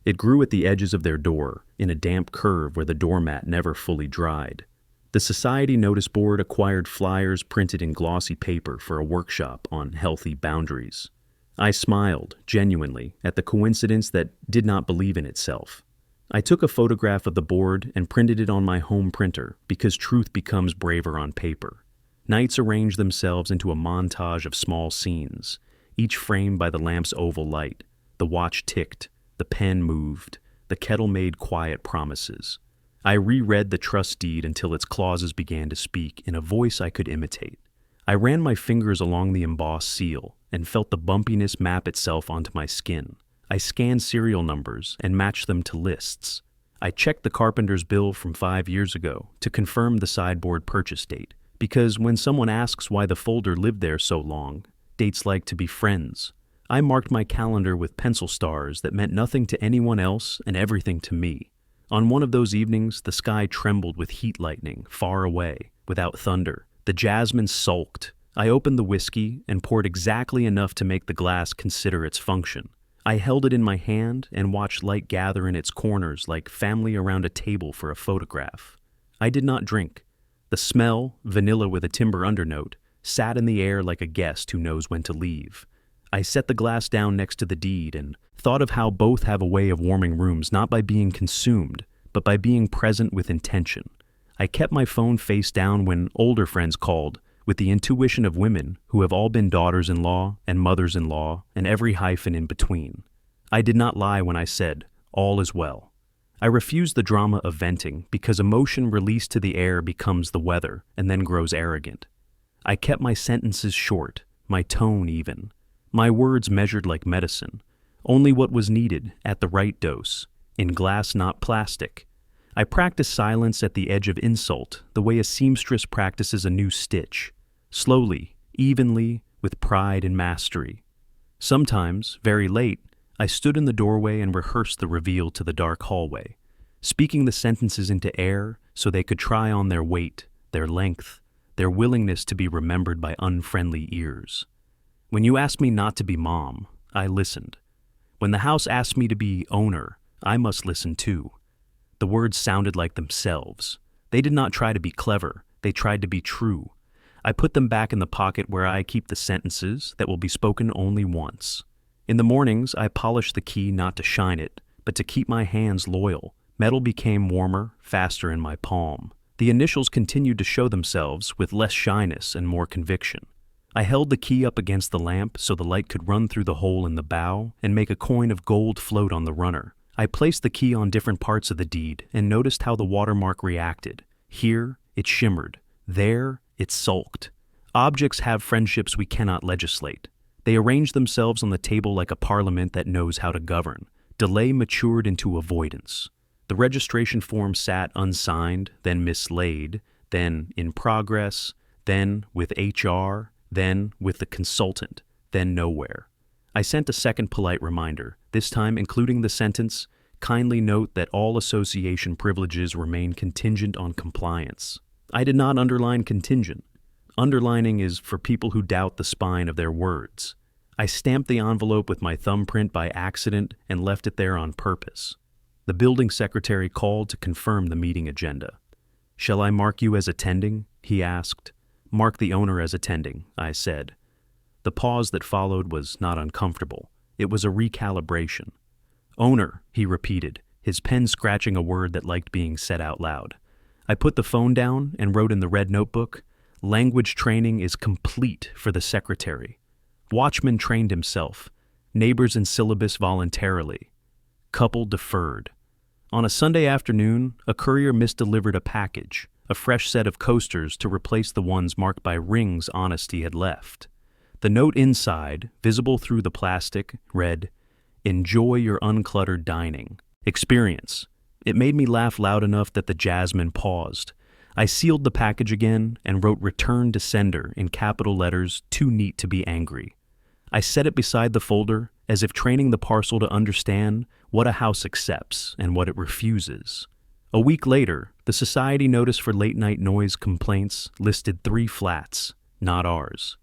It grew at the edges of their door, in a damp curve where the doormat never fully dried. The society notice board acquired flyers printed in glossy paper for a workshop on healthy boundaries. I smiled, genuinely, at the coincidence that did not believe in itself. I took a photograph of the board and printed it on my home printer because truth becomes braver on paper. Nights arranged themselves into a montage of small scenes, each framed by the lamp's oval light. The watch ticked, the pen moved, the kettle made quiet promises. I reread the trust deed until its clauses began to speak in a voice I could imitate. I ran my fingers along the embossed seal and felt the bumpiness map itself onto my skin. I scanned serial numbers and matched them to lists. I checked the carpenter's bill from 5 years ago to confirm the sideboard purchase date, because when someone asks why the folder lived there so long, dates like to be friends. I marked my calendar with pencil stars that meant nothing to anyone else and everything to me. On one of those evenings, the sky trembled with heat lightning, far away, without thunder. The jasmine sulked. I opened the whiskey and poured exactly enough to make the glass consider its function. I held it in my hand and watched light gather in its corners like family around a table for a photograph. I did not drink. The smell, vanilla with a timber undernote, sat in the air like a guest who knows when to leave. I set the glass down next to the deed and thought of how both have a way of warming rooms not by being consumed, but by being present with intention. I kept my phone face down when older friends called, with the intuition of women who have all been daughters-in-law and mothers-in-law and every hyphen in between. I did not lie when I said, all is well. I refused the drama of venting because emotion released to the air becomes the weather and then grows arrogant. I kept my sentences short, my tone even, my words measured like medicine, only what was needed at the right dose, in glass not plastic. I practiced silence at the edge of insult, the way a seamstress practices a new stitch, slowly, evenly, with pride and mastery. Sometimes, very late, I stood in the doorway and rehearsed the reveal to the dark hallway, speaking the sentences into air so they could try on their weight, their length, their willingness to be remembered by unfriendly ears. When you asked me not to be mom, I listened. When the house asked me to be owner, I must listen too. The words sounded like themselves. They did not try to be clever, they tried to be true. I put them back in the pocket where I keep the sentences that will be spoken only once. In the mornings, I polished the key not to shine it, but to keep my hands loyal. Metal became warmer, faster in my palm. The initials continued to show themselves with less shyness and more conviction. I held the key up against the lamp so the light could run through the hole in the bow and make a coin of gold float on the runner. I placed the key on different parts of the deed and noticed how the watermark reacted. Here, it shimmered. There, it sulked. Objects have friendships we cannot legislate. They arrange themselves on the table like a parliament that knows how to govern. Delay matured into avoidance. The registration form sat unsigned, then mislaid, then in progress, then with HR, then with the consultant, then nowhere. I sent a second polite reminder, this time including the sentence, kindly note that all association privileges remain contingent on compliance. I did not underline contingent. Underlining is for people who doubt the spine of their words. I stamped the envelope with my thumbprint by accident and left it there on purpose. The building secretary called to confirm the meeting agenda. Shall I mark you as attending? He asked. Mark the owner as attending, I said. The pause that followed was not uncomfortable. It was a recalibration. Owner, he repeated, his pen scratching a word that liked being said out loud. I put the phone down and wrote in the red notebook, language training is complete for the secretary. Watchman trained himself. Neighbors in syllabus voluntarily. Couple deferred. On a Sunday afternoon, a courier misdelivered a package, a fresh set of coasters to replace the ones marked by rings honesty had left. The note inside, visible through the plastic, read, "Enjoy your uncluttered dining. Experience." It made me laugh loud enough that the jasmine paused. I sealed the package again and wrote "Return to sender" in capital letters too neat to be angry. I set it beside the folder, as if training the parcel to understand what a house accepts and what it refuses. A week later, the Society Notice for Late Night Noise Complaints listed 3 flats, not ours.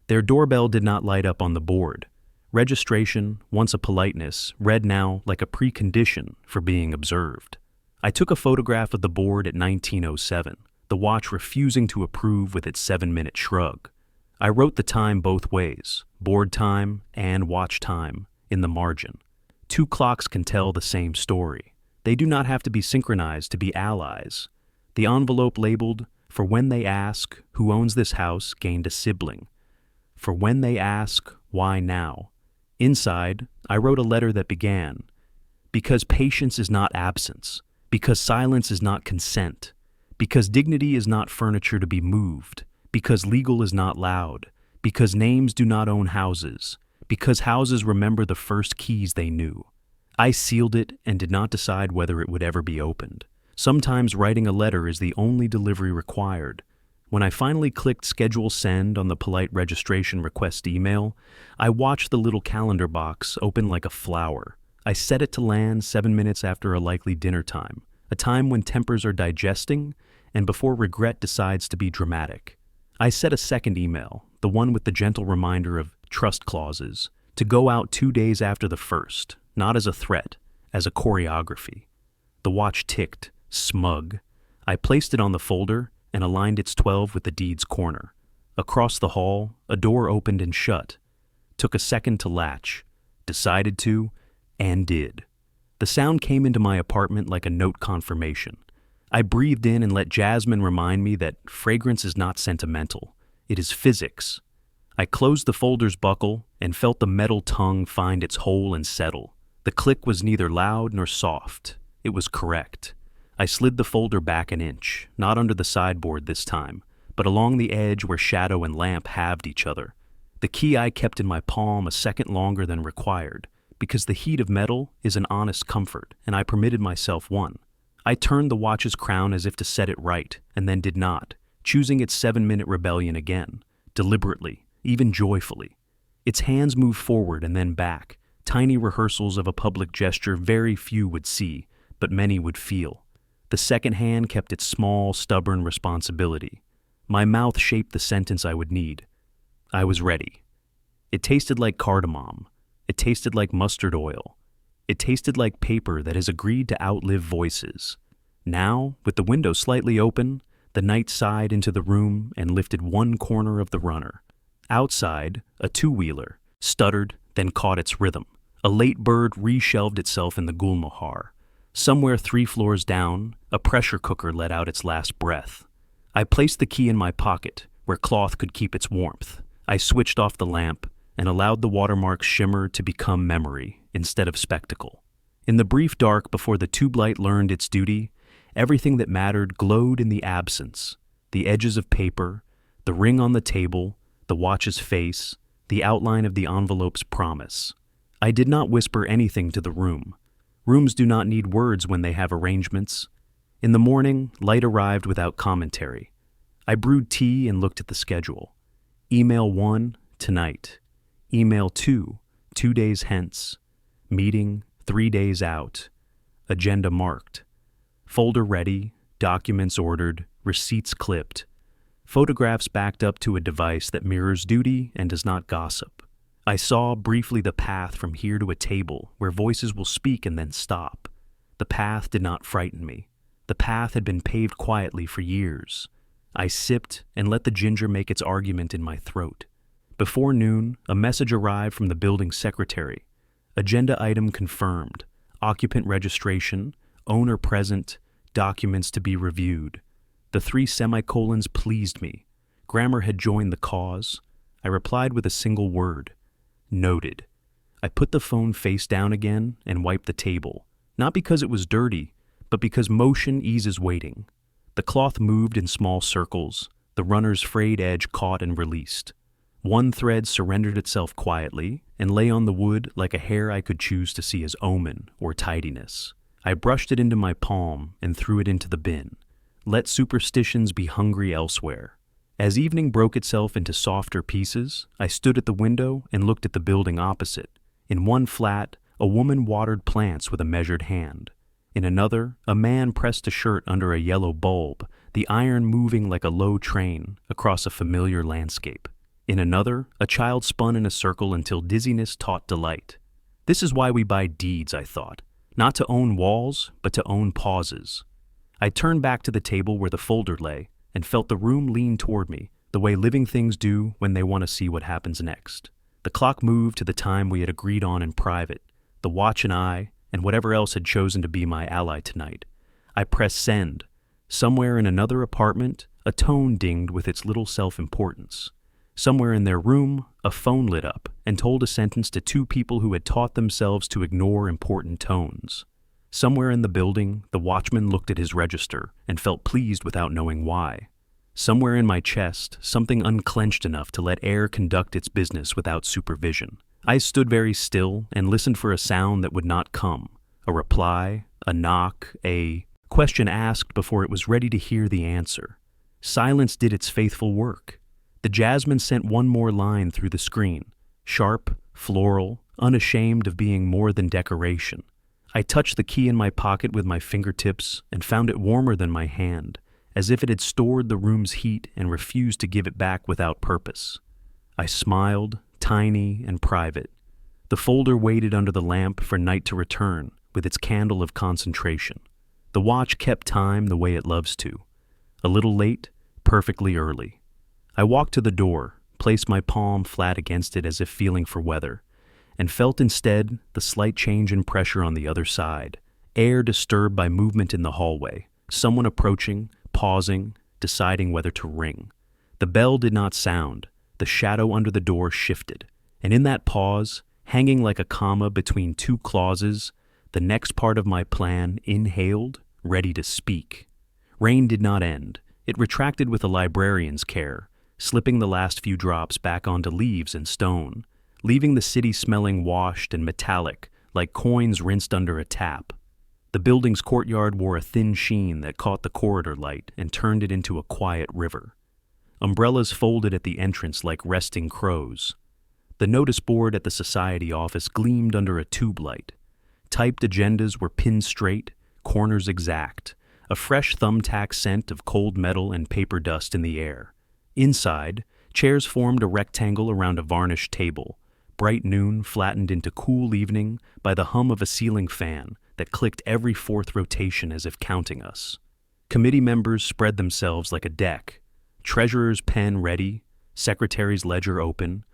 Their doorbell did not light up on the board. Registration, once a politeness, read now like a precondition for being observed. I took a photograph of the board at 1907, the watch refusing to approve with its 7-minute shrug. I wrote the time both ways, board time and watch time, in the margin. 2 clocks can tell the same story. They do not have to be synchronized to be allies. The envelope labeled, "For when they ask, who owns this house, gained a sibling." For when they ask, why now? Inside, I wrote a letter that began, "Because patience is not absence, because silence is not consent, because dignity is not furniture to be moved, because legal is not loud, because names do not own houses, because houses remember the first keys they knew." I sealed it and did not decide whether it would ever be opened. Sometimes writing a letter is the only delivery required. When I finally clicked Schedule Send on the polite registration request email, I watched the little calendar box open like a flower. I set it to land 7 minutes after a likely dinner time, a time when tempers are digesting and before regret decides to be dramatic. I set a second email, the one with the gentle reminder of trust clauses, to go out 2 days after the first, not as a threat, as a choreography. The watch ticked, smug. I placed it on the folder and aligned its 12 with the deed's corner. Across the hall, a door opened and shut. Took a second to latch. Decided to, and did. The sound came into my apartment like a note confirmation. I breathed in and let Jasmine remind me that fragrance is not sentimental. It is physics. I closed the folder's buckle and felt the metal tongue find its hole and settle. The click was neither loud nor soft. It was correct. I slid the folder back an inch, not under the sideboard this time, but along the edge where shadow and lamp halved each other. The key I kept in my palm a second longer than required, because the heat of metal is an honest comfort, and I permitted myself one. I turned the watch's crown as if to set it right, and then did not, choosing its 7-minute rebellion again, deliberately, even joyfully. Its hands moved forward and then back, tiny rehearsals of a public gesture very few would see, but many would feel. The second hand kept its small, stubborn responsibility. My mouth shaped the sentence I would need. I was ready. It tasted like cardamom. It tasted like mustard oil. It tasted like paper that has agreed to outlive voices. Now, with the window slightly open, the night sighed into the room and lifted one corner of the runner. Outside, a two-wheeler stuttered, then caught its rhythm. A late bird re-shelved itself in the gulmohar. Somewhere 3 floors down, a pressure cooker let out its last breath. I placed the key in my pocket, where cloth could keep its warmth. I switched off the lamp and allowed the watermark's shimmer to become memory instead of spectacle. In the brief dark before the tube light learned its duty, everything that mattered glowed in the absence. The edges of paper, the ring on the table, the watch's face, the outline of the envelope's promise. I did not whisper anything to the room. Rooms do not need words when they have arrangements. In the morning, light arrived without commentary. I brewed tea and looked at the schedule. Email 1, tonight. Email 2, 2 days hence. Meeting, 3 days out. Agenda marked. Folder ready, documents ordered, receipts clipped. Photographs backed up to a device that mirrors duty and does not gossip. I saw briefly the path from here to a table where voices will speak and then stop. The path did not frighten me. The path had been paved quietly for years. I sipped and let the ginger make its argument in my throat. Before noon, a message arrived from the building secretary. Agenda item confirmed. Occupant registration, owner present, documents to be reviewed. The 3 semicolons pleased me. Grammar had joined the cause. I replied with a single word. Noted. I put the phone face down again and wiped the table, not because it was dirty, but because motion eases waiting. The cloth moved in small circles, the runner's frayed edge caught and released. One thread surrendered itself quietly and lay on the wood like a hair I could choose to see as omen or tidiness. I brushed it into my palm and threw it into the bin. Let superstitions be hungry elsewhere. As evening broke itself into softer pieces, I stood at the window and looked at the building opposite. In one flat, a woman watered plants with a measured hand. In another, a man pressed a shirt under a yellow bulb, the iron moving like a low train across a familiar landscape. In another, a child spun in a circle until dizziness taught delight. This is why we buy deeds, I thought. Not to own walls, but to own pauses. I turned back to the table where the folder lay and felt the room lean toward me, the way living things do when they want to see what happens next. The clock moved to the time we had agreed on in private, the watch and I, and whatever else had chosen to be my ally tonight. I pressed send. Somewhere in another apartment, a tone dinged with its little self-importance. Somewhere in their room, a phone lit up and told a sentence to 2 people who had taught themselves to ignore important tones. Somewhere in the building, the watchman looked at his register and felt pleased without knowing why. Somewhere in my chest, something unclenched enough to let air conduct its business without supervision. I stood very still and listened for a sound that would not come. A reply, a knock, a question asked before it was ready to hear the answer. Silence did its faithful work. The jasmine sent one more line through the screen, sharp, floral, unashamed of being more than decoration. I touched the key in my pocket with my fingertips and found it warmer than my hand, as if it had stored the room's heat and refused to give it back without purpose. I smiled, tiny and private. The folder waited under the lamp for night to return with its candle of concentration. The watch kept time the way it loves to. A little late, perfectly early. I walked to the door, placed my palm flat against it as if feeling for weather, and felt instead the slight change in pressure on the other side, air disturbed by movement in the hallway, someone approaching, pausing, deciding whether to ring. The bell did not sound, the shadow under the door shifted, and in that pause, hanging like a comma between two clauses, the next part of my plan inhaled, ready to speak. Rain did not end. It retracted with a librarian's care, slipping the last few drops back onto leaves and stone, leaving the city smelling washed and metallic, like coins rinsed under a tap. The building's courtyard wore a thin sheen that caught the corridor light and turned it into a quiet river. Umbrellas folded at the entrance like resting crows. The notice board at the society office gleamed under a tube light. Typed agendas were pinned straight, corners exact, a fresh thumbtack scent of cold metal and paper dust in the air. Inside, chairs formed a rectangle around a varnished table, bright noon flattened into cool evening by the hum of a ceiling fan that clicked every fourth rotation as if counting us. Committee members spread themselves like a deck, treasurer's pen ready, secretary's ledger open,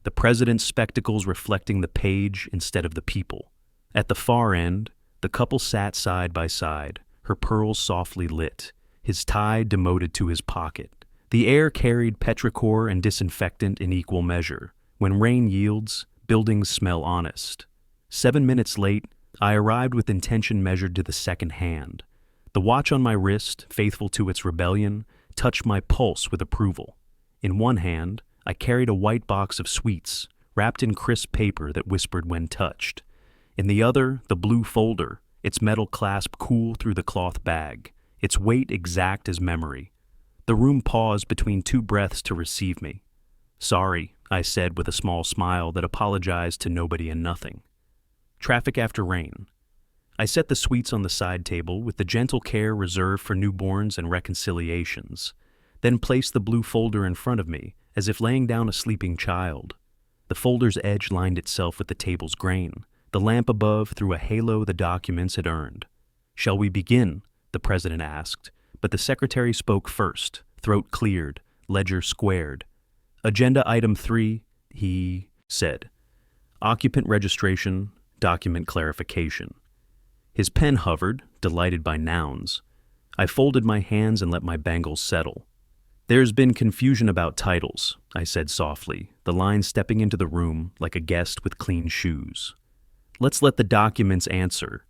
the president's spectacles reflecting the page instead of the people. At the far end, the couple sat side by side, her pearls softly lit, his tie demoted to his pocket. The air carried petrichor and disinfectant in equal measure. When rain yields, buildings smell honest. 7 minutes late, I arrived with intention measured to the second hand. The watch on my wrist, faithful to its rebellion, touched my pulse with approval. In one hand, I carried a white box of sweets, wrapped in crisp paper that whispered when touched. In the other, the blue folder, its metal clasp cool through the cloth bag, its weight exact as memory. The room paused between two breaths to receive me. "Sorry," I said with a small smile that apologized to nobody and nothing. Traffic after rain. I set the sweets on the side table with the gentle care reserved for newborns and reconciliations, then placed the blue folder in front of me as if laying down a sleeping child. The folder's edge lined itself with the table's grain. The lamp above threw a halo the documents had earned. "Shall we begin?" the president asked, but the secretary spoke first, throat cleared, ledger squared. "Agenda item 3, he said. Occupant registration, document clarification." His pen hovered, delighted by nouns. I folded my hands and let my bangles settle. "There's been confusion about titles," I said softly, the line stepping into the room like a guest with clean shoes. "Let's let the documents answer."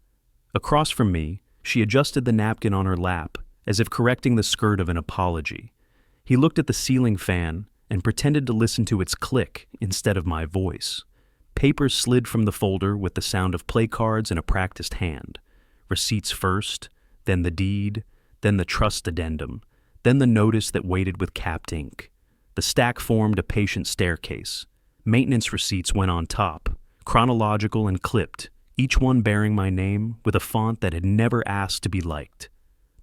Across from me, she adjusted the napkin on her lap, as if correcting the skirt of an apology. He looked at the ceiling fan and pretended to listen to its click instead of my voice. Papers slid from the folder with the sound of play cards in a practiced hand. Receipts first, then the deed, then the trust addendum, then the notice that waited with capped ink. The stack formed a patient staircase. Maintenance receipts went on top, chronological and clipped, each one bearing my name with a font that had never asked to be liked.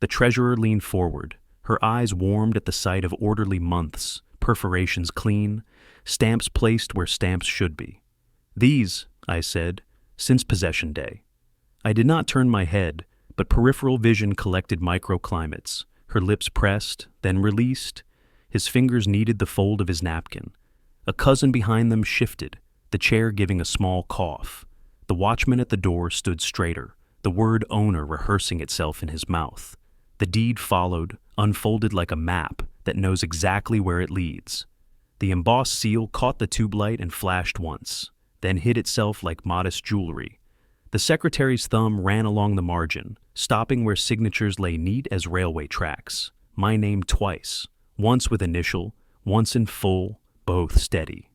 The treasurer leaned forward, her eyes warmed at the sight of orderly months, perforations clean, stamps placed where stamps should be. "These," I said, "since possession day." I did not turn my head, but peripheral vision collected microclimates, her lips pressed, then released. His fingers kneaded the fold of his napkin. A cousin behind them shifted, the chair giving a small cough. The watchman at the door stood straighter, the word owner rehearsing itself in his mouth. The deed followed, unfolded like a map that knows exactly where it leads. The embossed seal caught the tube light and flashed once, then hid itself like modest jewelry. The secretary's thumb ran along the margin, stopping where signatures lay neat as railway tracks. My name twice, once with initial, once in full, both steady.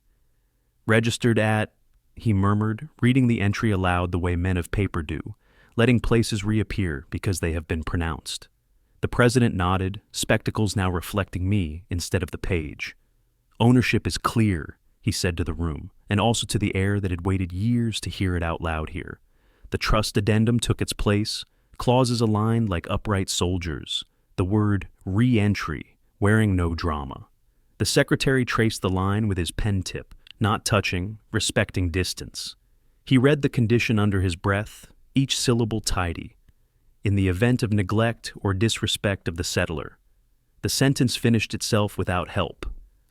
"Registered at," he murmured, reading the entry aloud the way men of paper do, letting places reappear because they have been pronounced. The president nodded, spectacles now reflecting me instead of the page. "Ownership is clear," he said to the room, and also to the air that had waited years to hear it out loud here. The trust addendum took its place, clauses aligned like upright soldiers, the word re-entry, wearing no drama. The secretary traced the line with his pen tip, not touching, respecting distance. He read the condition under his breath, each syllable tidy. "In the event of neglect or disrespect of the settler." The sentence finished itself without help.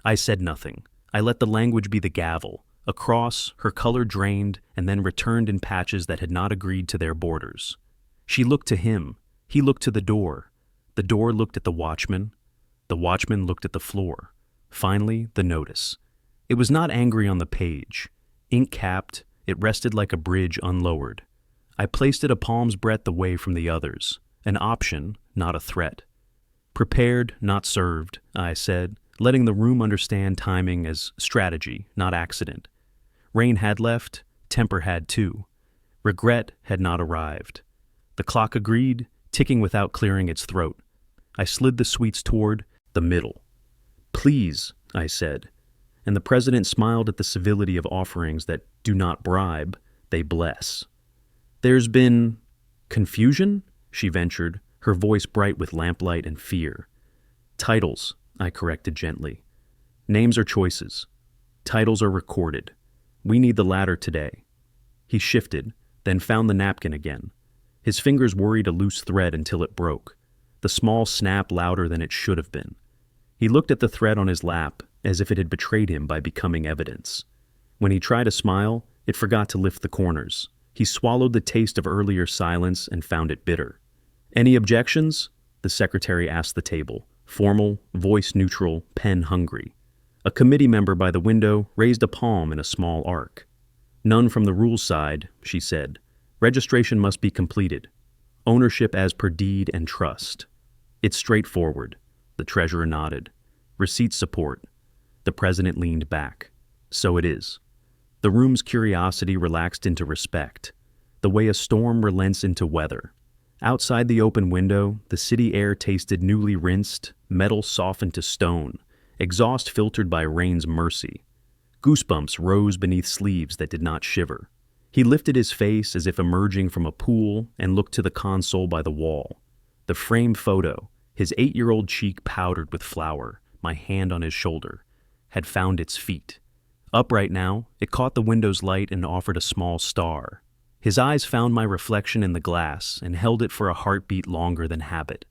I said nothing. I let the language be the gavel. Across, her color drained and then returned in patches that had not agreed to their borders. She looked to him. He looked to the door. The door looked at the watchman. The watchman looked at the floor. Finally, the notice. It was not angry on the page. Ink-capped, it rested like a bridge unlowered. I placed it a palm's breadth away from the others. An option, not a threat. Prepared, not served, I said, letting the room understand timing as strategy, not accident. Rain had left, temper had too. Regret had not arrived. The clock agreed, ticking without clearing its throat. I slid the sweets toward the middle. Please, I said, and the president smiled at the civility of offerings that do not bribe, they bless. There's been confusion, she ventured, her voice bright with lamplight and fear. Titles, I corrected gently. Names are choices. Titles are recorded. We need the latter today. He shifted, then found the napkin again. His fingers worried a loose thread until it broke, the small snap louder than it should have been. He looked at the thread on his lap as if it had betrayed him by becoming evidence. When he tried to smile, it forgot to lift the corners. He swallowed the taste of earlier silence and found it bitter. Any objections? The secretary asked the table, formal, voice neutral, pen hungry. A committee member by the window raised a palm in a small arc. None from the rules side, she said. Registration must be completed. Ownership as per deed and trust. It's straightforward. The treasurer nodded. Receipt support. The president leaned back. So it is. The room's curiosity relaxed into respect, the way a storm relents into weather. Outside the open window, the city air tasted newly rinsed, metal softened to stone, exhaust filtered by rain's mercy. Goosebumps rose beneath sleeves that did not shiver. He lifted his face as if emerging from a pool and looked to the console by the wall. The framed photo, his 8-year-old cheek powdered with flour, my hand on his shoulder, had found its feet. Upright now, it caught the window's light and offered a small star. His eyes found my reflection in the glass and held it for a heartbeat longer than habit.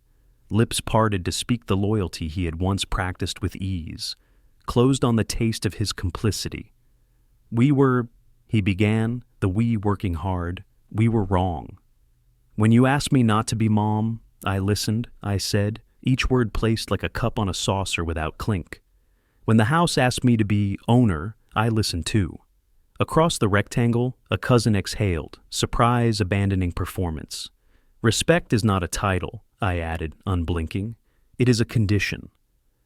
Lips parted to speak the loyalty he had once practiced with ease, closed on the taste of his complicity. We were, he began, the we working hard, we were wrong. When you asked me not to be mom, I listened, I said, each word placed like a cup on a saucer without clink. When the house asked me to be owner, I listened too. Across the rectangle, a cousin exhaled, surprise abandoning performance. Respect is not a title, I added, unblinking. It is a condition.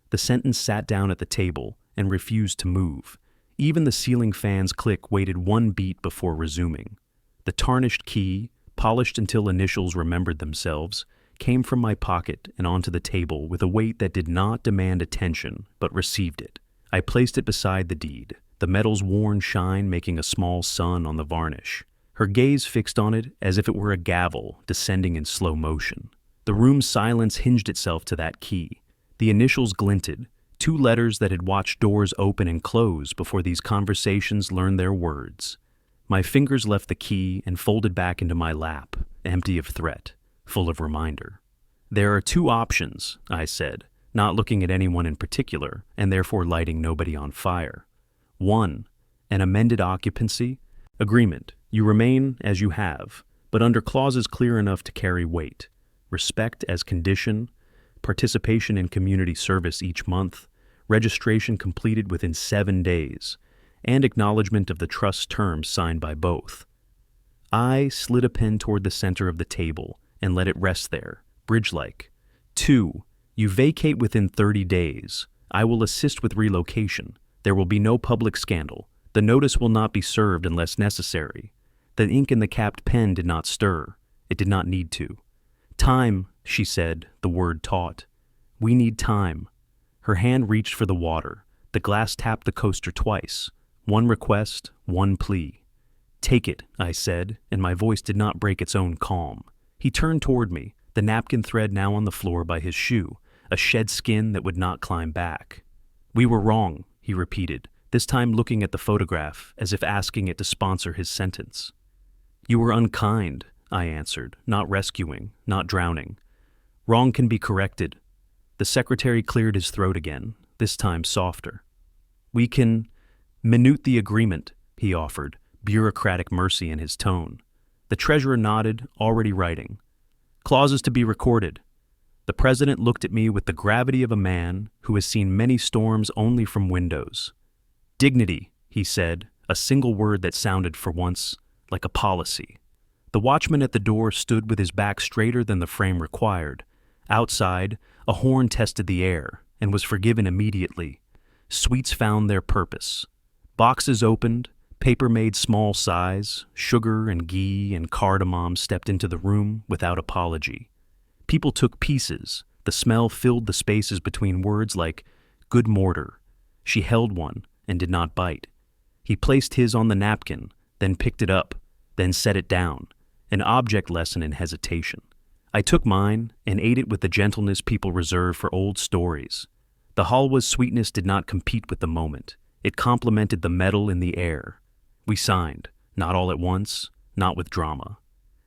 The sentence sat down at the table and refused to move. Even the ceiling fan's click waited one beat before resuming. The tarnished key, polished until initials remembered themselves, came from my pocket and onto the table with a weight that did not demand attention, but received it. I placed it beside the deed, the metal's worn shine making a small sun on the varnish. Her gaze fixed on it as if it were a gavel descending in slow motion. The room's silence hinged itself to that key. The initials glinted, 2 letters that had watched doors open and close before these conversations learned their words. My fingers left the key and folded back into my lap, empty of threat, full of reminder. There are 2 options, I said, not looking at anyone in particular, and therefore lighting nobody on fire. 1, an amended occupancy agreement. You remain as you have, but under clauses clear enough to carry weight. Respect as condition, participation in community service each month, registration completed within 7 days, and acknowledgement of the trust terms signed by both. I slid a pen toward the center of the table and let it rest there, bridge-like. 2, you vacate within 30 days. I will assist with relocation. There will be no public scandal. The notice will not be served unless necessary. The ink in the capped pen did not stir. It did not need to. Time, she said, the word taut. We need time. Her hand reached for the water. The glass tapped the coaster twice. 1 request, 1 plea. Take it, I said, and my voice did not break its own calm. He turned toward me, the napkin thread now on the floor by his shoe, a shed skin that would not climb back. We were wrong, he repeated, this time looking at the photograph as if asking it to sponsor his sentence. You were unkind, I answered, not rescuing, not drowning. Wrong can be corrected. The secretary cleared his throat again, this time softer. We can minute the agreement, he offered, bureaucratic mercy in his tone. The treasurer nodded, already writing. Clauses to be recorded. The president looked at me with the gravity of a man who has seen many storms only from windows. Dignity, he said, a single word that sounded for once like a policy. The watchman at the door stood with his back straighter than the frame required. Outside, a horn tested the air and was forgiven immediately. Sweets found their purpose. Boxes opened, paper made small size, sugar and ghee and cardamom stepped into the room without apology. People took pieces. The smell filled the spaces between words like, good mortar. She held one and did not bite. He placed his on the napkin, then picked it up, then set it down, an object lesson in hesitation. I took mine and ate it with the gentleness people reserve for old stories. The halwa's sweetness did not compete with the moment. It complemented the metal in the air. We signed, not all at once, not with drama.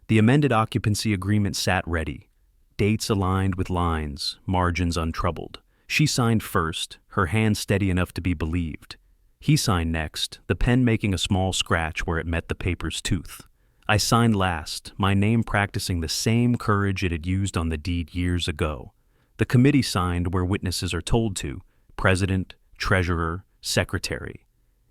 The amended occupancy agreement sat ready. Dates aligned with lines, margins untroubled. She signed first, her hand steady enough to be believed. He signed next, the pen making a small scratch where it met the paper's tooth. I signed last, my name practicing the same courage it had used on the deed years ago. The committee signed where witnesses are told to, president, treasurer, secretary.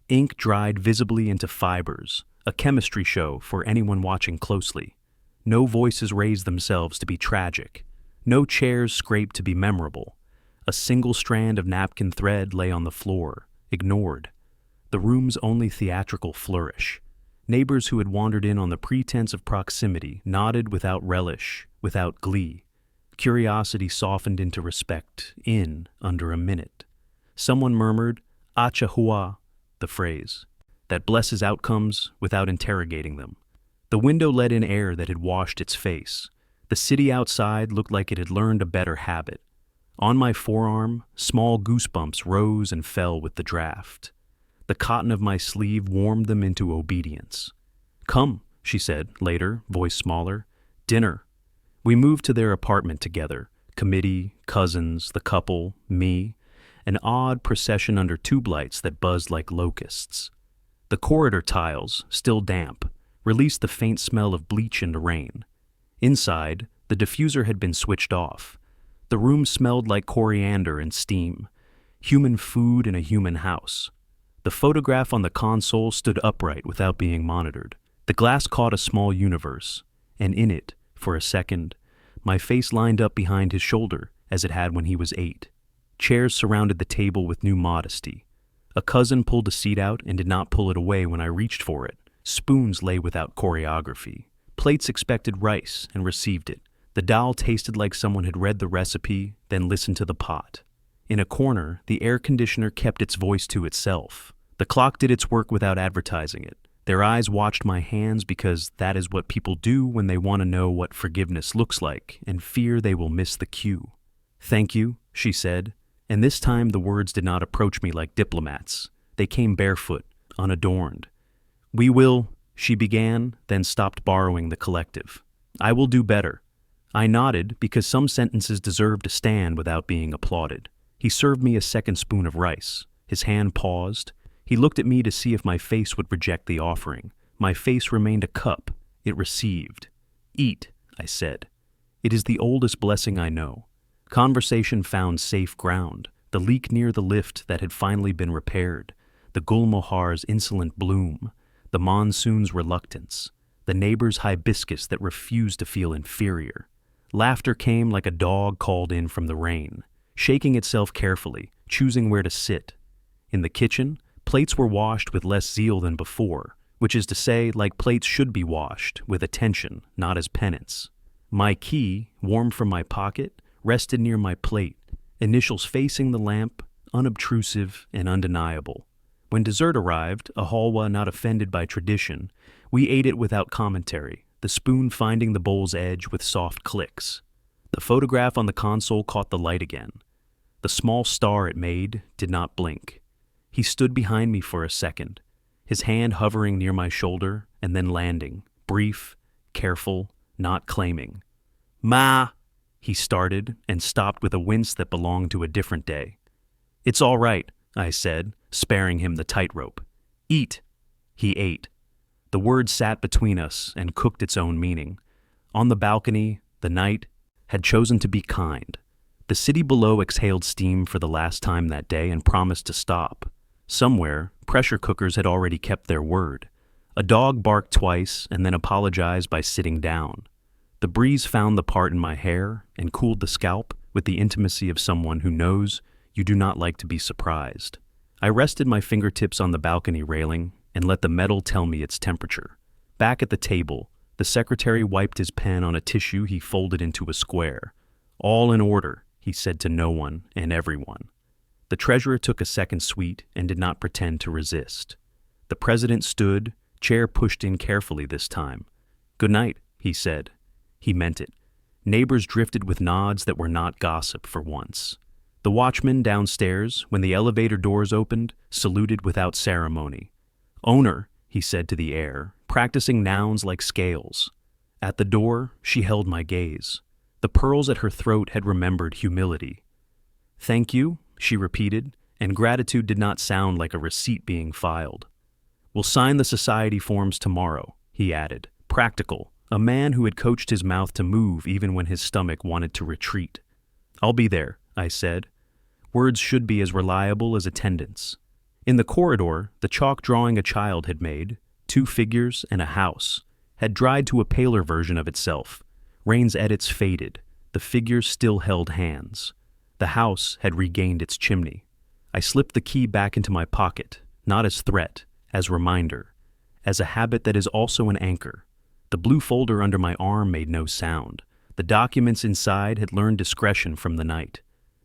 Ink dried visibly into fibers, a chemistry show for anyone watching closely. No voices raised themselves to be tragic. No chairs scraped to be memorable. A single strand of napkin thread lay on the floor, ignored. The room's only theatrical flourish. Neighbors who had wandered in on the pretense of proximity nodded without relish, without glee. Curiosity softened into respect, under a minute. Someone murmured, "Acha hua," the phrase, that blesses outcomes without interrogating them. The window let in air that had washed its face. The city outside looked like it had learned a better habit. On my forearm, small goosebumps rose and fell with the draft. The cotton of my sleeve warmed them into obedience. "Come," she said later, voice smaller. "Dinner." We moved to their apartment together, committee, cousins, the couple, me, an odd procession under tube lights that buzzed like locusts. The corridor tiles, still damp, released the faint smell of bleach and rain. Inside, the diffuser had been switched off. The room smelled like coriander and steam, human food in a human house. The photograph on the console stood upright without being monitored. The glass caught a small universe, and in it, for a second, my face lined up behind his shoulder as it had when he was 8. Chairs surrounded the table with new modesty. A cousin pulled a seat out and did not pull it away when I reached for it. Spoons lay without choreography. Plates expected rice and received it. The dal tasted like someone had read the recipe, then listened to the pot. In a corner, the air conditioner kept its voice to itself. The clock did its work without advertising it. Their eyes watched my hands because that is what people do when they want to know what forgiveness looks like and fear they will miss the cue. "Thank you," she said, and this time the words did not approach me like diplomats. They came barefoot, unadorned. "We will," she began, then stopped borrowing the collective. "I will do better." I nodded because some sentences deserved to stand without being applauded. He served me a second spoon of rice. His hand paused. He looked at me to see if my face would reject the offering. My face remained a cup. It received. "Eat," I said. "It is the oldest blessing I know." Conversation found safe ground. The leak near the lift that had finally been repaired. The Gulmohar's insolent bloom. The monsoon's reluctance. The neighbor's hibiscus that refused to feel inferior. Laughter came like a dog called in from the rain, shaking itself carefully, choosing where to sit. In the kitchen, plates were washed with less zeal than before, which is to say, like plates should be washed, with attention, not as penance. My key, warm from my pocket, rested near my plate, initials facing the lamp, unobtrusive and undeniable. When dessert arrived, a halwa not offended by tradition, we ate it without commentary, the spoon finding the bowl's edge with soft clicks. The photograph on the console caught the light again. The small star it made did not blink. He stood behind me for a second, his hand hovering near my shoulder and then landing, brief, careful, not claiming. "Ma!" he started and stopped with a wince that belonged to a different day. "It's all right," I said, sparing him the tightrope. Eat. He ate. The word sat between us and cooked its own meaning. On the balcony, the night had chosen to be kind. The city below exhaled steam for the last time that day and promised to stop. Somewhere, pressure cookers had already kept their word. A dog barked twice and then apologized by sitting down. The breeze found the part in my hair and cooled the scalp with the intimacy of someone who knows you do not like to be surprised. I rested my fingertips on the balcony railing and let the metal tell me its temperature. Back at the table, the secretary wiped his pen on a tissue he folded into a square. All in order, he said to no one and everyone. The treasurer took a second sweet and did not pretend to resist. The president stood, chair pushed in carefully this time. Good night, he said. He meant it. Neighbors drifted with nods that were not gossip for once. The watchman downstairs, when the elevator doors opened, saluted without ceremony. Owner, he said to the heir, practicing nouns like scales. At the door, she held my gaze. The pearls at her throat had remembered humility. Thank you, she repeated, and gratitude did not sound like a receipt being filed. We'll sign the society forms tomorrow, he added, practical, a man who had coached his mouth to move even when his stomach wanted to retreat. I'll be there, I said. Words should be as reliable as attendance. In the corridor, the chalk drawing a child had made, 2 figures and a house, had dried to a paler version of itself. Rain's edits faded. The figures still held hands. The house had regained its chimney. I slipped the key back into my pocket, not as threat, as reminder, as a habit that is also an anchor. The blue folder under my arm made no sound. The documents inside had learned discretion from the night.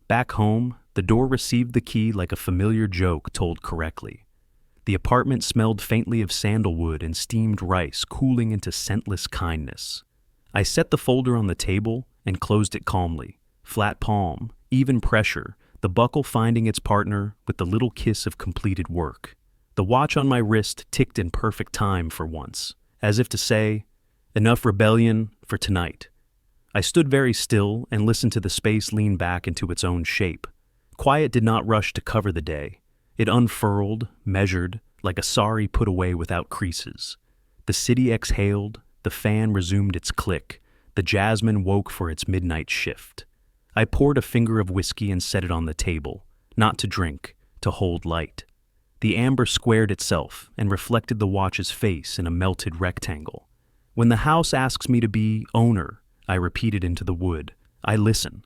Back home, the door received the key like a familiar joke told correctly. The apartment smelled faintly of sandalwood and steamed rice cooling into scentless kindness. I set the folder on the table and closed it calmly. Flat palm, even pressure, the buckle finding its partner with the little kiss of completed work. The watch on my wrist ticked in perfect time for once, as if to say, enough rebellion for tonight. I stood very still and listened to the space lean back into its own shape. Quiet did not rush to cover the day. It unfurled, measured, like a sari put away without creases. The city exhaled, the fan resumed its click, the jasmine woke for its midnight shift. I poured a finger of whiskey and set it on the table, not to drink, to hold light. The amber squared itself and reflected the watch's face in a melted rectangle. When the house asks me to be owner, I repeated into the wood. I listen.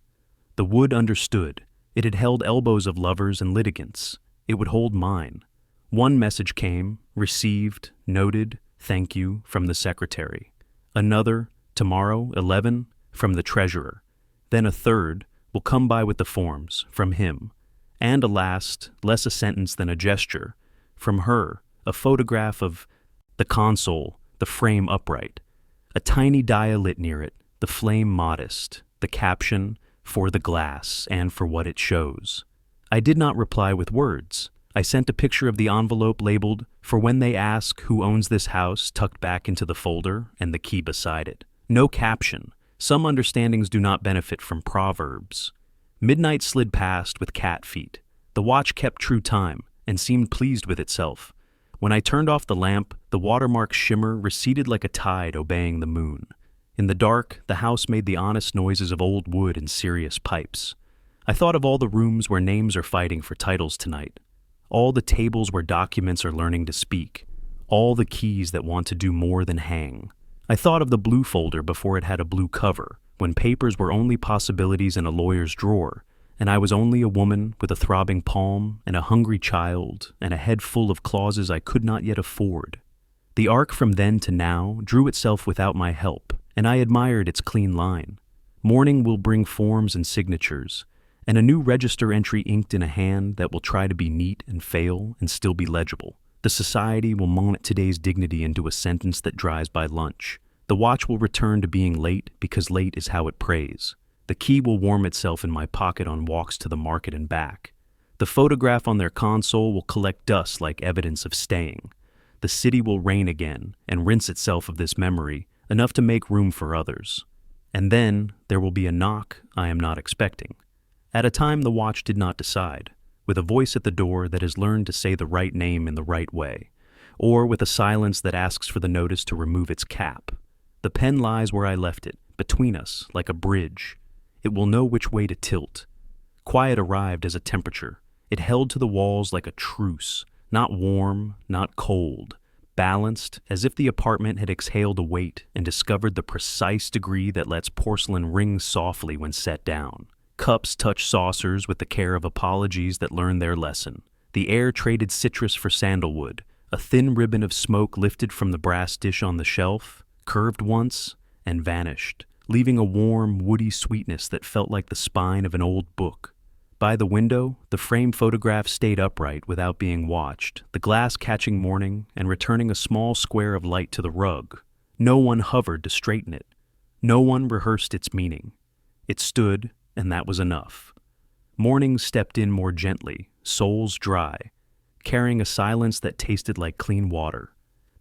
The wood understood. It had held elbows of lovers and litigants. It would hold mine. One message came, received, noted, thank you, from the secretary. Another, tomorrow, 11, from the treasurer. Then a third, will come by with the forms, from him. And a last, less a sentence than a gesture, from her, a photograph of the console, the frame upright. A tiny dial lit near it, the flame modest, the caption, for the glass and for what it shows. I did not reply with words. I sent a picture of the envelope labeled, for when they ask who owns this house, tucked back into the folder and the key beside it. No caption. Some understandings do not benefit from proverbs. Midnight slid past with cat feet. The watch kept true time and seemed pleased with itself. When I turned off the lamp, the watermark's shimmer receded like a tide obeying the moon. In the dark, the house made the honest noises of old wood and serious pipes. I thought of all the rooms where names are fighting for titles tonight. All the tables where documents are learning to speak. All the keys that want to do more than hang. I thought of the blue folder before it had a blue cover, when papers were only possibilities in a lawyer's drawer, and I was only a woman with a throbbing palm and a hungry child and a head full of clauses I could not yet afford. The arc from then to now drew itself without my help, and I admired its clean line. Morning will bring forms and signatures, and a new register entry inked in a hand that will try to be neat and fail and still be legible. The society will mount today's dignity into a sentence that dries by lunch. The watch will return to being late because late is how it prays. The key will warm itself in my pocket on walks to the market and back. The photograph on their console will collect dust like evidence of staying. The city will reign again and rinse itself of this memory, enough to make room for others. And then there will be a knock I am not expecting. At a time the watch did not decide. with a voice at the door that has learned to say the right name in the right way, or with a silence that asks for the notice to remove its cap. The pen lies where I left it, between us, like a bridge. It will know which way to tilt. Quiet arrived as a temperature. It held to the walls like a truce, not warm, not cold, balanced, as if the apartment had exhaled a weight and discovered the precise degree that lets porcelain ring softly when set down. Cups touch saucers with the care of apologies that learn their lesson. The air traded citrus for sandalwood. A thin ribbon of smoke lifted from the brass dish on the shelf, curved once, and vanished, leaving a warm, woody sweetness that felt like the spine of an old book. By the window, the frame photograph stayed upright without being watched, the glass catching morning and returning a small square of light to the rug. No one hovered to straighten it. No one rehearsed its meaning. It stood, and that was enough. Morning stepped in more gently, soles dry, carrying a silence that tasted like clean water.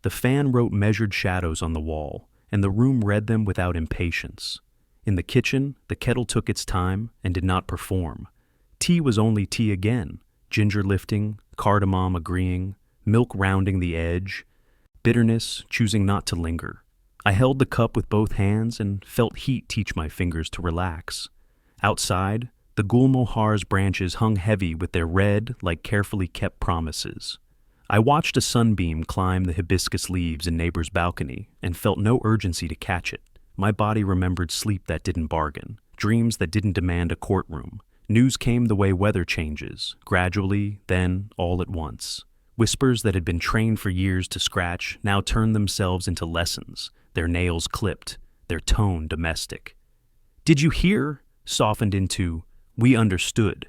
The fan wrote measured shadows on the wall, and the room read them without impatience. In the kitchen, the kettle took its time and did not perform. Tea was only tea again, ginger lifting, cardamom agreeing, milk rounding the edge, bitterness choosing not to linger. I held the cup with both hands and felt heat teach my fingers to relax. Outside, the gulmohar's branches hung heavy with their red, like carefully kept promises. I watched a sunbeam climb the hibiscus leaves in neighbor's balcony and felt no urgency to catch it. My body remembered sleep that didn't bargain, dreams that didn't demand a courtroom. News came the way weather changes, gradually, then all at once. Whispers that had been trained for years to scratch now turned themselves into lessons, their nails clipped, their tone domestic. "Did you hear?" softened into, "We understood."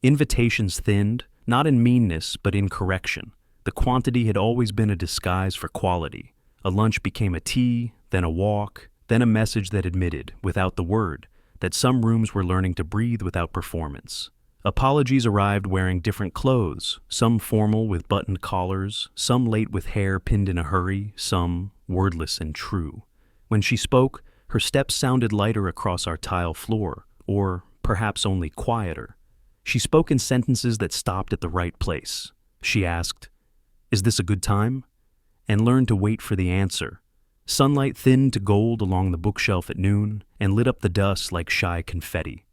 Invitations thinned, not in meanness but in correction. The quantity had always been a disguise for quality. A lunch became a tea, then a walk, then a message that admitted, without the word, that some rooms were learning to breathe without performance. Apologies arrived wearing different clothes, some formal with buttoned collars, some late with hair pinned in a hurry, some wordless and true. When she spoke, her steps sounded lighter across our tile floor, or perhaps only quieter. She spoke in sentences that stopped at the right place. She asked, "Is this a good time?" and learned to wait for the answer. Sunlight thinned to gold along the bookshelf at noon and lit up the dust like shy confetti.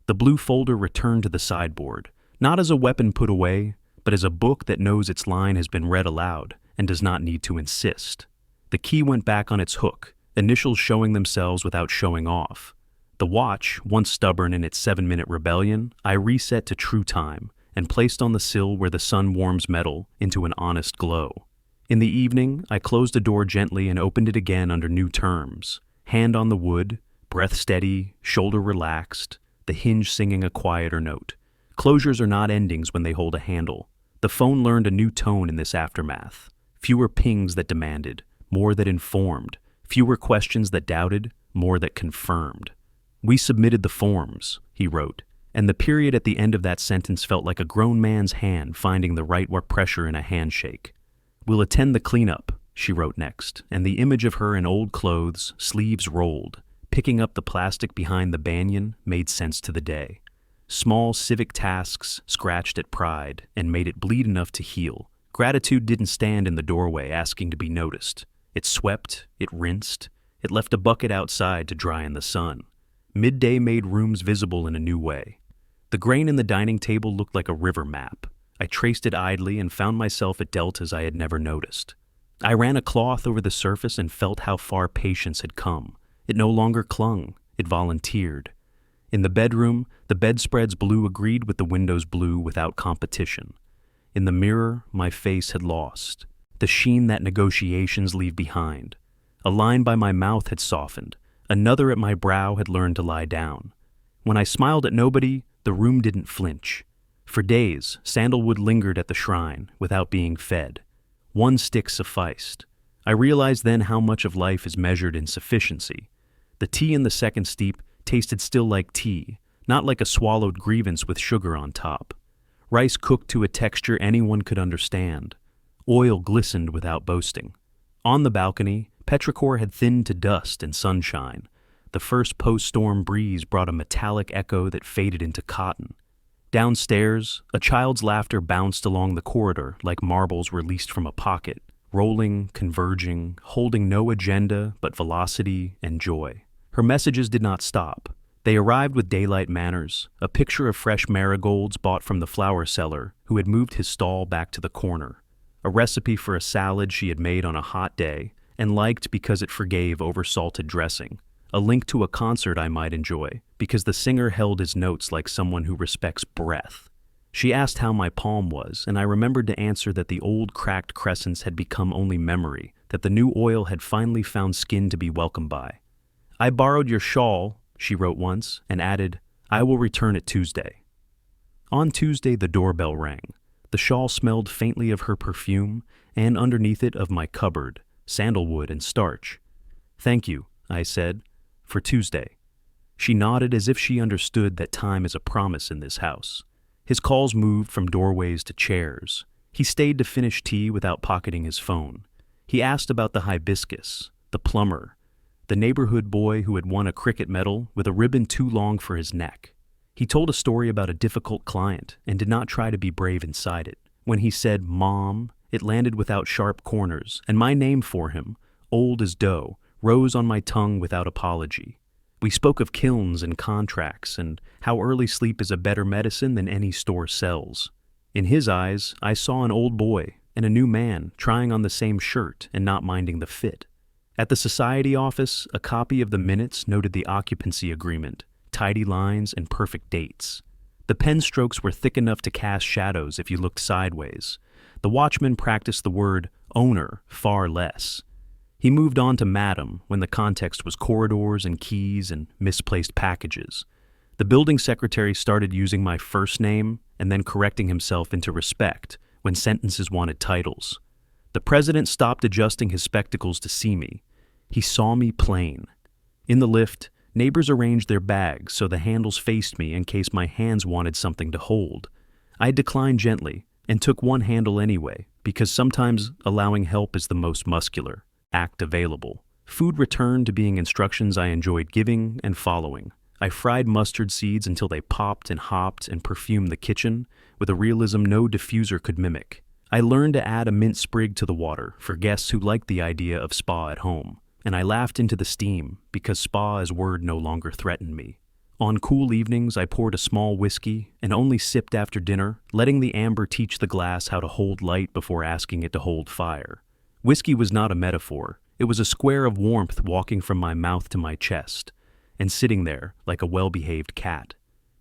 The blue folder returned to the sideboard, not as a weapon put away, but as a book that knows its line has been read aloud and does not need to insist. The key went back on its hook, initials showing themselves without showing off. The watch, once stubborn in its 7-minute rebellion, I reset to true time and placed on the sill where the sun warms metal into an honest glow. In the evening, I closed the door gently and opened it again under new terms. Hand on the wood, breath steady, shoulder relaxed, the hinge singing a quieter note. Closures are not endings when they hold a handle. The phone learned a new tone in this aftermath. Fewer pings that demanded, more that informed. Fewer questions that doubted, more that confirmed. "We submitted the forms," he wrote, and the period at the end of that sentence felt like a grown man's hand finding the right pressure in a handshake. "We'll attend the cleanup," she wrote next, and the image of her in old clothes, sleeves rolled, picking up the plastic behind the banyan made sense to the day. Small civic tasks scratched at pride and made it bleed enough to heal. Gratitude didn't stand in the doorway asking to be noticed. It swept, it rinsed, it left a bucket outside to dry in the sun. Midday made rooms visible in a new way. The grain in the dining table looked like a river map. I traced it idly and found myself at deltas I had never noticed. I ran a cloth over the surface and felt how far patience had come. It no longer clung, it volunteered. In the bedroom, the bedspread's blue agreed with the window's blue without competition. In the mirror, my face had lost the sheen that negotiations leave behind. A line by my mouth had softened. Another at my brow had learned to lie down. When I smiled at nobody, the room didn't flinch. For days, sandalwood lingered at the shrine without being fed. One stick sufficed. I realized then how much of life is measured in sufficiency. The tea in the second steep tasted still like tea, not like a swallowed grievance with sugar on top. Rice cooked to a texture anyone could understand. Oil glistened without boasting. On the balcony, petrichor had thinned to dust and sunshine. The first post-storm breeze brought a metallic echo that faded into cotton. Downstairs, a child's laughter bounced along the corridor like marbles released from a pocket, rolling, converging, holding no agenda but velocity and joy. Her messages did not stop. They arrived with daylight manners, a picture of fresh marigolds bought from the flower seller who had moved his stall back to the corner, a recipe for a salad she had made on a hot day and liked because it forgave oversalted dressing, a link to a concert I might enjoy because the singer held his notes like someone who respects breath. She asked how my palm was, and I remembered to answer that the old cracked crescents had become only memory, that the new oil had finally found skin to be welcomed by. "I borrowed your shawl," she wrote once, and added, "I will return it Tuesday." On Tuesday the doorbell rang. The shawl smelled faintly of her perfume, and underneath it of my cupboard, sandalwood and starch. "Thank you," I said, "for Tuesday." She nodded as if she understood that time is a promise in this house. His calls moved from doorways to chairs. He stayed to finish tea without pocketing his phone. He asked about the hibiscus, the plumber, the neighborhood boy who had won a cricket medal with a ribbon too long for his neck. He told a story about a difficult client and did not try to be brave inside it. When he said "Mom," it landed without sharp corners, and my name for him, old as dough, rose on my tongue without apology. We spoke of kilns and contracts and how early sleep is a better medicine than any store sells. In his eyes, I saw an old boy and a new man trying on the same shirt and not minding the fit. At the society office, a copy of the minutes noted the occupancy agreement, tidy lines and perfect dates. The pen strokes were thick enough to cast shadows if you looked sideways. The watchman practiced the word owner far less. He moved on to madam when the context was corridors and keys and misplaced packages. The building secretary started using my first name and then correcting himself into respect when sentences wanted titles. The president stopped adjusting his spectacles to see me. He saw me plain. In the lift, neighbors arranged their bags so the handles faced me in case my hands wanted something to hold. I declined gently and took one handle anyway, because sometimes allowing help is the most muscular act available. Food returned to being instructions I enjoyed giving and following. I fried mustard seeds until they popped and hopped and perfumed the kitchen with a realism no diffuser could mimic. I learned to add a mint sprig to the water for guests who liked the idea of spa at home, and I laughed into the steam because spa as word no longer threatened me. On cool evenings, I poured a small whiskey and only sipped after dinner, letting the amber teach the glass how to hold light before asking it to hold fire. Whiskey was not a metaphor. It was a square of warmth walking from my mouth to my chest and sitting there like a well-behaved cat.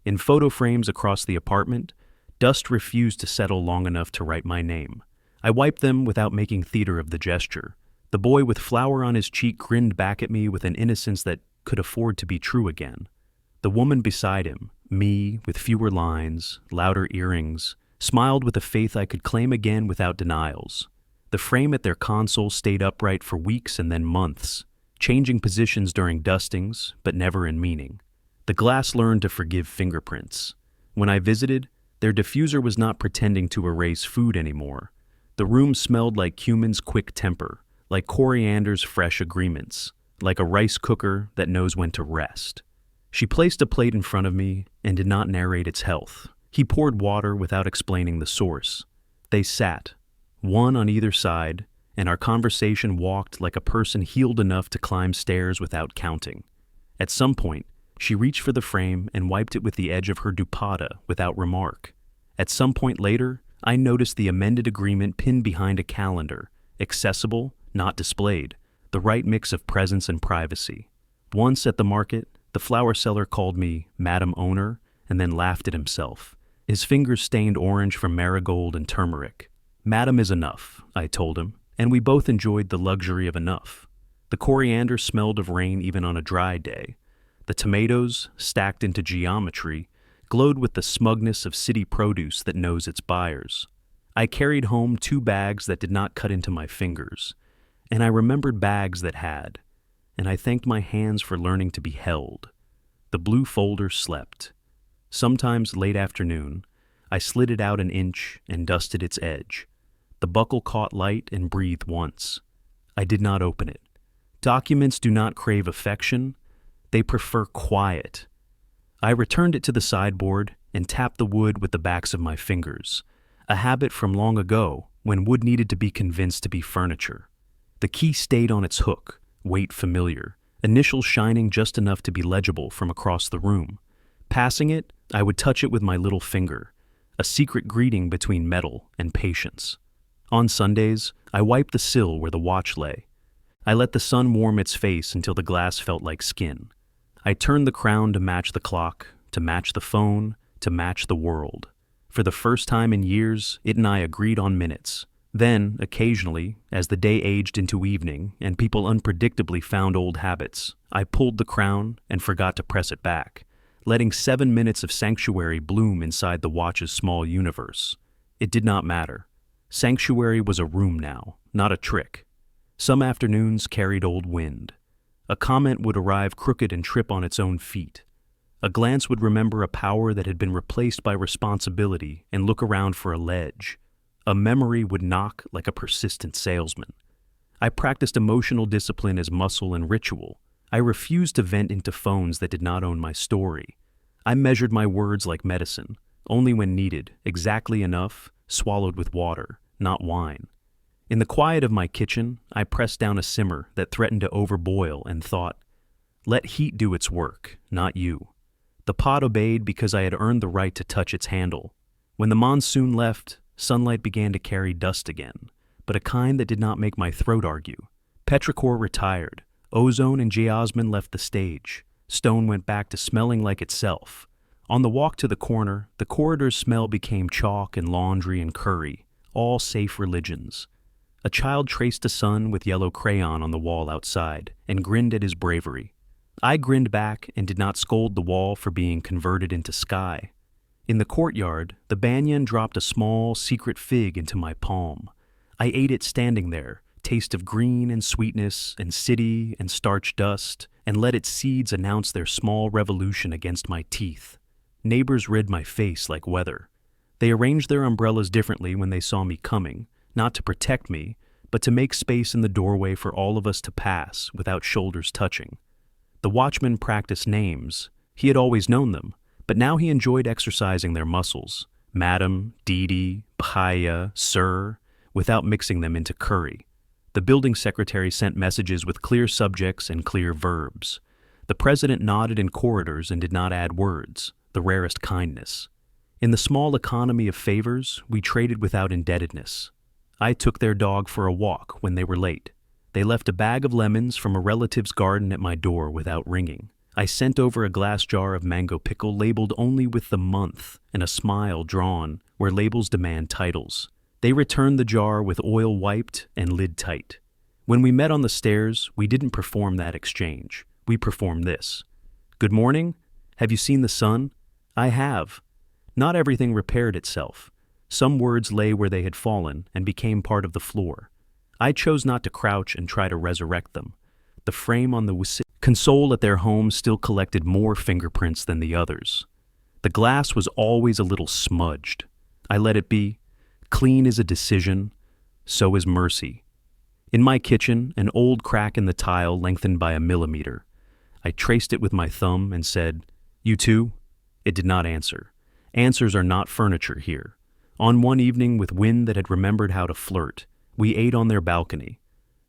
In photo frames across the apartment, dust refused to settle long enough to write my name. I wiped them without making theater of the gesture. The boy with flour on his cheek grinned back at me with an innocence that could afford to be true again. The woman beside him, me with fewer lines, louder earrings, smiled with a faith I could claim again without denials. The frame at their console stayed upright for weeks and then months, changing positions during dustings, but never in meaning. The glass learned to forgive fingerprints. When I visited, their diffuser was not pretending to erase food anymore. The room smelled like cumin's quick temper, like coriander's fresh agreements, like a rice cooker that knows when to rest. She placed a plate in front of me and did not narrate its health. He poured water without explaining the source. They sat, one on either side, and our conversation walked like a person healed enough to climb stairs without counting. At some point, she reached for the frame and wiped it with the edge of her dupatta without remark. At some point later, I noticed the amended agreement pinned behind a calendar, accessible, not displayed, the right mix of presence and privacy. Once at the market, the flower seller called me Madam Owner and then laughed at himself. His fingers stained orange from marigold and turmeric. "Madam is enough," I told him, and we both enjoyed the luxury of enough. The coriander smelled of rain even on a dry day. The tomatoes, stacked into geometry, glowed with the smugness of city produce that knows its buyers. I carried home 2 bags that did not cut into my fingers, and I remembered bags that had, and I thanked my hands for learning to be held. The blue folder slept. Sometimes late afternoon, I slid it out an inch and dusted its edge. The buckle caught light and breathed once. I did not open it. Documents do not crave affection. They prefer quiet. I returned it to the sideboard and tap the wood with the backs of my fingers, a habit from long ago when wood needed to be convinced to be furniture. The key stayed on its hook, weight familiar, initials shining just enough to be legible from across the room. Passing it, I would touch it with my little finger, a secret greeting between metal and patience. On Sundays, I wiped the sill where the watch lay. I let the sun warm its face until the glass felt like skin. I turned the crown to match the clock, to match the phone, to match the world. For the first time in years, it and I agreed on minutes. Then, occasionally, as the day aged into evening and people unpredictably found old habits, I pulled the crown and forgot to press it back, letting 7 minutes of sanctuary bloom inside the watch's small universe. It did not matter. Sanctuary was a room now, not a trick. Some afternoons carried old wind. A comment would arrive crooked and trip on its own feet. A glance would remember a power that had been replaced by responsibility and look around for a ledge. A memory would knock like a persistent salesman. I practiced emotional discipline as muscle and ritual. I refused to vent into phones that did not own my story. I measured my words like medicine, only when needed, exactly enough, swallowed with water, not wine. In the quiet of my kitchen, I pressed down a simmer that threatened to overboil and thought, let heat do its work, not you. The pot obeyed because I had earned the right to touch its handle. When the monsoon left, sunlight began to carry dust again, but a kind that did not make my throat argue. Petrichor retired. Ozone and jasmine left the stage. Stone went back to smelling like itself. On the walk to the corner, the corridor's smell became chalk and laundry and curry, all safe religions. A child traced a sun with yellow crayon on the wall outside and grinned at his bravery. I grinned back and did not scold the wall for being converted into sky. In the courtyard, the banyan dropped a small, secret fig into my palm. I ate it standing there, taste of green and sweetness and city and starch dust, and let its seeds announce their small revolution against my teeth. Neighbors read my face like weather. They arranged their umbrellas differently when they saw me coming, not to protect me, but to make space in the doorway for all of us to pass without shoulders touching. The watchman practiced names. He had always known them, but now he enjoyed exercising their muscles. Madam, Didi, Bhaiya, Sir, without mixing them into curry. The building secretary sent messages with clear subjects and clear verbs. The president nodded in corridors and did not add words, the rarest kindness. In the small economy of favors, we traded without indebtedness. I took their dog for a walk when they were late. They left a bag of lemons from a relative's garden at my door without ringing. I sent over a glass jar of mango pickle labeled only with the month and a smile drawn where labels demand titles. They returned the jar with oil wiped and lid tight. When we met on the stairs, we didn't perform that exchange. We performed this. Good morning. Have you seen the sun? I have. Not everything repaired itself. Some words lay where they had fallen and became part of the floor. I chose not to crouch and try to resurrect them. The frame on the console at their home still collected more fingerprints than the others. The glass was always a little smudged. I let it be. Clean is a decision, so is mercy. In my kitchen, an old crack in the tile lengthened by a millimeter. I traced it with my thumb and said, "You too?" It did not answer. Answers are not furniture here. On one evening with wind that had remembered how to flirt, we ate on their balcony.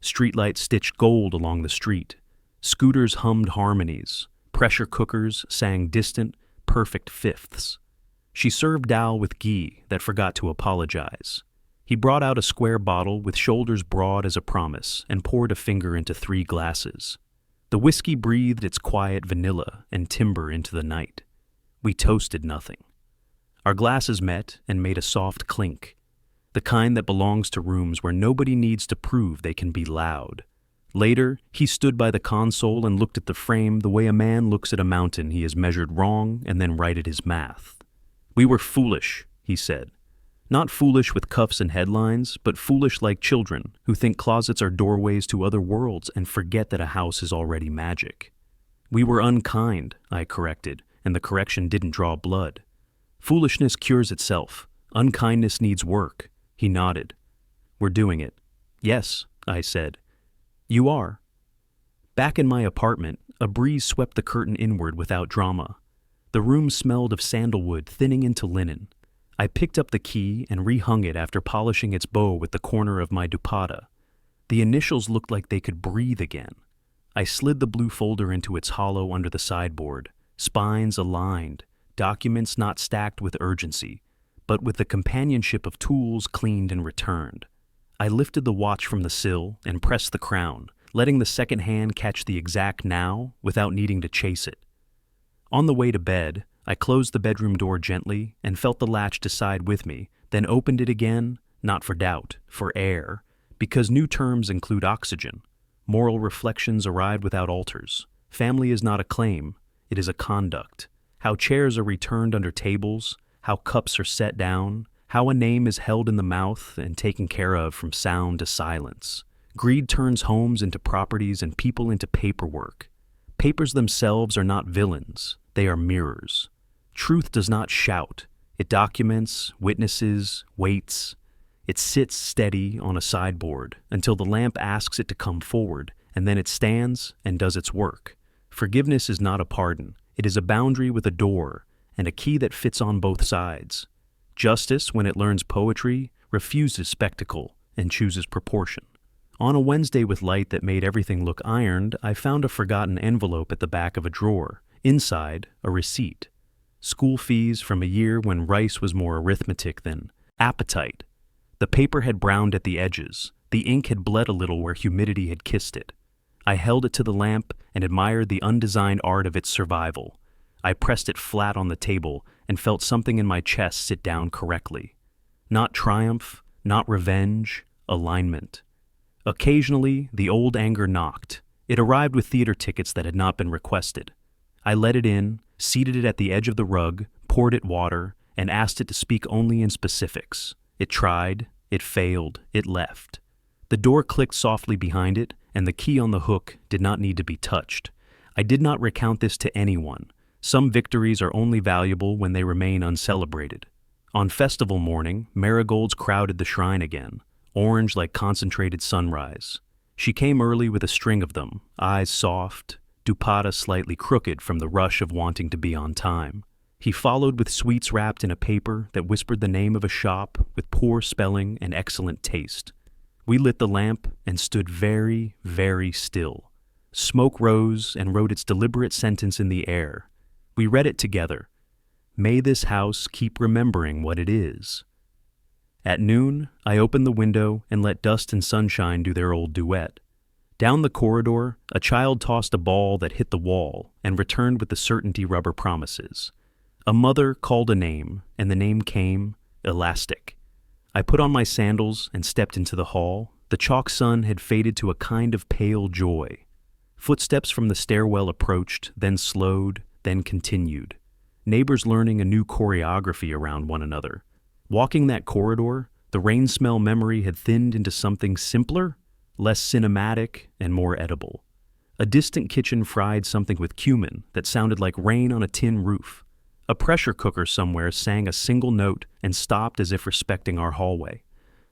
Streetlights stitched gold along the street. Scooters hummed harmonies. Pressure cookers sang distant, perfect fifths. She served Dal with ghee that forgot to apologize. He brought out a square bottle with shoulders broad as a promise and poured a finger into 3 glasses. The whiskey breathed its quiet vanilla and timber into the night. We toasted nothing. Our glasses met and made a soft clink, the kind that belongs to rooms where nobody needs to prove they can be loud. Later, he stood by the console and looked at the frame the way a man looks at a mountain he has measured wrong and then righted his math. We were foolish, he said. Not foolish with cuffs and headlines, but foolish like children who think closets are doorways to other worlds and forget that a house is already magic. We were unkind, I corrected, and the correction didn't draw blood. Foolishness cures itself. Unkindness needs work. He nodded. We're doing it. Yes, I said. You are. Back in my apartment, a breeze swept the curtain inward without drama. The room smelled of sandalwood thinning into linen. I picked up the key and rehung it after polishing its bow with the corner of my dupatta. The initials looked like they could breathe again. I slid the blue folder into its hollow under the sideboard, spines aligned, documents not stacked with urgency, but with the companionship of tools cleaned and returned. I lifted the watch from the sill and pressed the crown, letting the second hand catch the exact now without needing to chase it. On the way to bed, I closed the bedroom door gently and felt the latch decide with me, then opened it again, not for doubt, for air, because new terms include oxygen. Moral reflections arrived without altars. Family is not a claim, it is a conduct. How chairs are returned under tables, how cups are set down, how a name is held in the mouth and taken care of from sound to silence. Greed turns homes into properties and people into paperwork. Papers themselves are not villains, they are mirrors. Truth does not shout. It documents, witnesses, waits. It sits steady on a sideboard until the lamp asks it to come forward, and then it stands and does its work. Forgiveness is not a pardon. It is a boundary with a door and a key that fits on both sides. Justice, when it learns poetry, refuses spectacle and chooses proportion. On a Wednesday with light that made everything look ironed, I found a forgotten envelope at the back of a drawer. Inside, a receipt. School fees from a year when rice was more arithmetic than appetite. The paper had browned at the edges. The ink had bled a little where humidity had kissed it. I held it to the lamp and admired the undesigned art of its survival. I pressed it flat on the table and felt something in my chest sit down correctly. Not triumph, not revenge, alignment. Occasionally, the old anger knocked. It arrived with theater tickets that had not been requested. I let it in, seated it at the edge of the rug, poured it water, and asked it to speak only in specifics. It tried, it failed, it left. The door clicked softly behind it, and the key on the hook did not need to be touched. I did not recount this to anyone. Some victories are only valuable when they remain uncelebrated. On festival morning, marigolds crowded the shrine again, orange like concentrated sunrise. She came early with a string of them, eyes soft, dupatta slightly crooked from the rush of wanting to be on time. He followed with sweets wrapped in a paper that whispered the name of a shop with poor spelling and excellent taste. We lit the lamp and stood very, very still. Smoke rose and wrote its deliberate sentence in the air. We read it together. May this house keep remembering what it is. At noon, I opened the window and let dust and sunshine do their old duet. Down the corridor, a child tossed a ball that hit the wall and returned with the certainty rubber promises. A mother called a name, and the name came, elastic. I put on my sandals and stepped into the hall. The chalk sun had faded to a kind of pale joy. Footsteps from the stairwell approached, then slowed, then continued. Neighbors learning a new choreography around one another. Walking that corridor, the rain smell memory had thinned into something simpler, less cinematic, and more edible. A distant kitchen fried something with cumin that sounded like rain on a tin roof. A pressure cooker somewhere sang a single note and stopped as if respecting our hallway.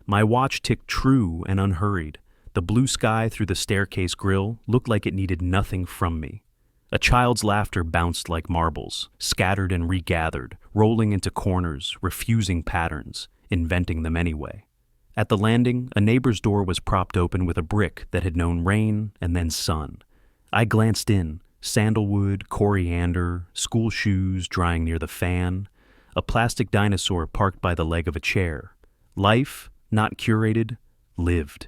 My watch ticked true and unhurried. The blue sky through the staircase grill looked like it needed nothing from me. A child's laughter bounced like marbles, scattered and regathered, rolling into corners, refusing patterns, inventing them anyway. At the landing, a neighbor's door was propped open with a brick that had known rain and then sun. I glanced in. Sandalwood, coriander, school shoes drying near the fan, a plastic dinosaur parked by the leg of a chair. Life, not curated, lived.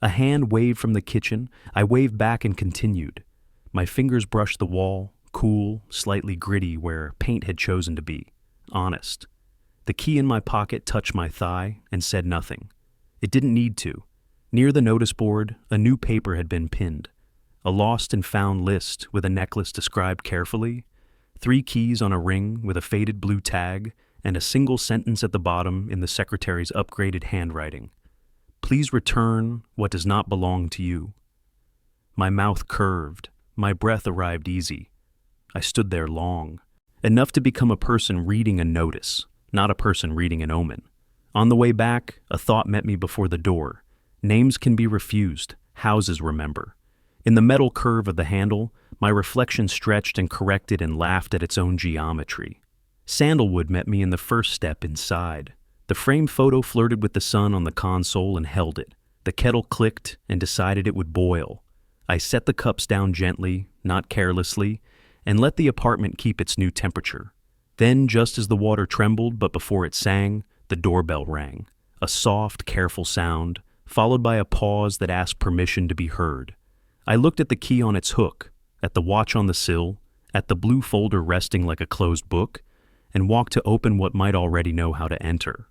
A hand waved from the kitchen. I waved back and continued. My fingers brushed the wall, cool, slightly gritty where paint had chosen to be. Honest. The key in my pocket touched my thigh and said nothing. It didn't need to. Near the notice board, a new paper had been pinned. A lost and found list with a necklace described carefully, 3 keys on a ring with a faded blue tag, and a single sentence at the bottom in the secretary's upgraded handwriting. Please return what does not belong to you. My mouth curved. My breath arrived easy. I stood there long. Enough to become a person reading a notice, not a person reading an omen. On the way back, a thought met me before the door. Names can be refused. Houses remember. In the metal curve of the handle, my reflection stretched and corrected and laughed at its own geometry. Sandalwood met me in the first step inside. The framed photo flirted with the sun on the console and held it. The kettle clicked and decided it would boil. I set the cups down gently, not carelessly, and let the apartment keep its new temperature. Then, just as the water trembled but before it sang, the doorbell rang. A soft, careful sound, followed by a pause that asked permission to be heard. I looked at the key on its hook, at the watch on the sill, at the blue folder resting like a closed book, and walked to open what might already know how to enter.